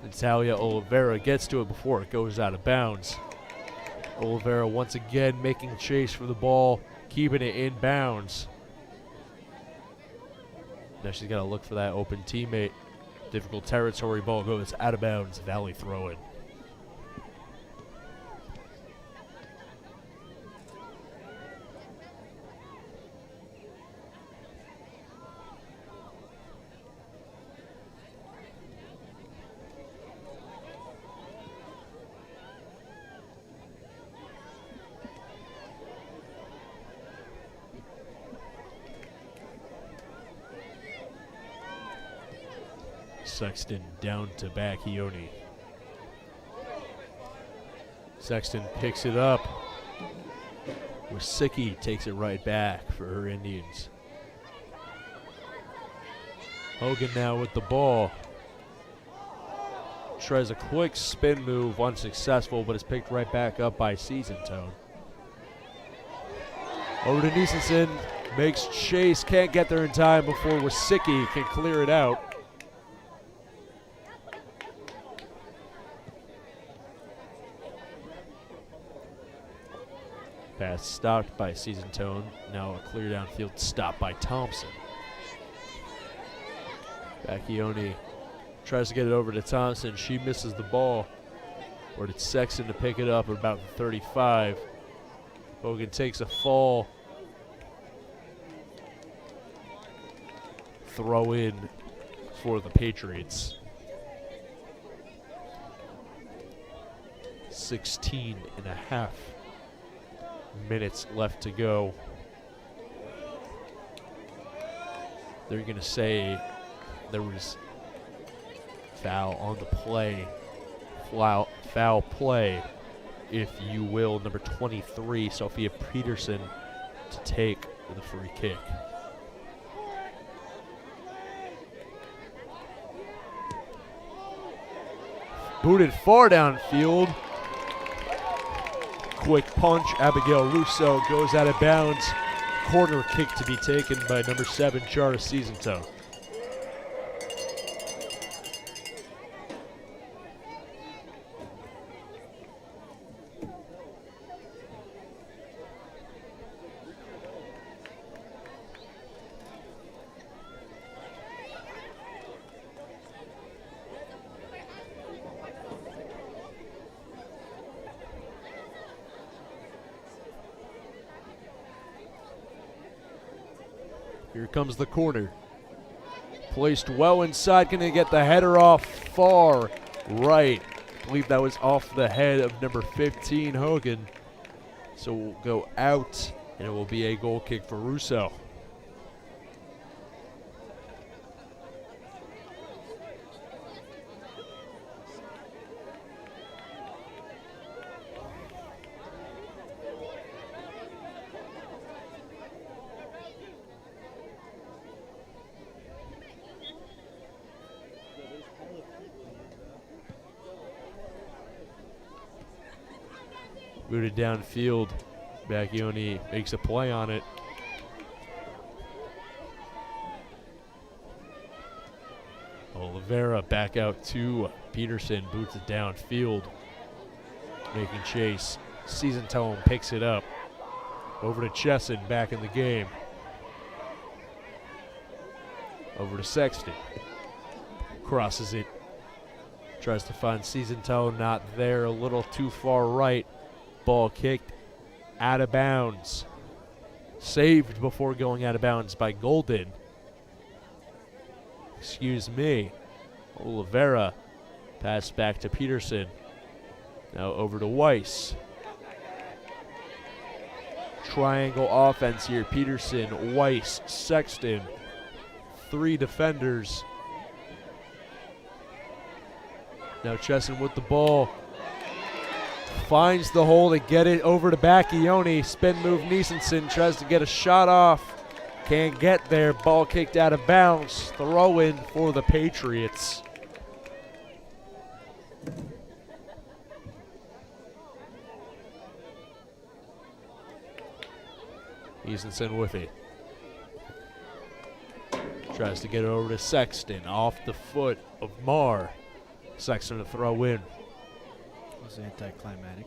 Natalia Oliveira gets to it before it goes out of bounds. Oliveira once again making chase for the ball, keeping it in bounds. Now she's got to look for that open teammate. Difficult territory, ball goes out of bounds, Valley throw in. Sexton down to Bacchione. Sexton picks it up. Wasicki takes it right back for her Indians. Hogan now with the ball. Tries a quick spin move, unsuccessful, but is picked right back up by Season Tone. Over to Niesenson, makes chase, can't get there in time before Wasicki can clear it out. Pass stopped by Season Tone. Now a clear downfield stop by Thompson. Bacchione tries to get it over to Thompson. She misses the ball. Or it's Sexton to pick it up at about the 35. Hogan takes a fall. Throw in for the Patriots. 16 and a half minutes left to go. They're going to say there was foul on the play. Foul play, if you will. Number 23, Sophia Peterson, to take the free kick. Booted far downfield. Quick punch, Abigail Russo goes out of bounds. Corner kick to be taken by number 7, Chara Season Tone. Here comes the corner. Placed well inside, going to get the header off far right. I believe that was off the head of number 15, Hogan. So we'll go out, and it will be a goal kick for Russo. Booted downfield. Bacchione makes a play on it. Oliveira back out to Peterson. Boots it downfield. Making chase. Season Tone picks it up. Over to Chesson, back in the game. Over to Sexton. Crosses it. Tries to find Season Toe, not there, a little too far right. Ball kicked out of bounds. Saved before going out of bounds by Golden. Excuse me. Oliveira. Pass back to Peterson. Now over to Weiss. Triangle offense here. Peterson, Weiss, Sexton. 3 defenders. Now Chesson with the ball. Finds the hole to get it over to Bacchione. Spin move Niesenson. Tries to get a shot off. Can't get there. Ball kicked out of bounds. Throw in for the Patriots. Niesenson with it. Tries to get it over to Sexton. Off the foot of Marr. Sexton to throw in. It was anticlimactic.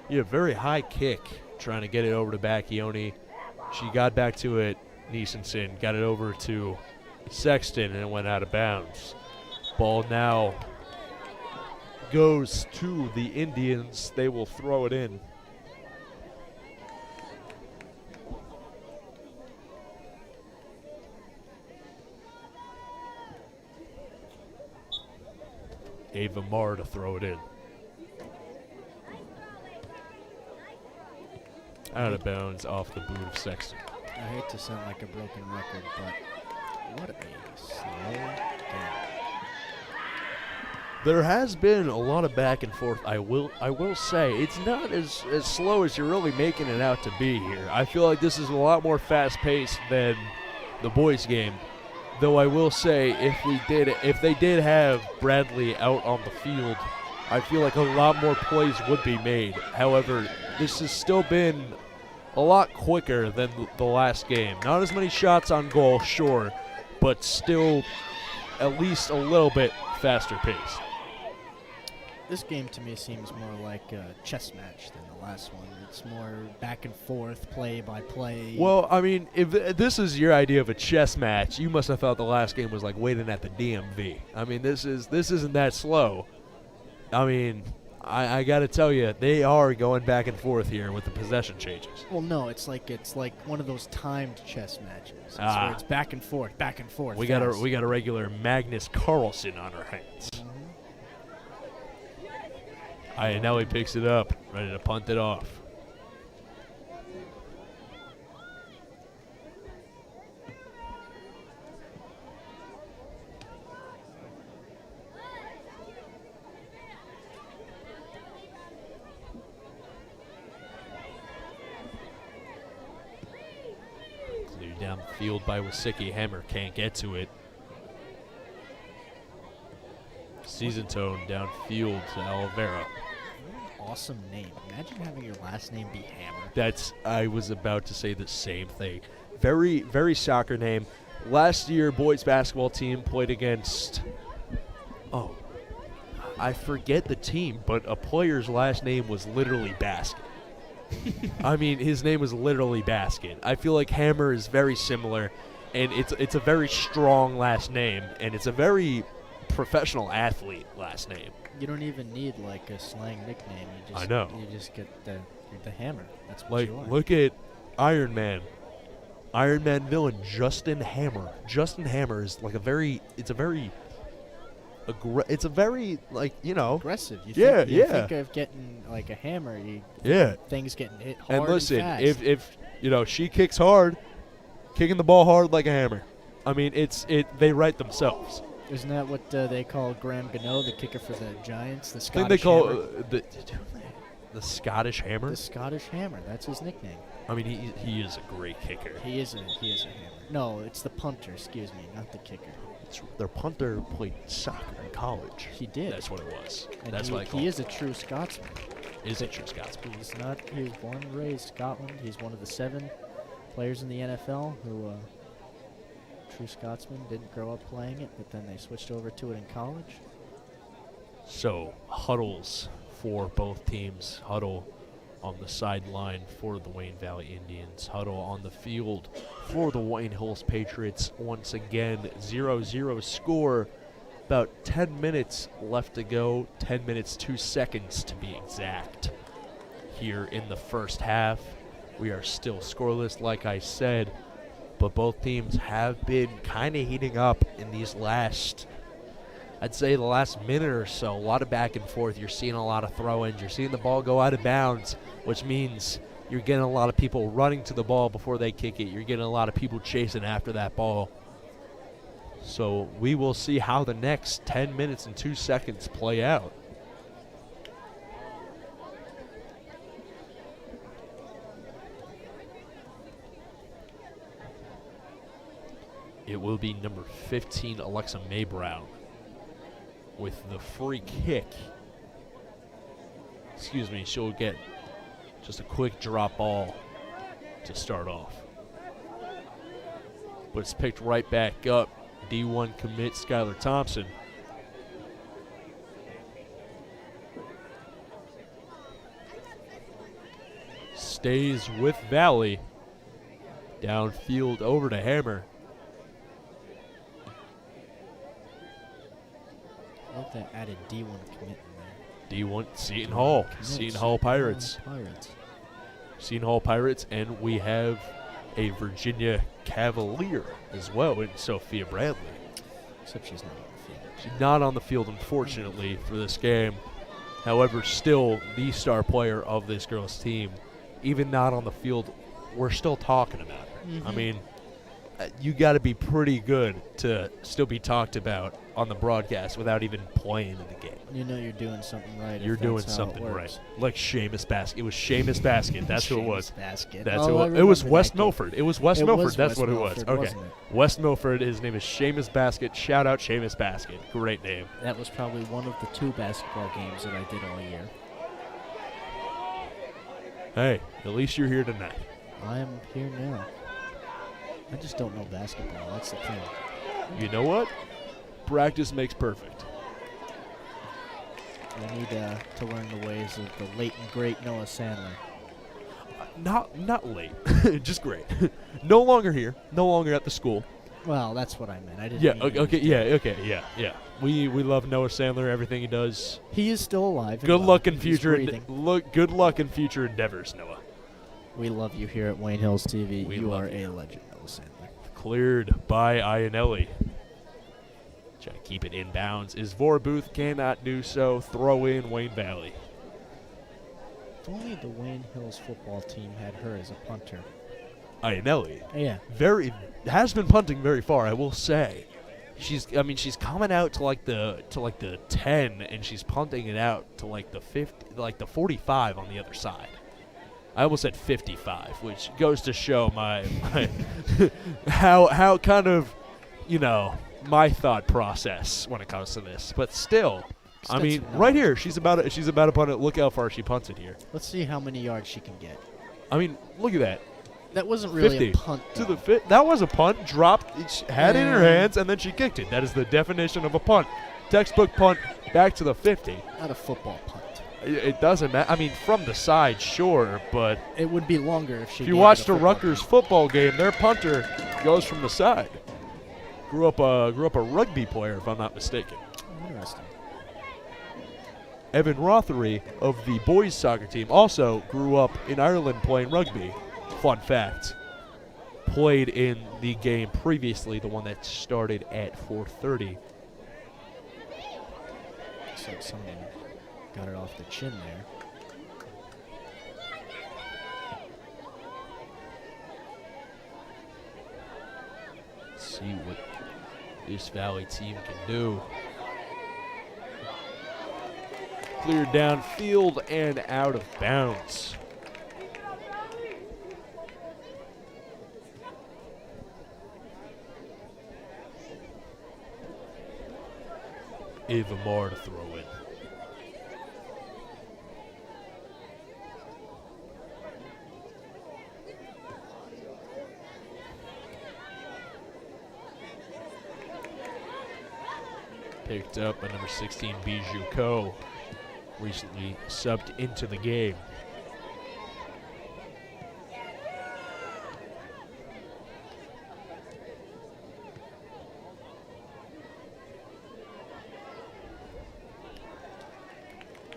Yeah, very high kick. Trying to get it over to Bacchione. She got back to it. Niesenson got it over to Sexton and it went out of bounds. Ball now goes to the Indians. They will throw it in. Ava Marr to throw it in. Out of bounds off the boot of Sexton. I hate to sound like a broken record, but what a slow game. There has been a lot of back and forth. I will say it's not as slow as you're really making it out to be here. I feel like this is a lot more fast paced than the boys' game. Though I will say if they did have Bradley out on the field, I feel like a lot more plays would be made. However, this has still been a lot quicker than the last game. Not as many shots on goal, sure, but still at least a little bit faster paced. This game to me seems more like a chess match than the last one. It's more back and forth, play by play. Well, I mean, if this is your idea of a chess match, you must have thought the last game was like waiting at the DMV. I mean, this isn't that slow. I mean, I got to tell you, they are going back and forth here with the possession changes. Well, no, it's like one of those timed chess matches. It's where it's back and forth, back and forth. We got a regular Magnus Carlsen on our hands. Now he picks it up, ready to punt it off. Cleared down the field by Wasicki. Hammer can't get to it. Season Tone downfield to Oliveira. Awesome name. Imagine having your last name be Hammer. I was about to say the same thing. Very, very soccer name. Last year, boys basketball team played against, I forget the team, but a player's last name was literally Basket. I mean, his name was literally Basket. I feel like Hammer is very similar, and it's a very strong last name, and it's a very professional athlete last name. You don't even need like a slang nickname. I know. You just get the Hammer. That's what Like, you are. look at Iron Man. Iron Man villain Justin Hammer. Justin Hammer is like it's a very like, you know. Aggressive. You think of getting like a hammer. Things getting hit hard And listen, fast. if you know, she kicks hard, kicking the ball hard like a hammer. I mean, they write themselves. Isn't that what they call Graham Gano, the kicker for the Giants? The I Scottish think they call Hammer? the Scottish Hammer. The Scottish Hammer. That's his nickname. I mean, he is a great kicker. He is a hammer. No, it's the punter. Excuse me, not the kicker. Their punter played soccer in college. He did. That's what it was. And That's what I call he it. is a true Scotsman. Is a true Scotsman. He was born and raised Scotland. He's one of the 7 players in the NFL who, true Scotsman, didn't grow up playing it, but then they switched over to it in college. So, huddles for both teams. Huddle on the sideline for the Wayne Valley Indians. Huddle on the field for the Wayne Hills Patriots. Once again, 0-0 score. About 10 minutes left to go. 10 minutes, 2 seconds to be exact. Here in the first half, we are still scoreless, like I said, but both teams have been kind of heating up in these last, I'd say the last minute or so. A lot of back and forth. You're seeing a lot of throw-ins. You're seeing the ball go out of bounds, which means you're getting a lot of people running to the ball before they kick it. You're getting a lot of people chasing after that ball. So we will see how the next 10 minutes and 2 seconds play out. It will be number 15, Alexa Maybrown, with the free kick. Excuse me, she'll get just a quick drop ball to start off. But it's picked right back up. D1 commit Skylar Thompson. Stays with Valley. Downfield over to Hammer. I love that added D1 commit in there. D1 Seton Hall. Commit, Seton Hall Pirates. Pirates. Seton Hall Pirates, and we have a Virginia Cavalier as well in Sophia Bradley. Except she's not on the field. She's not on the field, unfortunately, for this game. However, still the star player of this girls' team. Even not on the field, we're still talking about her. I mean, you got to be pretty good to still be talked about on the broadcast without even playing in the game. You know you're doing something right. You're if doing that's how something it right. works. Like Seamus Basket. It was Seamus Basket. That's who it was. Seamus Basket. That's Oh, who I it was. It was remember West that game. Milford. It was West It Milford. was That's West what it Milford, was. Okay. wasn't it? West Milford. His name is Seamus Basket. Shout out Seamus Basket. Great name. That was probably one of the 2 basketball games that I did all year. Hey, at least you're here tonight. I am here now. I just don't know basketball. That's the thing. You know what? Practice makes perfect. I need to learn the ways of the late and great Noah Sandler. Not late. Just great. No longer here. No longer at the school. Well, that's what I meant. I didn't. Yeah. mean Okay. he was Okay. dead. Yeah. We love Noah Sandler. Everything he does. He is still alive. and Good well. luck in He's future. breathing. Good luck in future endeavors, Noah. We love you here at Wayne Hills TV. We You love are you. a legend, Noah Sandler. Cleared by Ionelli. Trying to keep it in bounds. Is Vorbuth cannot do so. Throw in Wayne Valley. If only the Wayne Hills football team had her as a punter. Ionelli. Yeah. Has been punting very far, I will say. She's coming out to like the 10 and she's punting it out to like the 50, like the 45 on the other side. I almost said 55, which goes to show my how kind of, my thought process when it comes to this. But still, I mean, right here, she's about to punt it. Look how far she punts it here. Let's see how many yards she can get. I mean, look at that. That wasn't really 50 a punt. to though. the fit. That was a punt. Dropped, she had it in her hands, and then she kicked it. That is the definition of a punt. Textbook punt back to the 50. Not a football punt. It doesn't matter. I mean, from the side, sure, but It would be longer if she. if you gave it watched a a football Rutgers punt. football game, their punter goes from the side. Grew up a rugby player, if I'm not mistaken. Interesting. Evan Rothery of the boys soccer team also grew up in Ireland playing rugby. Fun fact. Played in the game previously, the one that started at 4:30. Looks like someone got it off the chin there. Let's see what this Valley team can do. Cleared downfield and out of bounds. Ava Moore to throw in. Picked up by number 16, Bijou Ko, recently subbed into the game.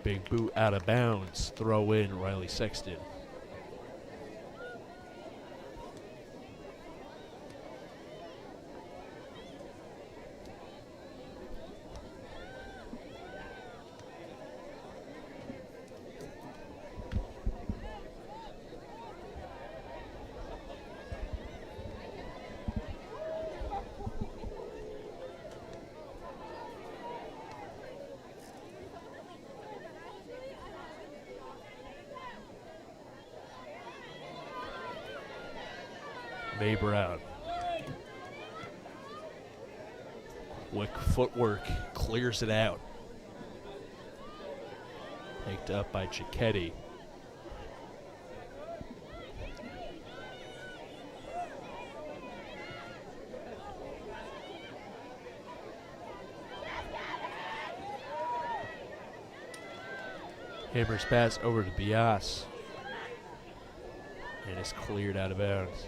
Big boot out of bounds. Throw in Riley Sexton. May Brown. Quick footwork, clears it out. Picked up by Cicchetti. Hammers pass over to Bias. And it's cleared out of bounds.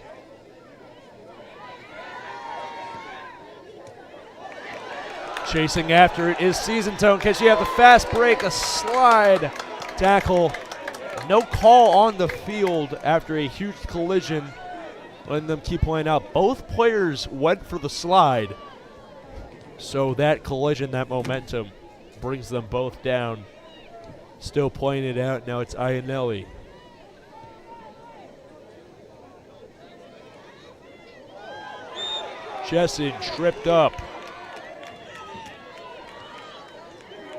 Chasing after it is Season Tone. Can she have the fast break, a slide tackle? No call on the field after a huge collision. Letting them keep playing out. Both players went for the slide. So that collision, that momentum, brings them both down. Still playing it out. Now it's Iannelli. Chesson tripped up.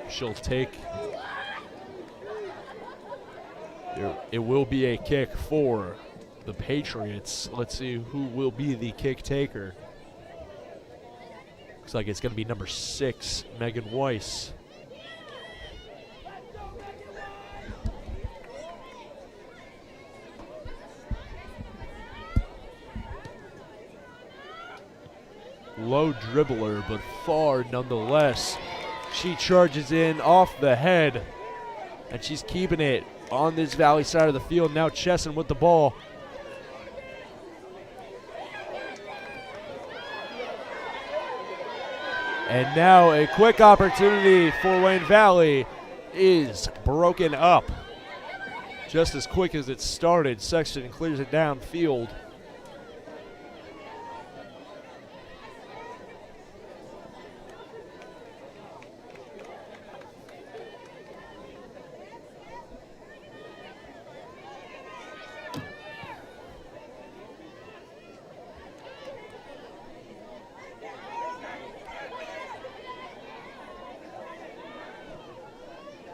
She'll take. It will be a kick for the Patriots. Let's see who will be the kick taker. Looks like it's going to be number 6, Megan Weiss. Low dribbler, but far nonetheless. She charges in off the head, and she's keeping it on this Valley side of the field. Now Chesson with the ball. And now a quick opportunity for Wayne Valley is broken up. Just as quick as it started, Sexton clears it downfield.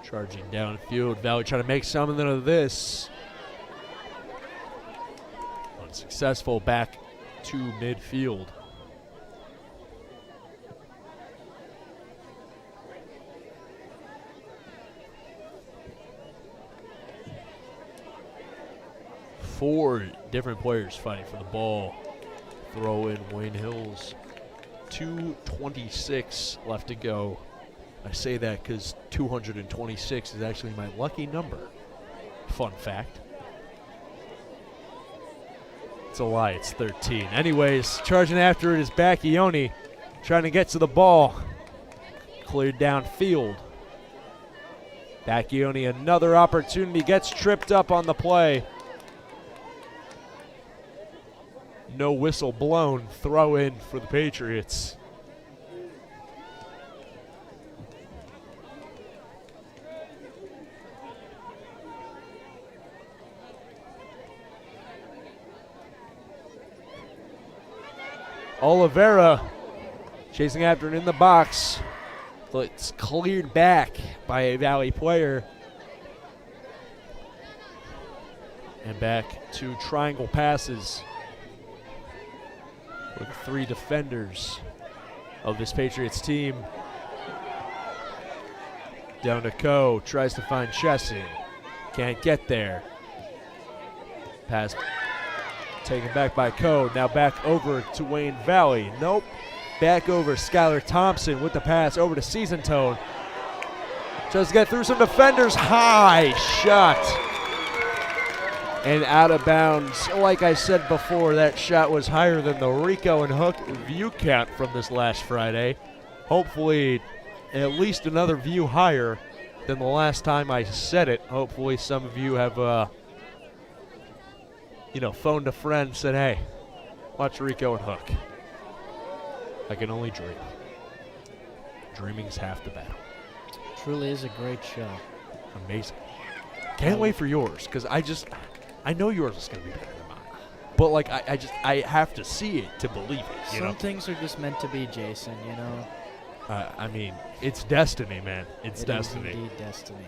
Charging downfield, Valley trying to make something of this. Unsuccessful, back to midfield. Four different players fighting for the ball. Throw in Wayne Hills. 2:26 left to go. I say that because 226 is actually my lucky number. Fun fact. It's a lie, it's 13. Anyways, charging after it is Bacchioni, trying to get to the ball. Cleared downfield. Bacchioni, another opportunity, gets tripped up on the play. No whistle blown, throw in for the Patriots. Oliveira chasing after it in the box. It's cleared back by a Valley player. And back to triangle passes with 3 defenders of this Patriots team. Down to Coe, tries to find Chesson. Can't get there. Pass taken back by Coe. Now back over to Wayne Valley. Nope. Back over Skylar Thompson with the pass over to Season Tone. Tries to get through some defenders. High shot. And out of bounds. Like I said before, that shot was higher than the Rico and Hook view count from this last Friday. Hopefully at least another view higher than the last time I said it. Hopefully some of you have, phoned a friend and said, hey, watch Rico and Hook. I can only dream. Dreaming's half the battle. Truly is a great show. Amazing. Can't wait for yours, because I know yours is going to be better than mine. But, like, I have to see it to believe it, you know? Some things are just meant to be, Jason, you know? I mean, it's destiny, man. It's It is destiny. indeed destiny.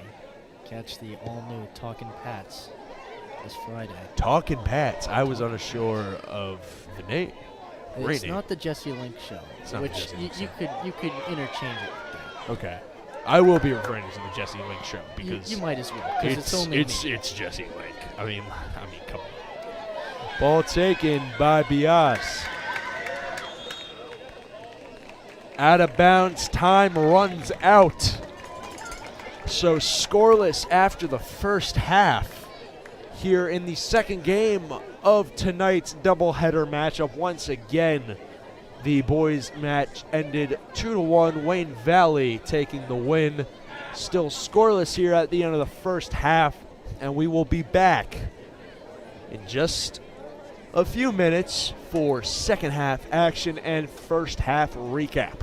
Catch the all-new Talkin' Pats this Friday. Talking Pats. I was unsure of the name. Great It's name. not the Jesse Link show, It's not the which Jesse Link you could interchange it with that. Okay. I will be referring to the Jesse Link show You, because you might as well, because it's only me. it's Jesse Link. I mean, come on. Ball taken by Bias. Out of bounds, time runs out. So scoreless after the first half here in the second game of tonight's doubleheader matchup. Once again, the boys match ended 2-1. Wayne Valley taking the win. Still scoreless here at the end of the first half, and we will be back in just a few minutes for second half action and first half recap.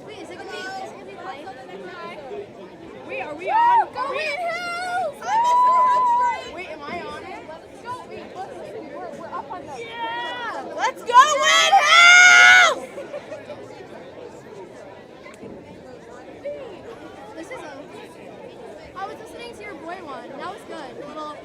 Wait, is it gonna be playing? Wait, are we on? Go Win Hills! I missed the head strike! Wait, am I on it? Let's go. Wait, listen, we're up on the... Yeah! Let's go Win Hills! This is I was listening to your boy one. That was good. Little...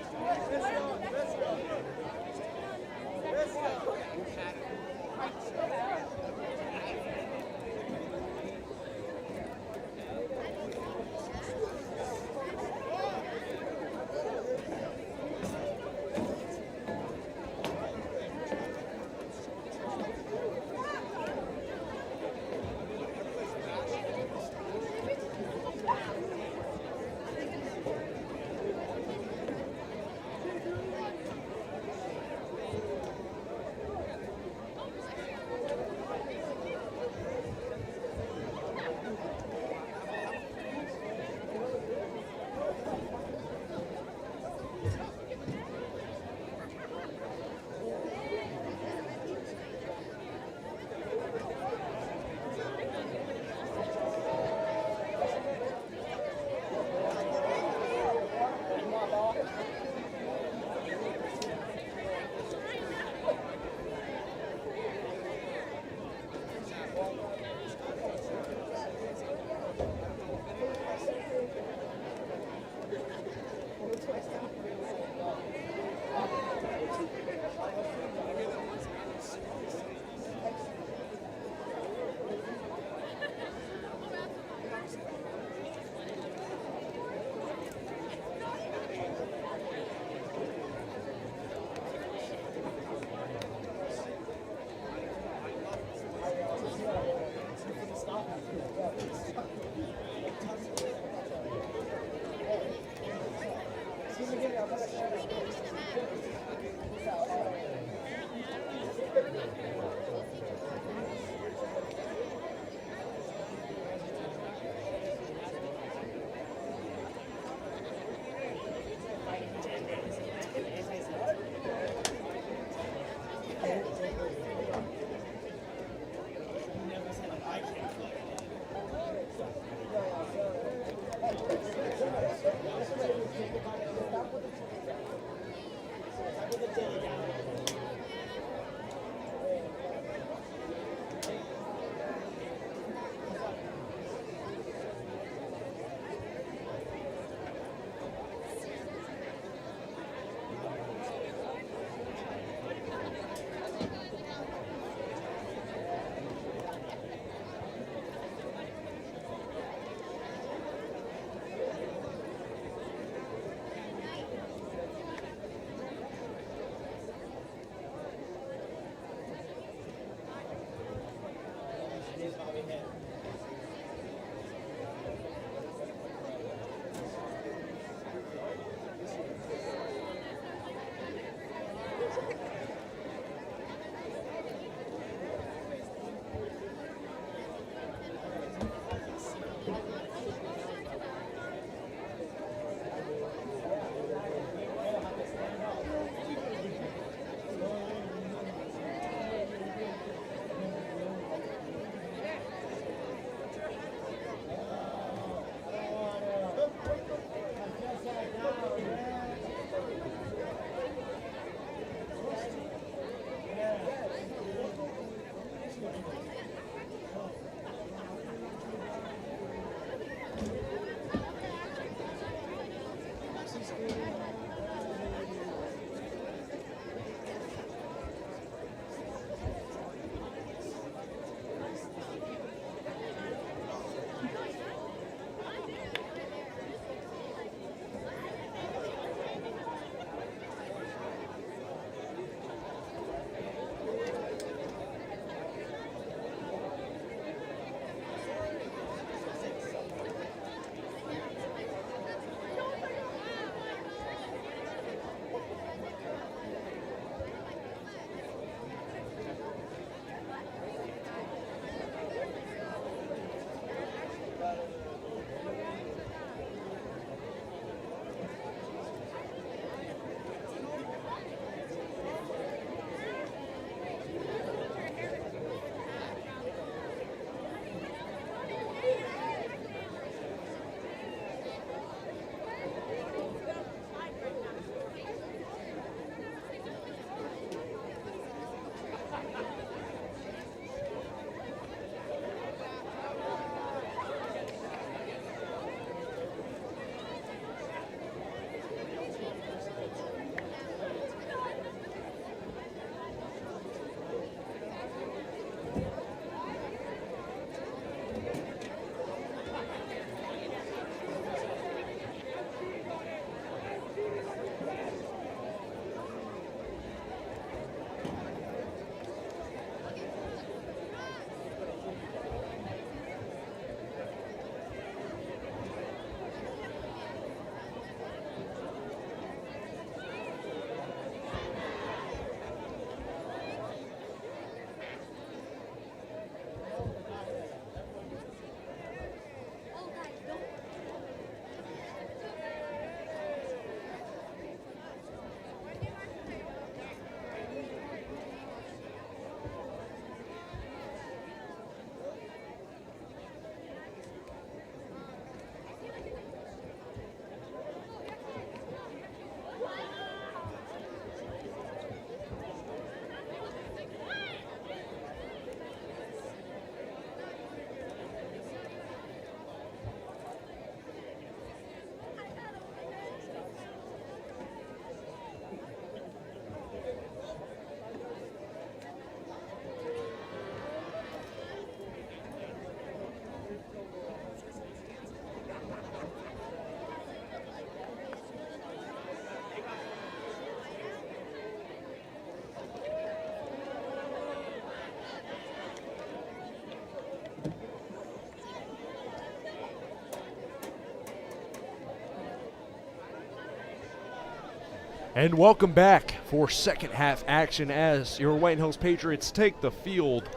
And welcome back for second half action as your White Hills Patriots take the field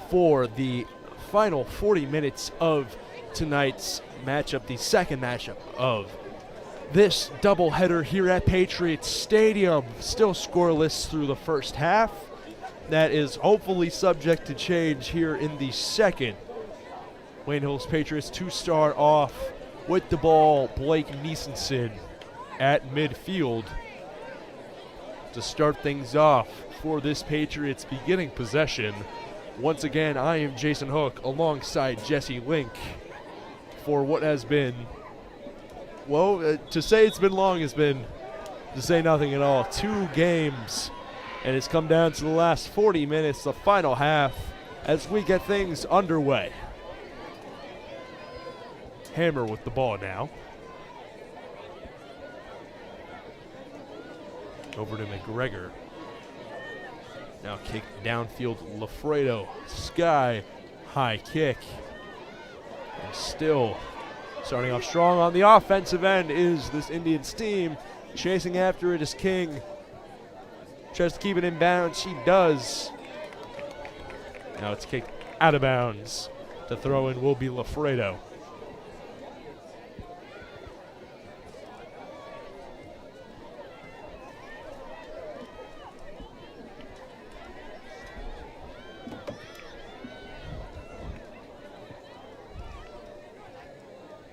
for the final 40 minutes of tonight's matchup, the second matchup of this doubleheader here at Patriots Stadium. Still scoreless through the first half. That is hopefully subject to change here in the second. Wayne Hills Patriots to start off with the ball, Blake Niesenson at midfield to start things off for this Patriots beginning possession. Once again, I am Jason Hook alongside Jesse Link for what has been, well, to say it's been long has been to say nothing at all. 2 games, and it's come down to the last 40 minutes, the final half, as we get things underway. Hammer with the ball now. Over to McGregor. Now kick downfield, Lafredo. Sky high kick. And still starting off strong on the offensive end is this Indians team. Chasing after it is King. Tries to keep it in bounds. She does. Now it's kicked out of bounds. The throw in will be Lafredo.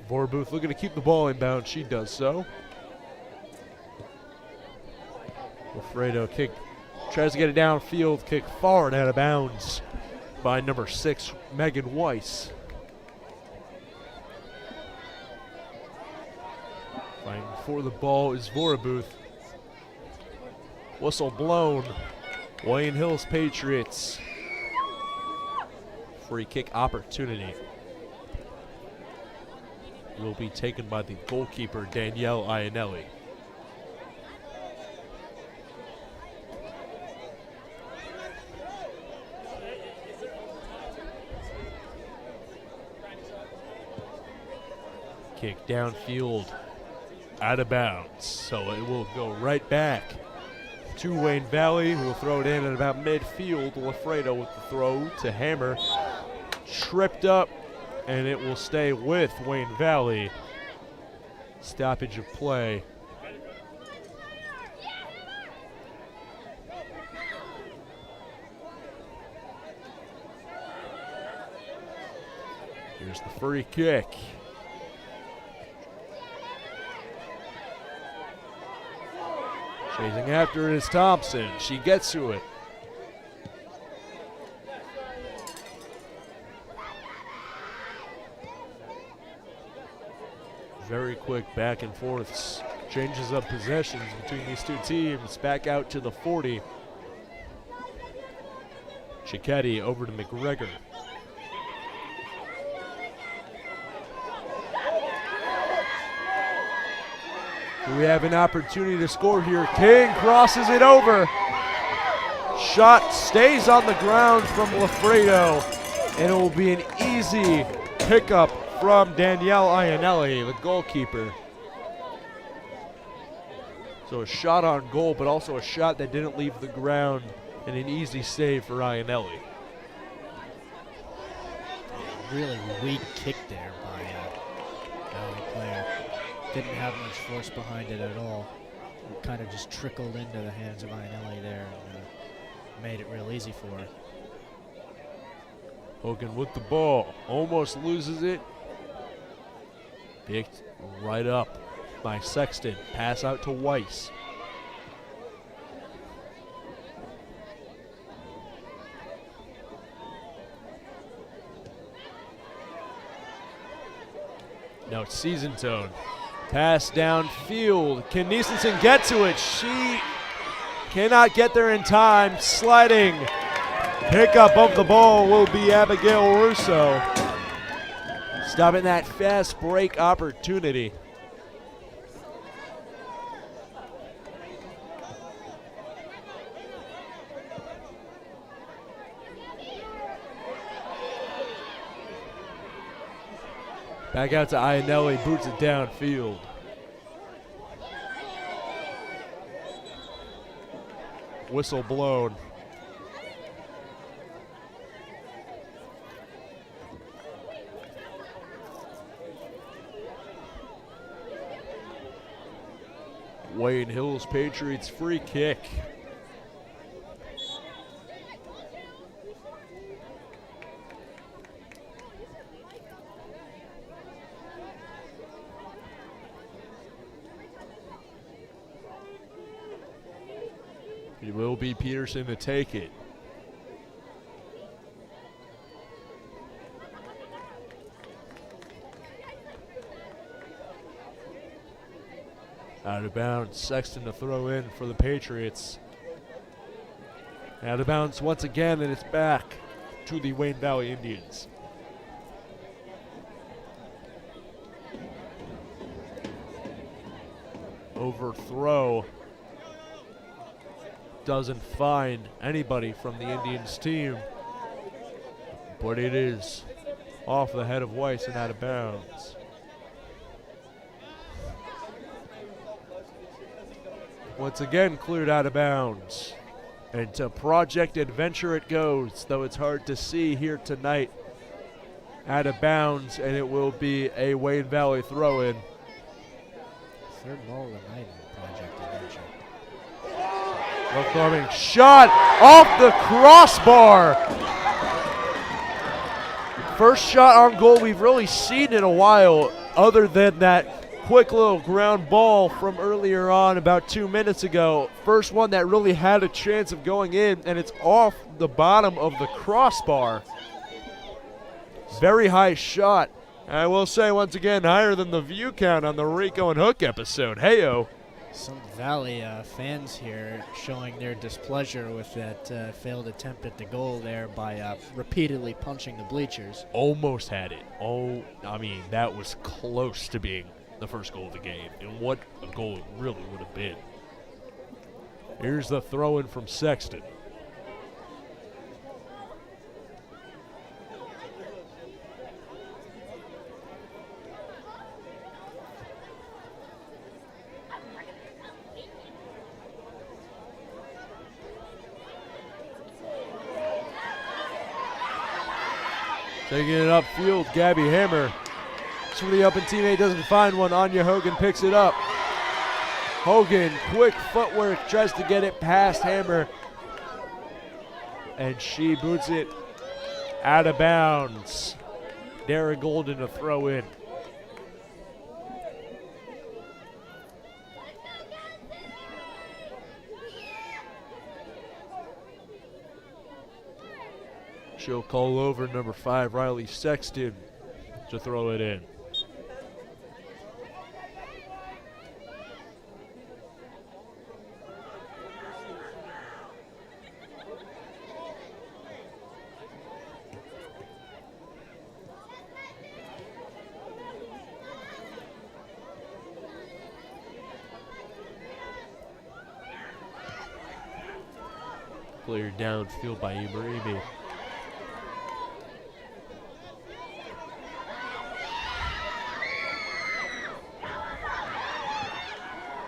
Vorbuth looking to keep the ball inbound. She does so. Alfredo kick, tries to get it downfield. Kick forward out of bounds by number 6, Megan Weiss. Fighting for the ball is Vorbuth. Whistle blown. Wayne Hills Patriots. Free kick opportunity will be taken by the goalkeeper, Danielle Iannelli. Kick downfield, out of bounds, so it will go right back to Wayne Valley, who will throw it in at about midfield. Lafredo with the throw to Hammer. Tripped up, and it will stay with Wayne Valley. Stoppage of play. Here's the free kick. Chasing after it is Thompson. She gets to it. Very quick back and forths. Changes of possessions between these two teams. Back out to the 40. Cicchetti over to McGregor. We have an opportunity to score here. King crosses it over. Shot stays on the ground from Lafredo, and it will be an easy pickup from Danielle Iannelli, the goalkeeper. So a shot on goal, but also a shot that didn't leave the ground, and an easy save for Iannelli. Really weak kick there by Valley player. Didn't have much force behind it at all. It kind of just trickled into the hands of Iannelli there and made it real easy for her. Hogan with the ball, almost loses it. Picked right up by Sexton. Pass out to Weiss. Now it's Season Tone. Pass downfield. Can Niesenson get to it? She cannot get there in time. Sliding. Pickup of the ball will be Abigail Russo. Stopping that fast break opportunity. Back out to Iannelli, boots it downfield. whistle blown. Wayne Hills Patriots free kick. It will be Peterson to take it. Out of bounds, Sexton to throw in for the Patriots. Out of bounds once again, and it's back to the Wayne Valley Indians. Overthrow. Doesn't find anybody from the Indians team, but it is off the head of Weiss and out of bounds. Once again cleared out of bounds. And to Project Adventure it goes, though it's hard to see here tonight. Out of bounds, and it will be a Wayne Valley throw-in. Third ball of the night in Project Adventure. Welcoming shot off the crossbar. First shot on goal we've really seen in a while, other than that quick little ground ball from earlier on about 2 minutes ago. First one that really had a chance of going in, and it's off the bottom of the crossbar. Very high shot. I will say once again, higher than the view count on the Rico and Hook episode. Heyo. Some Valley fans here showing their displeasure with that failed attempt at the goal there by repeatedly punching the bleachers. Almost had it. Oh, I mean, that was close to being the first goal of the game. And what a goal it really would have been. Here's the throw-in from Sexton. Taking it upfield, Gabby Hammer. Somebody up and teammate doesn't find one. Anya Hogan picks it up. Hogan, quick footwork, tries to get it past Hammer. And she boots it out of bounds. Dara Golden to throw in. She'll call over number 5, Riley Sexton, to throw it in. Cleared downfield by Ibrahimi.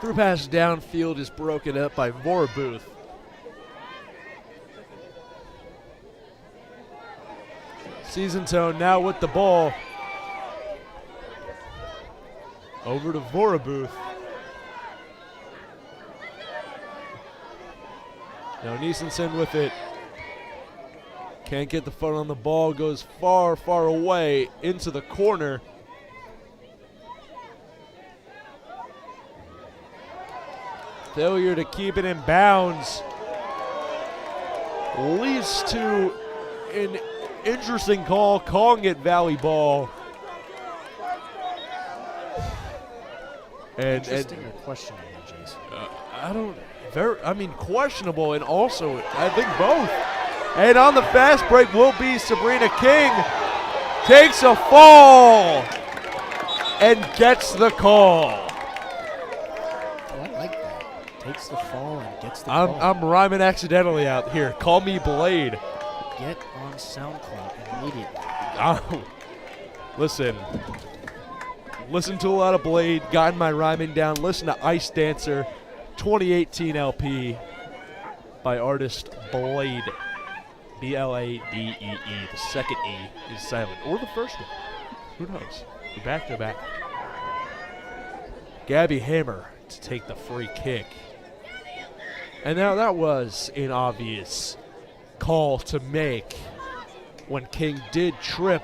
Through pass downfield is broken up by Vorabuth. Season Tone now with the ball. Over to Vorabuth. Now Niesenson with it. Can't get the foot on the ball. Goes far, far away into the corner. Failure to keep it in bounds leads to an interesting call, calling it Valley ball. Interesting or questionable, Jason? Questionable, and also I think both. And on the fast break will be Sabrina King. Takes a fall and gets the call. Takes the fall and gets the call. I'm rhyming accidentally out here. Call me Blade. Get on SoundCloud immediately. Oh, listen to a lot of Blade. Gotten my rhyming down. Listen to Ice Dancer, 2018 LP. by artist Blade. B-L-A-D-E-E. The second E is silent. Or the first one. Who knows? We're back to back. Gabby Hammer to take the free kick. And now that was an obvious call to make when King did trip.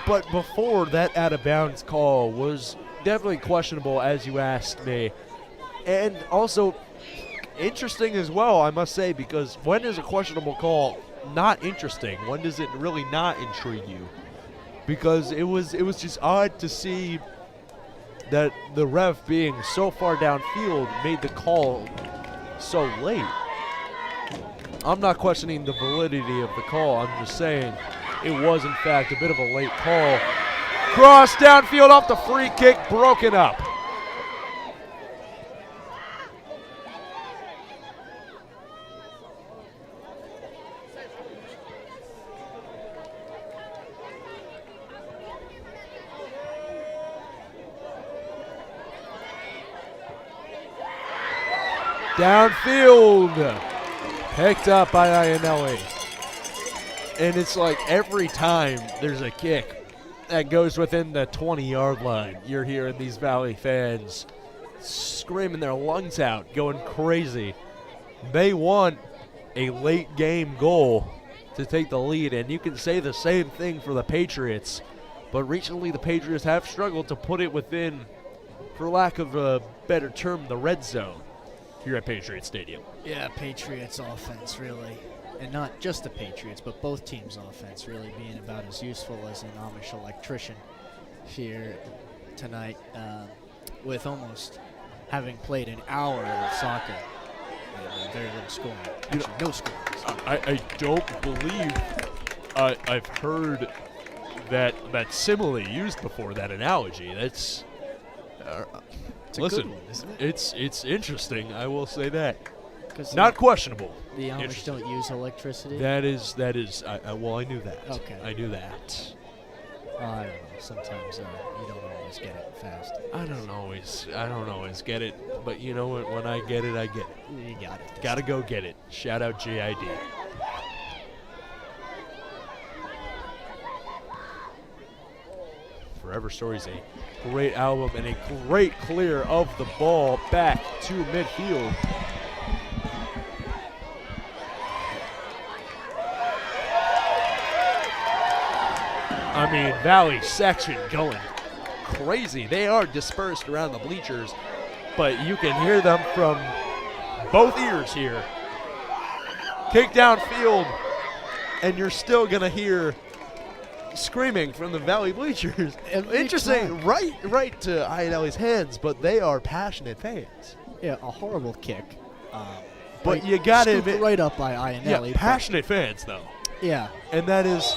But before that out-of-bounds call was definitely questionable, as you asked me. And also interesting as well, I must say, because when is a questionable call not interesting? When does it really not intrigue you? Because it was just odd to see that the ref being so far downfield made the call so late. I'm not questioning the validity of the call. I'm just saying it was, in fact, a bit of a late call. Cross downfield off the free kick, broken up. Downfield, picked up by Iannelli. And it's like every time there's a kick that goes within the 20-yard line, you're hearing these Valley fans screaming their lungs out, going crazy. They want a late game goal to take the lead, and you can say the same thing for the Patriots. But recently the Patriots have struggled to put it within, for lack of a better term, the red zone here at Patriot Stadium. Yeah, Patriots offense, really. And not just the Patriots, but both teams' offense really being about as useful as an Amish electrician here tonight, with almost having played an hour of soccer. Very little scoring. Actually, no scoring. I don't believe I've heard that simile used before, that analogy. That's It's a listen, good one, isn't it? it's interesting. I will say that. 'Cause Not questionable. the Amish Interesting. don't use electricity. That is. Well, I knew that. Okay. I knew that. I don't know. Sometimes you don't always get it fast. I don't always get it, but you know what? When I get it, I get it. You got it. Gotta go get it. Shout out JID. Forever Stories, a great album and a great clear of the ball back to midfield. I mean, Valley section going crazy. They are dispersed around the bleachers, but you can hear them from both ears here. Kick downfield, and you're still going to hear screaming from the Valley bleachers. Interesting, right to Iannelli's hands, but they are passionate fans. Yeah, a horrible kick. But you got to scooped admit, right up by Iannelli. yeah, passionate fans though. Yeah. And that is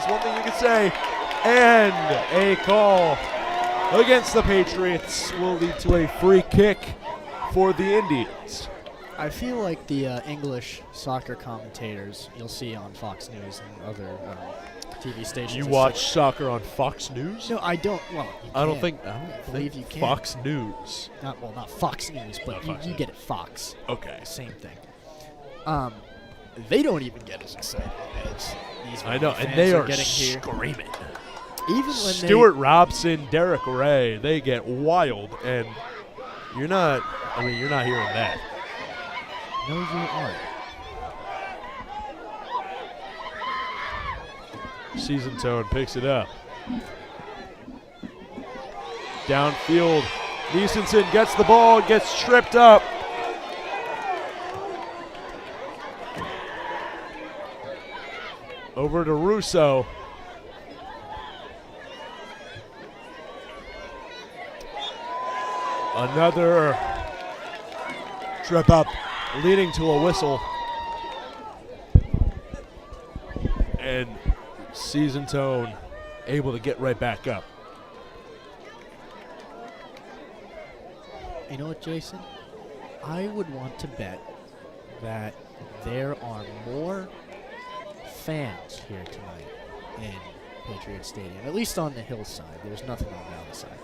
one thing you can say. And a call against the Patriots will lead to a free kick for the Indians. I feel like the English soccer commentators you'll see on Fox News and other TV stations. You and watch stuff. soccer on Fox News? No, I don't. Well, you I don't can. think believe you can. Fox News. Not Fox News, but Not you, Fox you News. get it Fox. Okay. Same thing. They don't even get as excited as these I know, fans and they are getting here. screaming. Even when Stuart Robson, Derek Ray, they get wild, and you're not hearing that. No, you aren't. Season Tone picks it up. Downfield, Neesenson gets the ball, gets tripped up. Over to Russo. Another trip up, leading to a whistle. And Season Tone able to get right back up. You know what, Jason? I would want to bet that there are more fans here tonight in Patriot Stadium, at least on the hillside. There's nothing on the valley side.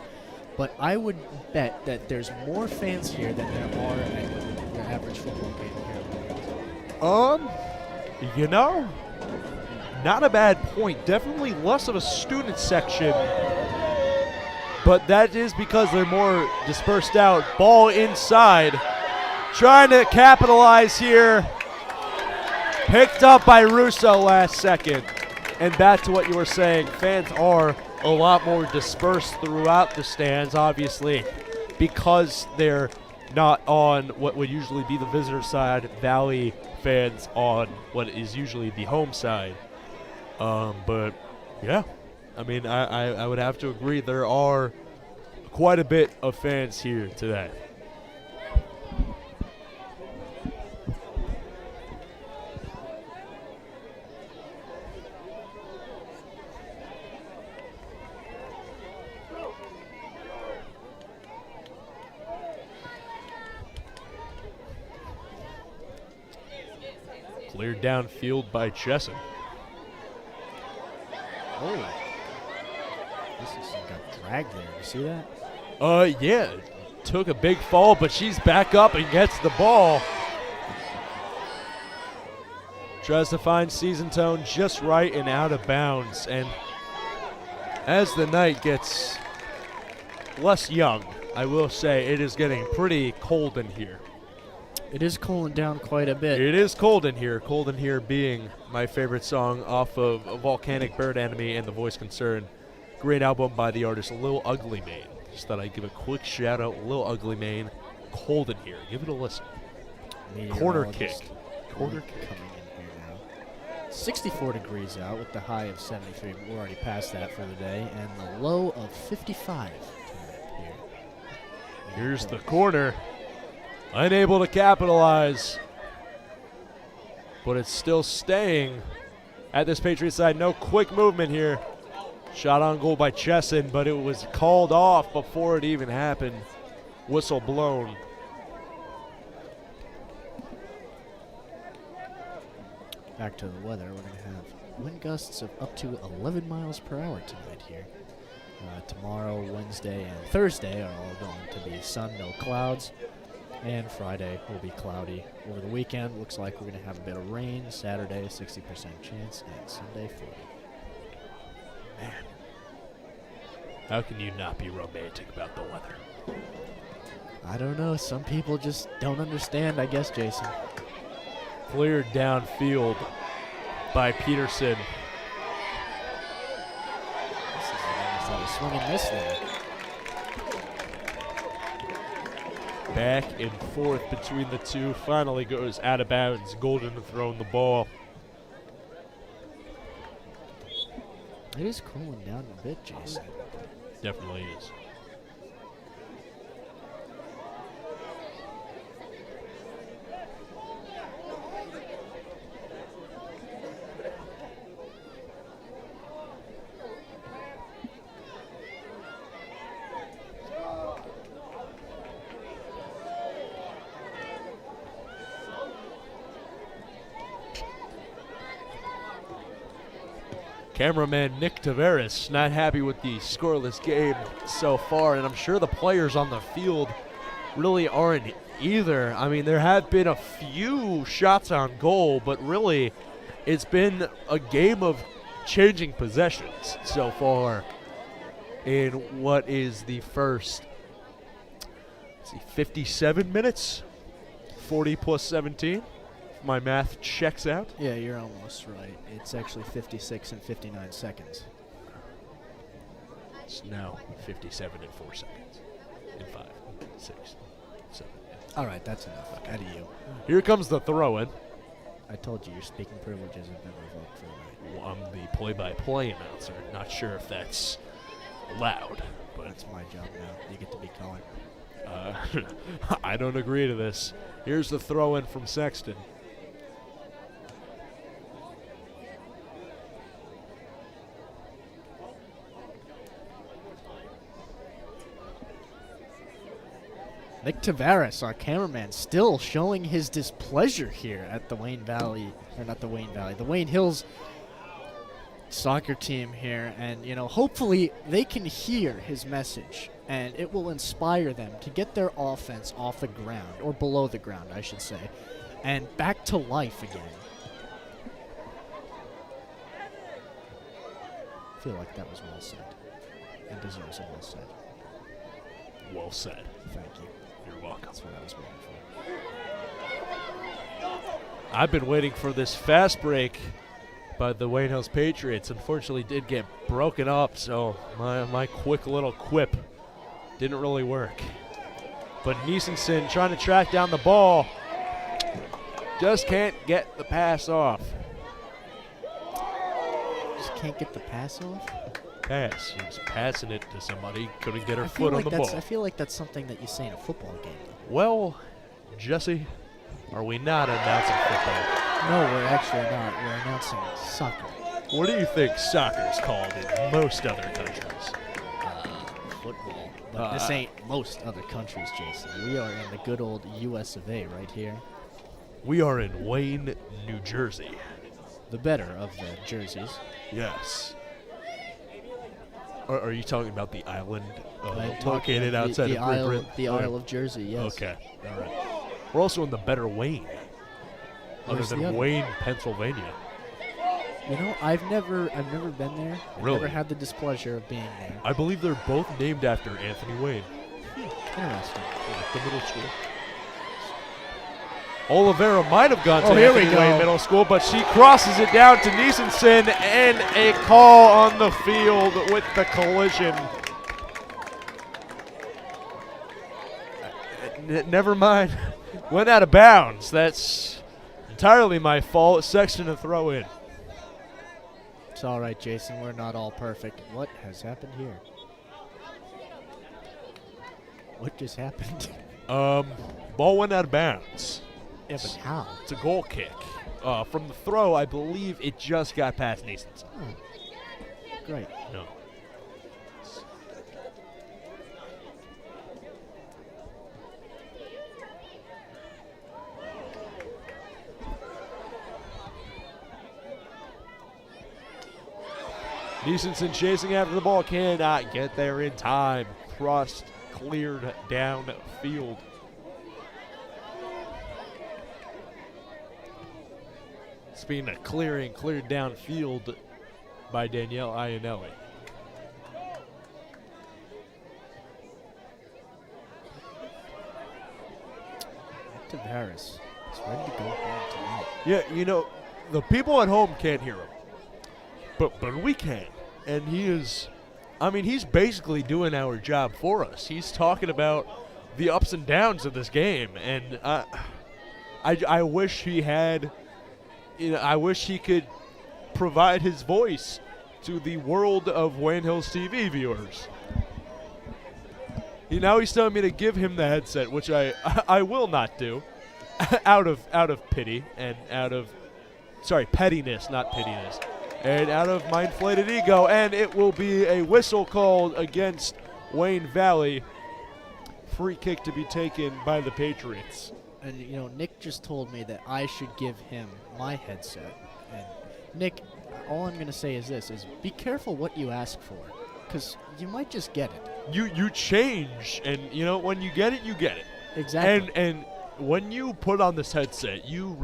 But I would bet that there's more fans here than there are at your average football game here. You know, not a bad point. Definitely less of a student section, but that is because they're more dispersed out. Ball inside, trying to capitalize here. Picked up by Russo last second. And back to what you were saying, fans are a lot more dispersed throughout the stands, obviously, because they're not on what would usually be the visitor side. Valley fans on what is usually the home side. But yeah, I mean, I would have to agree there are quite a bit of fans here today. Cleared downfield by Chesson. Oh. This is got dragged there. You see that? Yeah. Took a big fall, but she's back up and gets the ball. Tries to find season tone just right and out of bounds. And as the night gets less young, I will say it is getting pretty cold in here. It is cooling down quite a bit. It is cold in here. Cold in Here being my favorite song off of Volcanic Bird Enemy and The Voice Concern. Great album by the artist Lil Ugly Mane. Just thought I'd give a quick shout out, Lil Ugly Mane. Cold in Here. Give it a listen. Corner kick. Corner kick. Coming in here now. 64 degrees out with the high of 73. We're already past that for the day. And the low of 55 tonight here. Here's the corner. Unable to capitalize. But it's still staying at this Patriots side. No quick movement here. Shot on goal by Chesson, but it was called off before it even happened. Whistle blown. Back to the weather. We're going to have wind gusts of up to 11 miles per hour tonight here. Tomorrow, Wednesday, and Thursday are all going to be sun, no clouds. And Friday will be cloudy. Over the weekend, looks like we're going to have a bit of rain. Saturday, 60% chance, and Sunday, 40. Man, how can you not be romantic about the weather? I don't know. Some people just don't understand, I guess, Jason. Cleared downfield by Peterson. This is a swing and miss there. Back and forth between the two. Finally goes out of bounds. Golden throwing the ball. It is cooling down a bit, Jason. Definitely is. Cameraman Nick Taveras not happy with the scoreless game so far, and I'm sure the players on the field really aren't either. I mean, there have been a few shots on goal, but really it's been a game of changing possessions so far in what is the first 57 minutes, 40 plus 17. My math checks out. Yeah, you're almost right. It's actually 56 and 59 seconds. It's now 57 and 4 seconds. In 5, 6, 7. All right, that's enough. Out of you. Here comes the throw-in. I told you your speaking privileges have been revoked for the night. Well, I'm the play-by-play announcer. Not sure if that's allowed, but That's my job now. You get to be calling. I don't agree to this. Here's the throw-in from Sexton. Nick Taveras, our cameraman, still showing his displeasure here at the Wayne Valley, or not the Wayne Valley, the Wayne Hills soccer team here. And, you know, hopefully they can hear his message and it will inspire them to get their offense off the ground, or below the ground, I should say. and back to life again. I feel like that was well said. And deserves a well said. Well said. Thank you. You're welcome. That's what I was waiting for. I've been waiting for this fast break by the Wayne Hills Patriots. Unfortunately, did get broken up, so my quick little quip didn't really work. But Niesenson trying to track down the ball. Just can't get the pass off. Just can't get the pass off? Pass. She was passing it to somebody. Couldn't get her I feel foot on like the that's ball. I feel like that's something that you say in a football game. Well, Jesse, are we not announcing football? No, we're actually not. We're announcing soccer. What do you think soccer is called in most other countries? Football. But this ain't most other countries, Jason. We are in the good old US of A right here. We are in Wayne, New Jersey. The better of the jerseys. Yes. Are you talking about the island I'm talking located of outside the of Great Isle, Britain? the Isle of Jersey, yes. Okay, all right. We're also in the better Wayne, other Where's the than other? Wayne, Pennsylvania. You know, I've never been there. I've Really? never had the displeasure of being there. I believe they're both named after Anthony Wayne, Interesting. like the middle school. Oliveira might have gone to Oh, here we Anthony Wayne go. Middle School, but she crosses it down to Niesenson, and a call on the field with the collision. Never mind. Went out of bounds. That's entirely my fault. Sexton to throw in. It's all right, Jason. We're not all perfect. What has happened here? What just happened? Ball went out of bounds. Yeah, but how? It's a goal kick. From the throw, I believe it just got past Niesenson. Oh, great. No. Niesenson chasing after the ball, cannot get there in time. Crossed, cleared downfield. Speaking of clearing, cleared downfield by Danielle Iannelli. Taveras is ready to go home tonight. Yeah, you know, the people at home can't hear him, but we can. And he is, I mean, he's basically doing our job for us. He's talking about the ups and downs of this game, and I wish he had, you know, I wish he could provide his voice to the world of Wayne Hills TV viewers. Now he's telling me to give him the headset, which I will not do, out of pity and pettiness, not pittiness, and out of my inflated ego. And it will be a whistle called against Wayne Valley. Free kick to be taken by the Patriots. And, you know, Nick just told me that I should give him my headset. And, Nick, all I'm going to say is this, is be careful what you ask for, because you might just get it. You change, and, you know, when you get it, you get it. Exactly. And when you put on this headset, you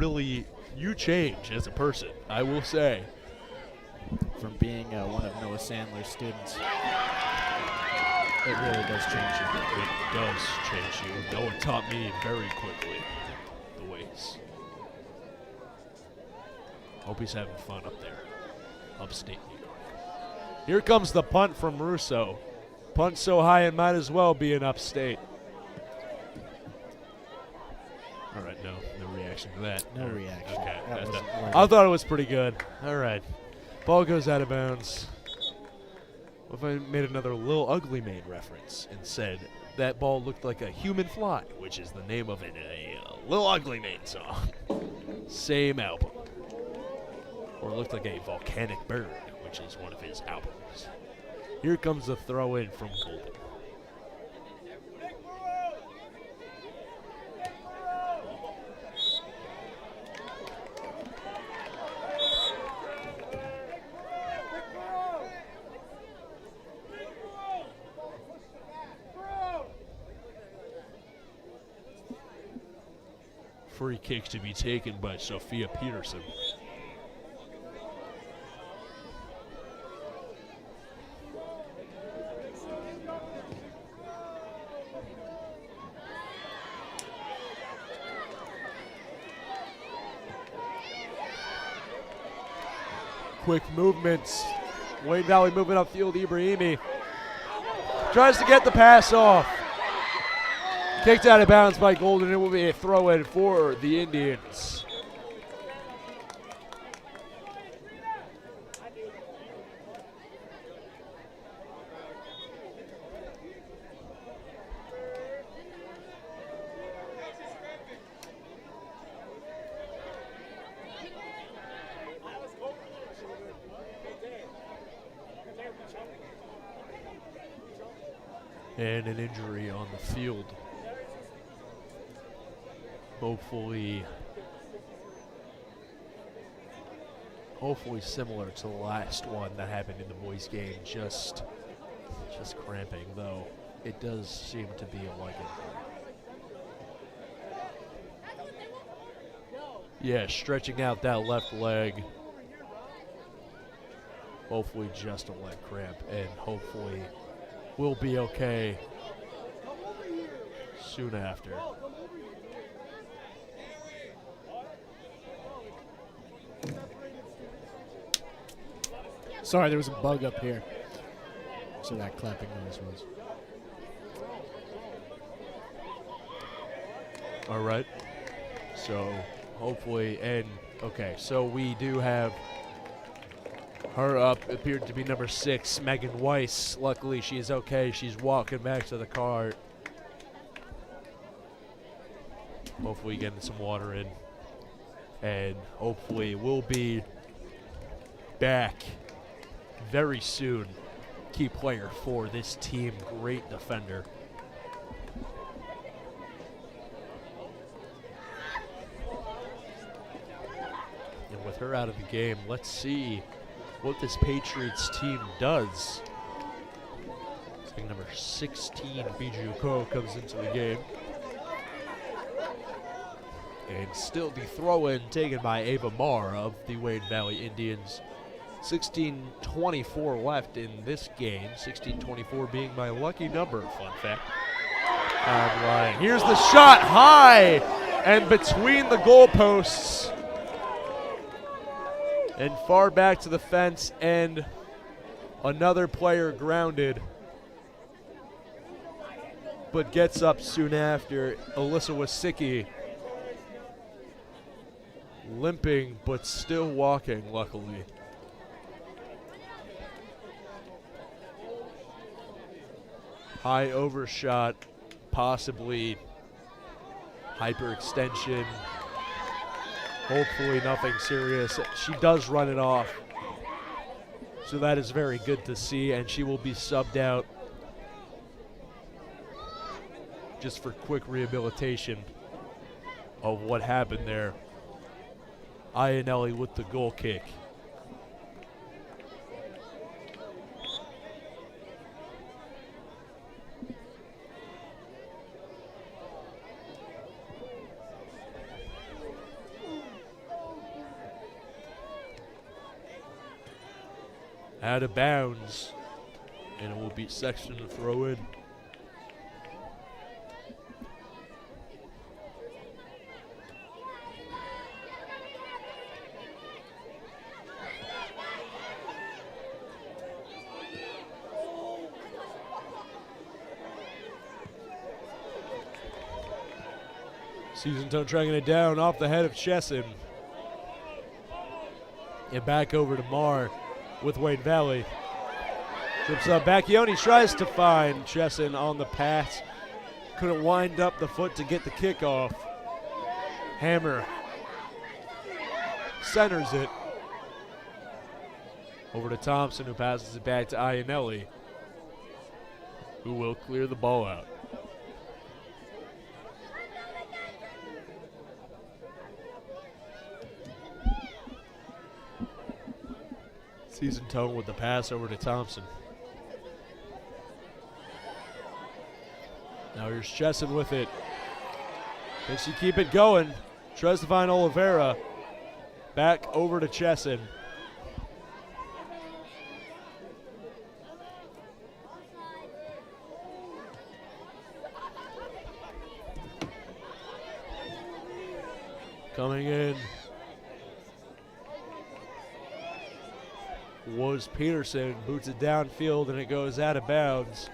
change as a person, I will say. From being one of Noah Sandler's students, it really does change you. It does change you. Noah taught me very quickly the ways. Hope he's having fun up there, upstate New York. Here comes the punt from Russo. Punt so high it might as well be an upstate. All right, no reaction to that. No reaction. Okay, That that's was that. wordy. I thought it was pretty good. All right, ball goes out of bounds. What if I made another Lil Ugly Mane reference and said that ball looked like a human fly, which is the name of a Lil Ugly Mane song. Same album. Or looked like a volcanic bird, which is one of his albums. Here comes the throw in from Golden. free kick to be taken by Sophia Peterson. Quick movements. Wayne Valley moving upfield. Ibrahimi tries to get the pass off. Kicked out of bounds by Golden. It will be a throw in for the Indians. And an injury on the field. Hopefully similar to the last one that happened in the boys' game. Just cramping, though. It does seem to be like it. Yeah, stretching out that left leg. Hopefully just a leg cramp, and hopefully we'll be okay soon after. Sorry, there was a bug up here. So that clapping noise was. All right. So hopefully, and okay, so we do have her up, appeared to be number 6, Megan Weiss. Luckily, she is okay. She's walking back to the car. Hopefully getting some water in. And hopefully we'll be back very soon. Key player for this team, great defender. And with her out of the game, let's see what this Patriots team does. I think number 16, Bijou Ko, comes into the game. And still the throw-in taken by Ava Marr of the Wayne Valley Indians. 16:24 left in this game. 16:24 being my lucky number, fun fact. All right, here's the shot, high and between the goalposts. And far back to the fence, and another player grounded, but gets up soon after. Alyssa Wasicki limping, but still walking, luckily. High overshot, possibly hyperextension. Hopefully nothing serious. She does run it off, so that is very good to see, and she will be subbed out just for quick rehabilitation of what happened there. Iannelli with the goal kick. Out of bounds, and it will be Sexton to throw in. Season Tone tracking it down off the head of Chesson. And back over to Marr with Wayne Valley. Trips up. Bacchioni tries to find Chesson on the pass. Couldn't wind up the foot to get the kickoff. Hammer centers it. Over to Thompson, who passes it back to Iannelli, who will clear the ball out. Season Tone with the pass over to Thompson. Now here's Chesson with it. Can she keep it going? Tries to find Oliveira. Back over to Chesson. Coming in was Peterson. Boots it downfield and it goes out of bounds.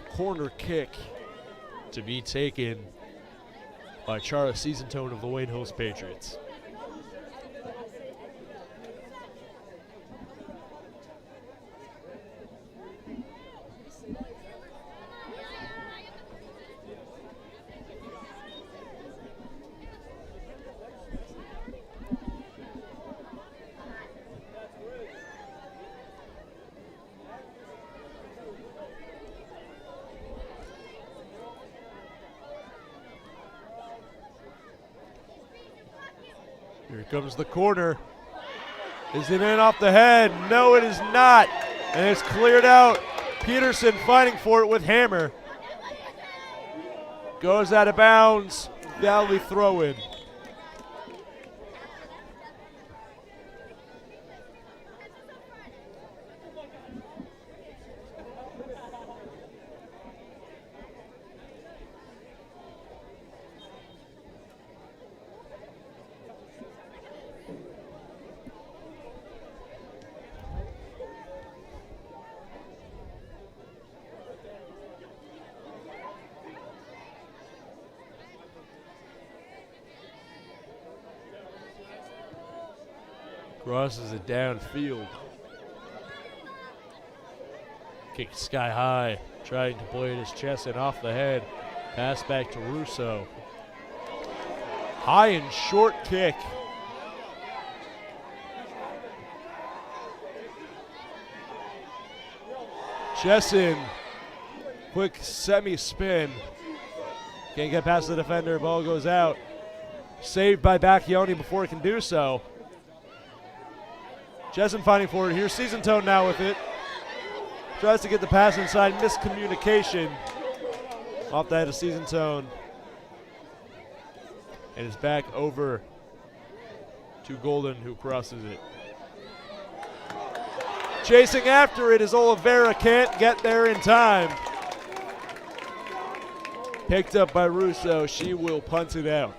Corner kick to be taken by Charles Seasonstone of the Wayne Hills Patriots. Here comes the corner. Is it in off the head? No, it is not. And it's cleared out. Peterson fighting for it with Hammer. Goes out of bounds. Valley throw in. Crosses it downfield. Kick sky high, trying to play it his chest and off the head. Pass back to Russo. High and short kick. Chesson, quick semi-spin. Can't get past the defender, ball goes out. Saved by Bacchioni before it can do so. Chesson fighting for it. Here's Seasonstone now with it. Tries to get the pass inside. Miscommunication. Off the head of Seasonstone. And it's back over to Golden, who crosses it. Chasing after it as Oliveira can't get there in time. Picked up by Russo. She will punt it out.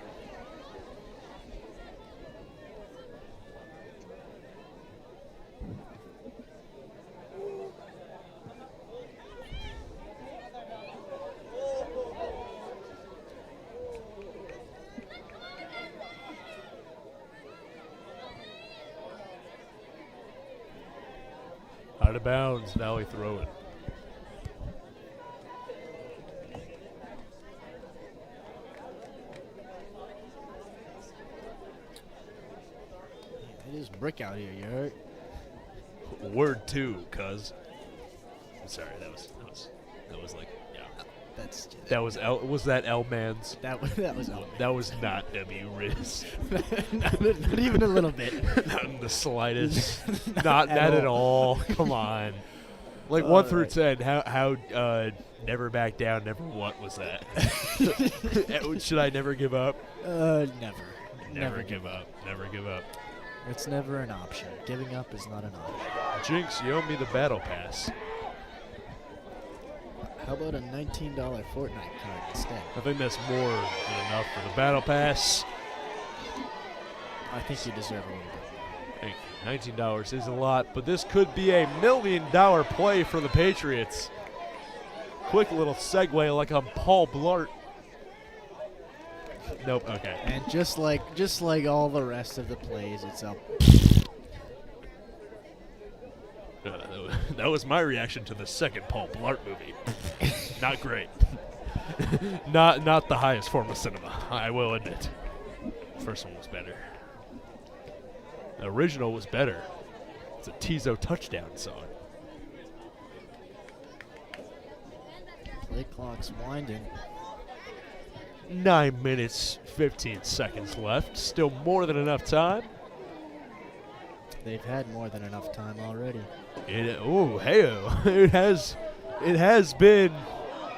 Out of bounds, Valley throw it. It is brick out here, you heard? Word two, cuz. I'm sorry, that was like, yeah. That's just, Was that L-Man's? that was all. That was not Debbie Riz. Not even a little bit. Not in the slightest. Not not at at all. Come on. Like 1 through 10, how never back down, never what was that? Should I never give up? Never. Never give up. Never give up. It's never an option. Giving up is not an option. Jinx, you owe me the battle pass. How about a $19 Fortnite card instead? I think that's more than enough for the battle pass. I think you deserve a little bit. Thank you. $19 is a lot, but this could be a $1 million play for the Patriots. Quick little segue like I'm Paul Blart. Nope, okay. And just like all the rest of the plays, it's up. That was my reaction to the second Paul Blart movie. Not great. not the highest form of cinema, I will admit. First one was better. The original was better. It's a Tizo touchdown song. Play clock's winding. 9 minutes, 15 seconds left. Still more than enough time. They've had more than enough time already. It has been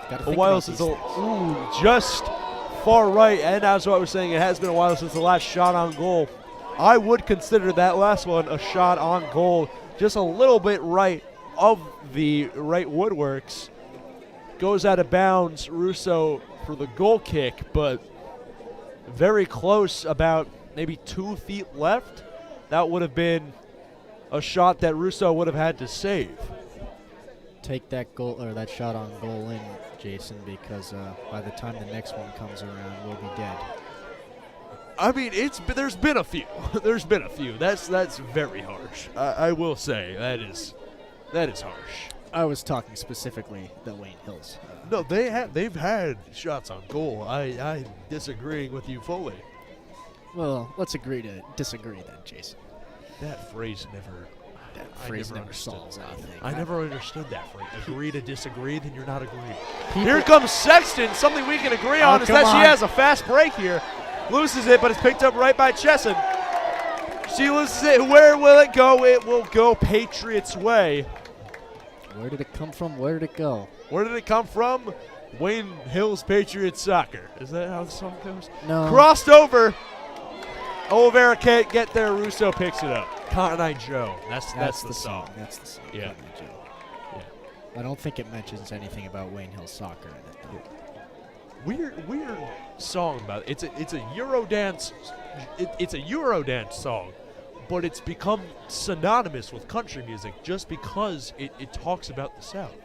Gotta a think while about since these things. just far right, and as what I was saying, it has been a while since the last shot on goal. I would consider that last one a shot on goal, just a little bit right of the right woodworks. Goes out of bounds, Russo for the goal kick, but very close, about maybe 2 feet left. That would have been a shot that Russo would have had to save. Take that goal or that shot on goal in, Jason, because by the time the next one comes around, we'll be dead. I mean, there's been a few. There's been a few. That's very harsh. I will say that is harsh. I was talking specifically the Wayne Hills. No, they've had shots on goal. I'm disagreeing with you fully. Well, let's agree to disagree then, Jason. That phrase never. That I phrase never never understood solves anything. I never understood that phrase. Agree to disagree, then you're not agreeing. People- Here comes Sexton. Something we can agree on is come that on. she has a fast break here. Loses it, but it's picked up right by Chesson. She loses it. Where will it go? It will go Patriots' way. Where did it come from? Where did it go? Where did it come from? Wayne Hills Patriots Soccer. Is that how the song goes? No. Crossed over. Oliveira can't get there. Russo picks it up. Cotton Eye Joe. That's the song. That's the song. Yeah. Cotton Eye Joe. Yeah. I don't think it mentions anything about Wayne Hills soccer in it, though. Weird song about it. It's a Eurodance. It's a Eurodance song, but it's become synonymous with country music just because it talks about the South.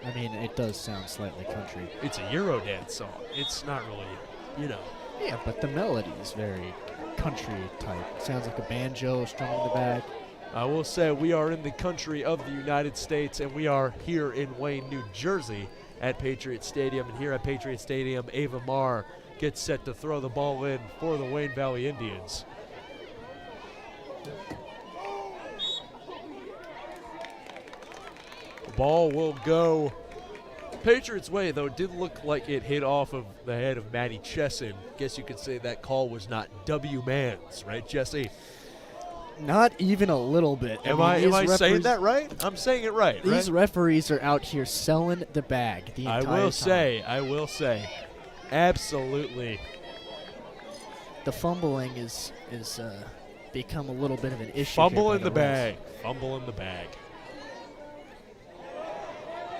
I mean, it does sound slightly country. It's a Eurodance song. It's not really, Yeah, but the melody is very country type. Sounds like a banjo strumming the back. I will say we are in the country of the United States, and we are here in Wayne, New Jersey at Patriot Stadium. And here at Patriot Stadium, Ava Marr gets set to throw the ball in for the Wayne Valley Indians. The ball will go Patriots' way, though. It did look like it hit off of the head of Matty Chesson. Guess you could say that call was not W-Mans, right, Jesse? Not even a little bit. Am mean, I these saying referees- that right? I'm saying it right, These right? referees are out here selling the bag the I entire will say. Absolutely. The fumbling is become a little bit of an issue. Fumble here in by the refs. bag. Fumble in the bag.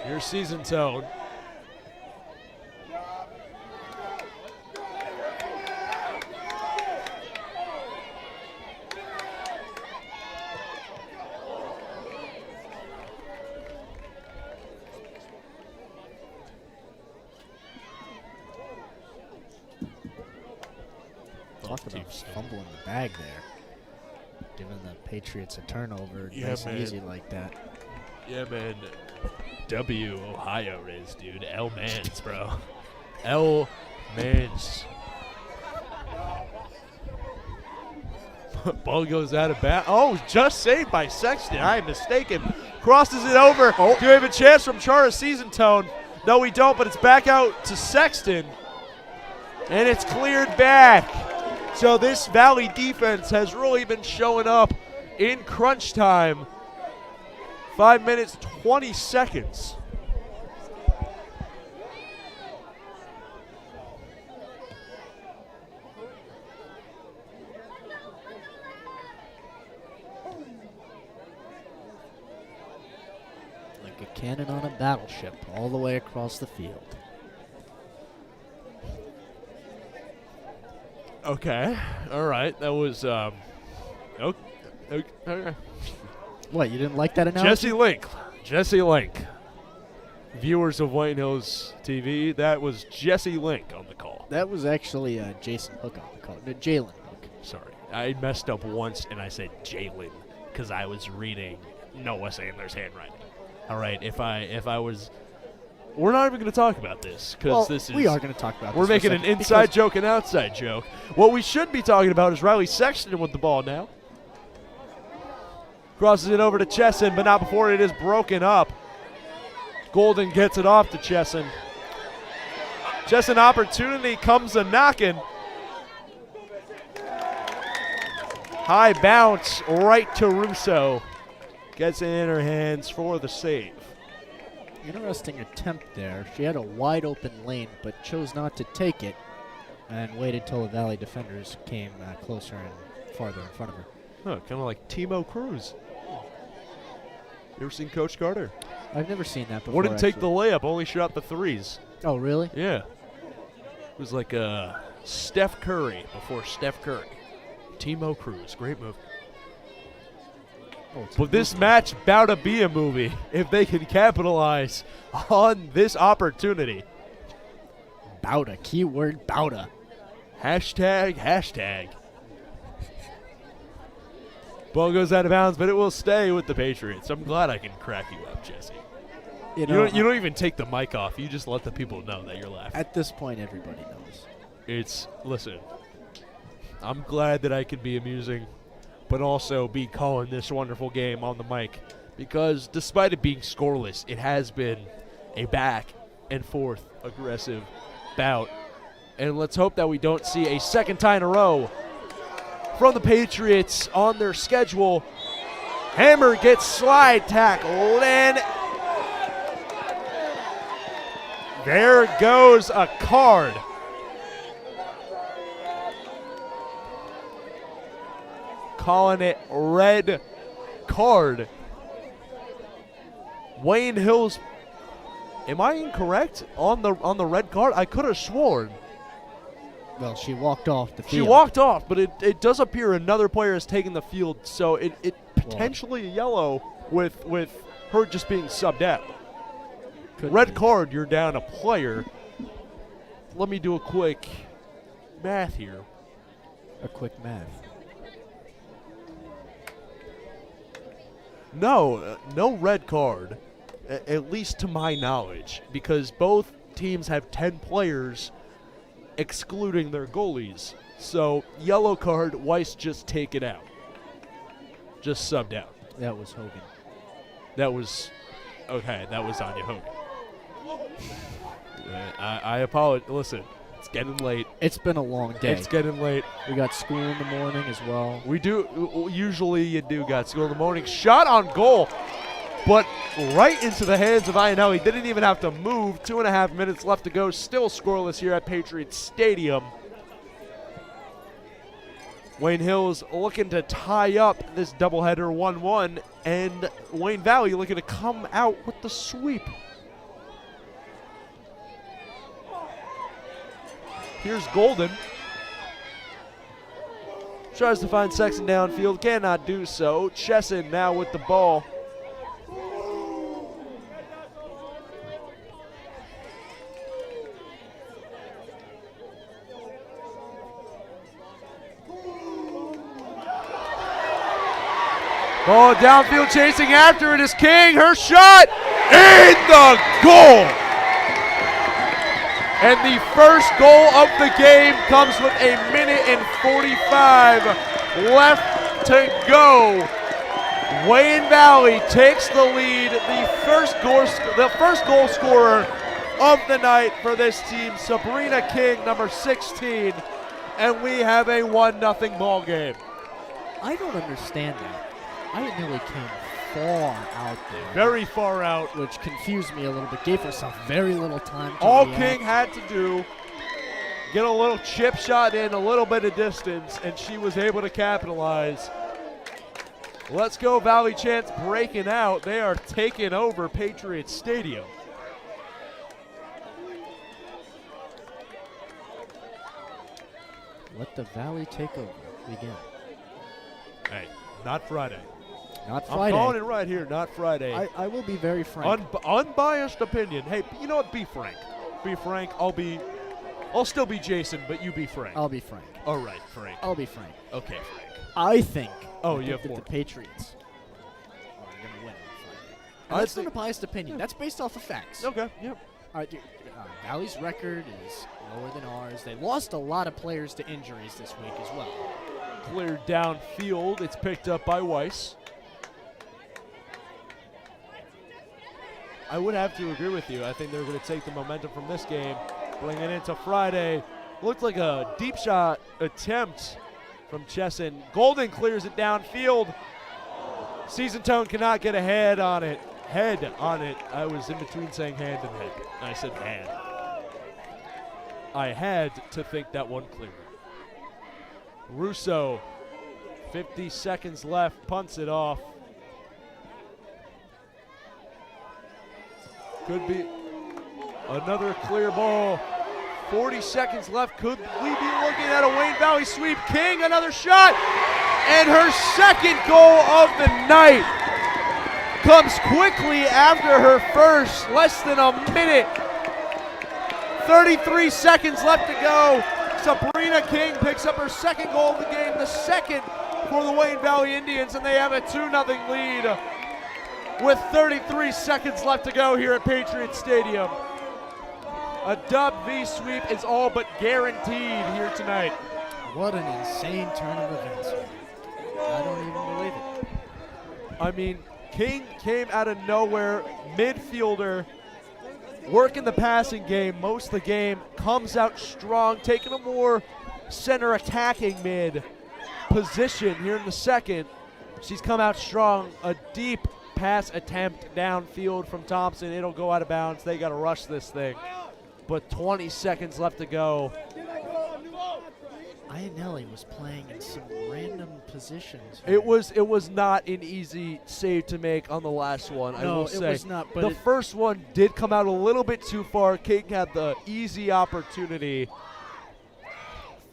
Your season tone. Talk about Team's fumbling the bag there. Giving the Patriots a turnover Yeah, nice and man. easy like that. Yeah, man. W Ohio is, dude. L Mans, bro. L Mans. Ball goes out of bounds. Oh, just saved by Sexton. I am mistaken. Crosses it over. Do we have a chance from Chara Season Tone? No, we don't, but it's back out to Sexton. And it's cleared back. So this Valley defense has really been showing up in crunch time. 5 minutes, 20 seconds. Like a cannon on a battleship all the way across the field. Okay. All right. That was okay. What, you didn't like that analogy? Jesse Link. Viewers of Wayne Hills TV, that was Jesse Link on the call. That was actually Jason Hook on the call. No, Jalen Hook. Sorry. I messed up once and I said Jalen because I was reading Noah Sandler's handwriting. All right. If I was, we're not even going to talk about this because Well, this is. we are going to talk about We're this for a making an second inside because joke and outside joke. What we should be talking about is Riley Sexton with the ball now. Crosses it over to Chesson, but not before it is broken up. Golden gets it off to Chesson. Chesson opportunity comes a knocking. High bounce right to Russo. Gets it in her hands for the save. Interesting attempt there. She had a wide open lane, but chose not to take it and waited till the Valley defenders came closer and farther in front of her. Huh, kind of like Timo Cruz. You ever seen Coach Carter? I've never seen that before. Wouldn't take the actually. layup, only shot the threes. Oh, really? Yeah. It was like Steph Curry before Steph Curry. Timo Cruz, great move. Oh, it's But this match bout to be a movie if they can capitalize on this opportunity. Bauta. Keyword Bauta. Hashtag. Ball goes out of bounds, but it will stay with the Patriots. I'm glad I can crack you up, Jesse. You know, You don't even take the mic off. You just let the people know that you're laughing. at this point, everybody knows. Listen, I'm glad that I can be amusing, but also be calling this wonderful game on the mic, because despite it being scoreless, it has been a back and forth aggressive bout. And let's hope that we don't see a second time in a row from the Patriots on their schedule. Hammer gets slide tackled, and there goes a card. Calling it red card. Wayne Hills. Am I incorrect on the red card? I could have sworn Well, she walked off the field. she walked off, but it does appear another player is taking the field, so it potentially a yellow with her just being subbed out. Could Red be. card, you're down a player. Let me do a quick math here. A quick math. No red card, at least to my knowledge, because both teams have 10 players, excluding their goalies. So yellow card, Weiss just take it out, just subbed out. That was Hogan. That was Anya Hogan. I apologize. Listen, it's getting late. It's been a long day. It's getting late. We got school in the morning as well. We do. Usually you do got school in the morning. Shot on goal, but right into the hands of Ionel. He didn't even have to move. 2.5 minutes left to go. Still scoreless here at Patriots Stadium. Wayne Hills looking to tie up this doubleheader 1-1, and Wayne Valley looking to come out with the sweep. Here's Golden. Tries to find Sexton downfield, cannot do so. Chesson now with the ball. Ball downfield, chasing after it is King. Her shot in the goal. And the first goal of the game comes with 1:45 left to go. Wayne Valley takes the lead. The first goal scorer of the night for this team, Sabrina King, number 16. And we have a 1-0 ball game. I don't understand that. I nearly came far out there. Very far out. Which confused me a little bit. Gave herself very little time to All react. King had to do, get a little chip shot in, a little bit of distance, and she was able to capitalize. Let's go Valley Chants breaking out. They are taking over Patriots Stadium. Let the Valley take over. Begin. Hey, not Friday. Not I'm Friday. calling it right here, not Friday. I will be very frank. Unbiased opinion. Hey, you know what? Be frank. Be frank. I'll still be Jason, but you be Frank. I'll be frank. All right, Frank. I'll be frank. Okay, Frank. I think. Oh, I you think have that more. the Patriots are going to win on Friday. I And that's think- not a biased opinion. That's based off of facts. Okay, yep. Valley's record is lower than ours. They lost a lot of players to injuries this week as well. Cleared downfield. It's picked up by Weiss. I would have to agree with you. I think they're going to take the momentum from this game, bring it into Friday. Looked like a deep shot attempt from Chesson. Golden clears it downfield. Season Tone cannot get ahead on it. head on it. I was in between saying hand and head. I said hand. I had to think that one clear. Russo, 50 seconds left, punts it off. Could be another clear ball. 40 seconds left. Could we be looking at a Wayne Valley sweep? King, another shot. And her second goal of the night comes quickly after her first. Less than a minute. 33 seconds left to go. Sabrina King picks up her second goal of the game, the second for the Wayne Valley Indians, and they have a 2-0 lead with 33 seconds left to go here at Patriot Stadium. A dub V sweep is all but guaranteed here tonight. What an insane turn of events. I don't even believe it. I mean, King came out of nowhere, midfielder, working the passing game most of the game, comes out strong, taking a more center attacking mid position here in the second. She's come out strong, a deep pass attempt downfield from Thompson. It'll go out of bounds. They got to rush this thing. But 20 seconds left to go. Iannelli was playing in some random positions. It was not an easy save to make on the last one, I will say. No, it was not. But the first one did come out a little bit too far. King had the easy opportunity.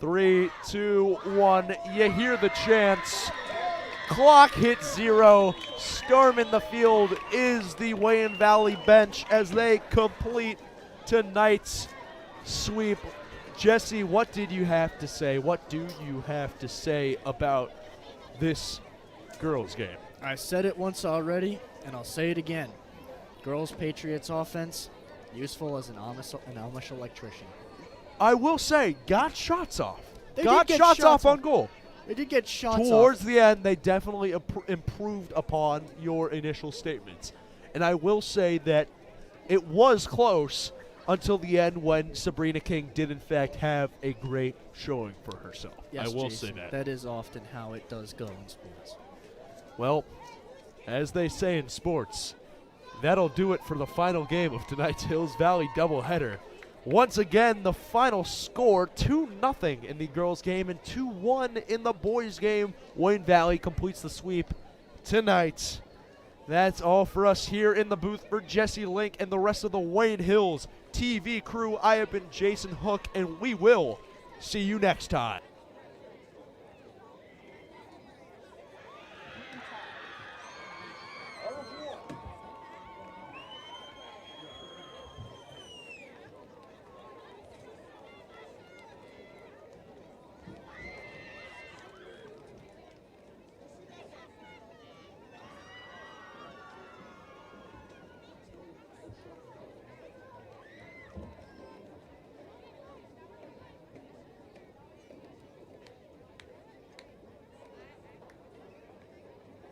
3, 2, 1. You hear the chants. Clock hits 0. Storming the field is the Wayne Valley bench as they complete tonight's sweep. Jesse, what did you have to say? What do you have to say about this girls' game? I said it once already, and I'll say it again. Girls Patriots offense, useful as an Amish electrician. I will say, got shots off. They got did get shots off shots on off. goal. They did get shots Towards off. the end, they definitely improved upon your initial statements. And I will say that it was close until the end when Sabrina King did, in fact, have a great showing for herself. Yes, I will Jason, say that. That is often how it does go in sports. Well, as they say in sports, that'll do it for the final game of tonight's Hills Valley doubleheader. Once again, the final score, 2-0 in the girls' game and 2-1 in the boys' game. Wayne Valley completes the sweep tonight. That's all for us here in the booth for Jesse Link and the rest of the Wayne Hills TV crew. I have been Jason Hook, and we will see you next time.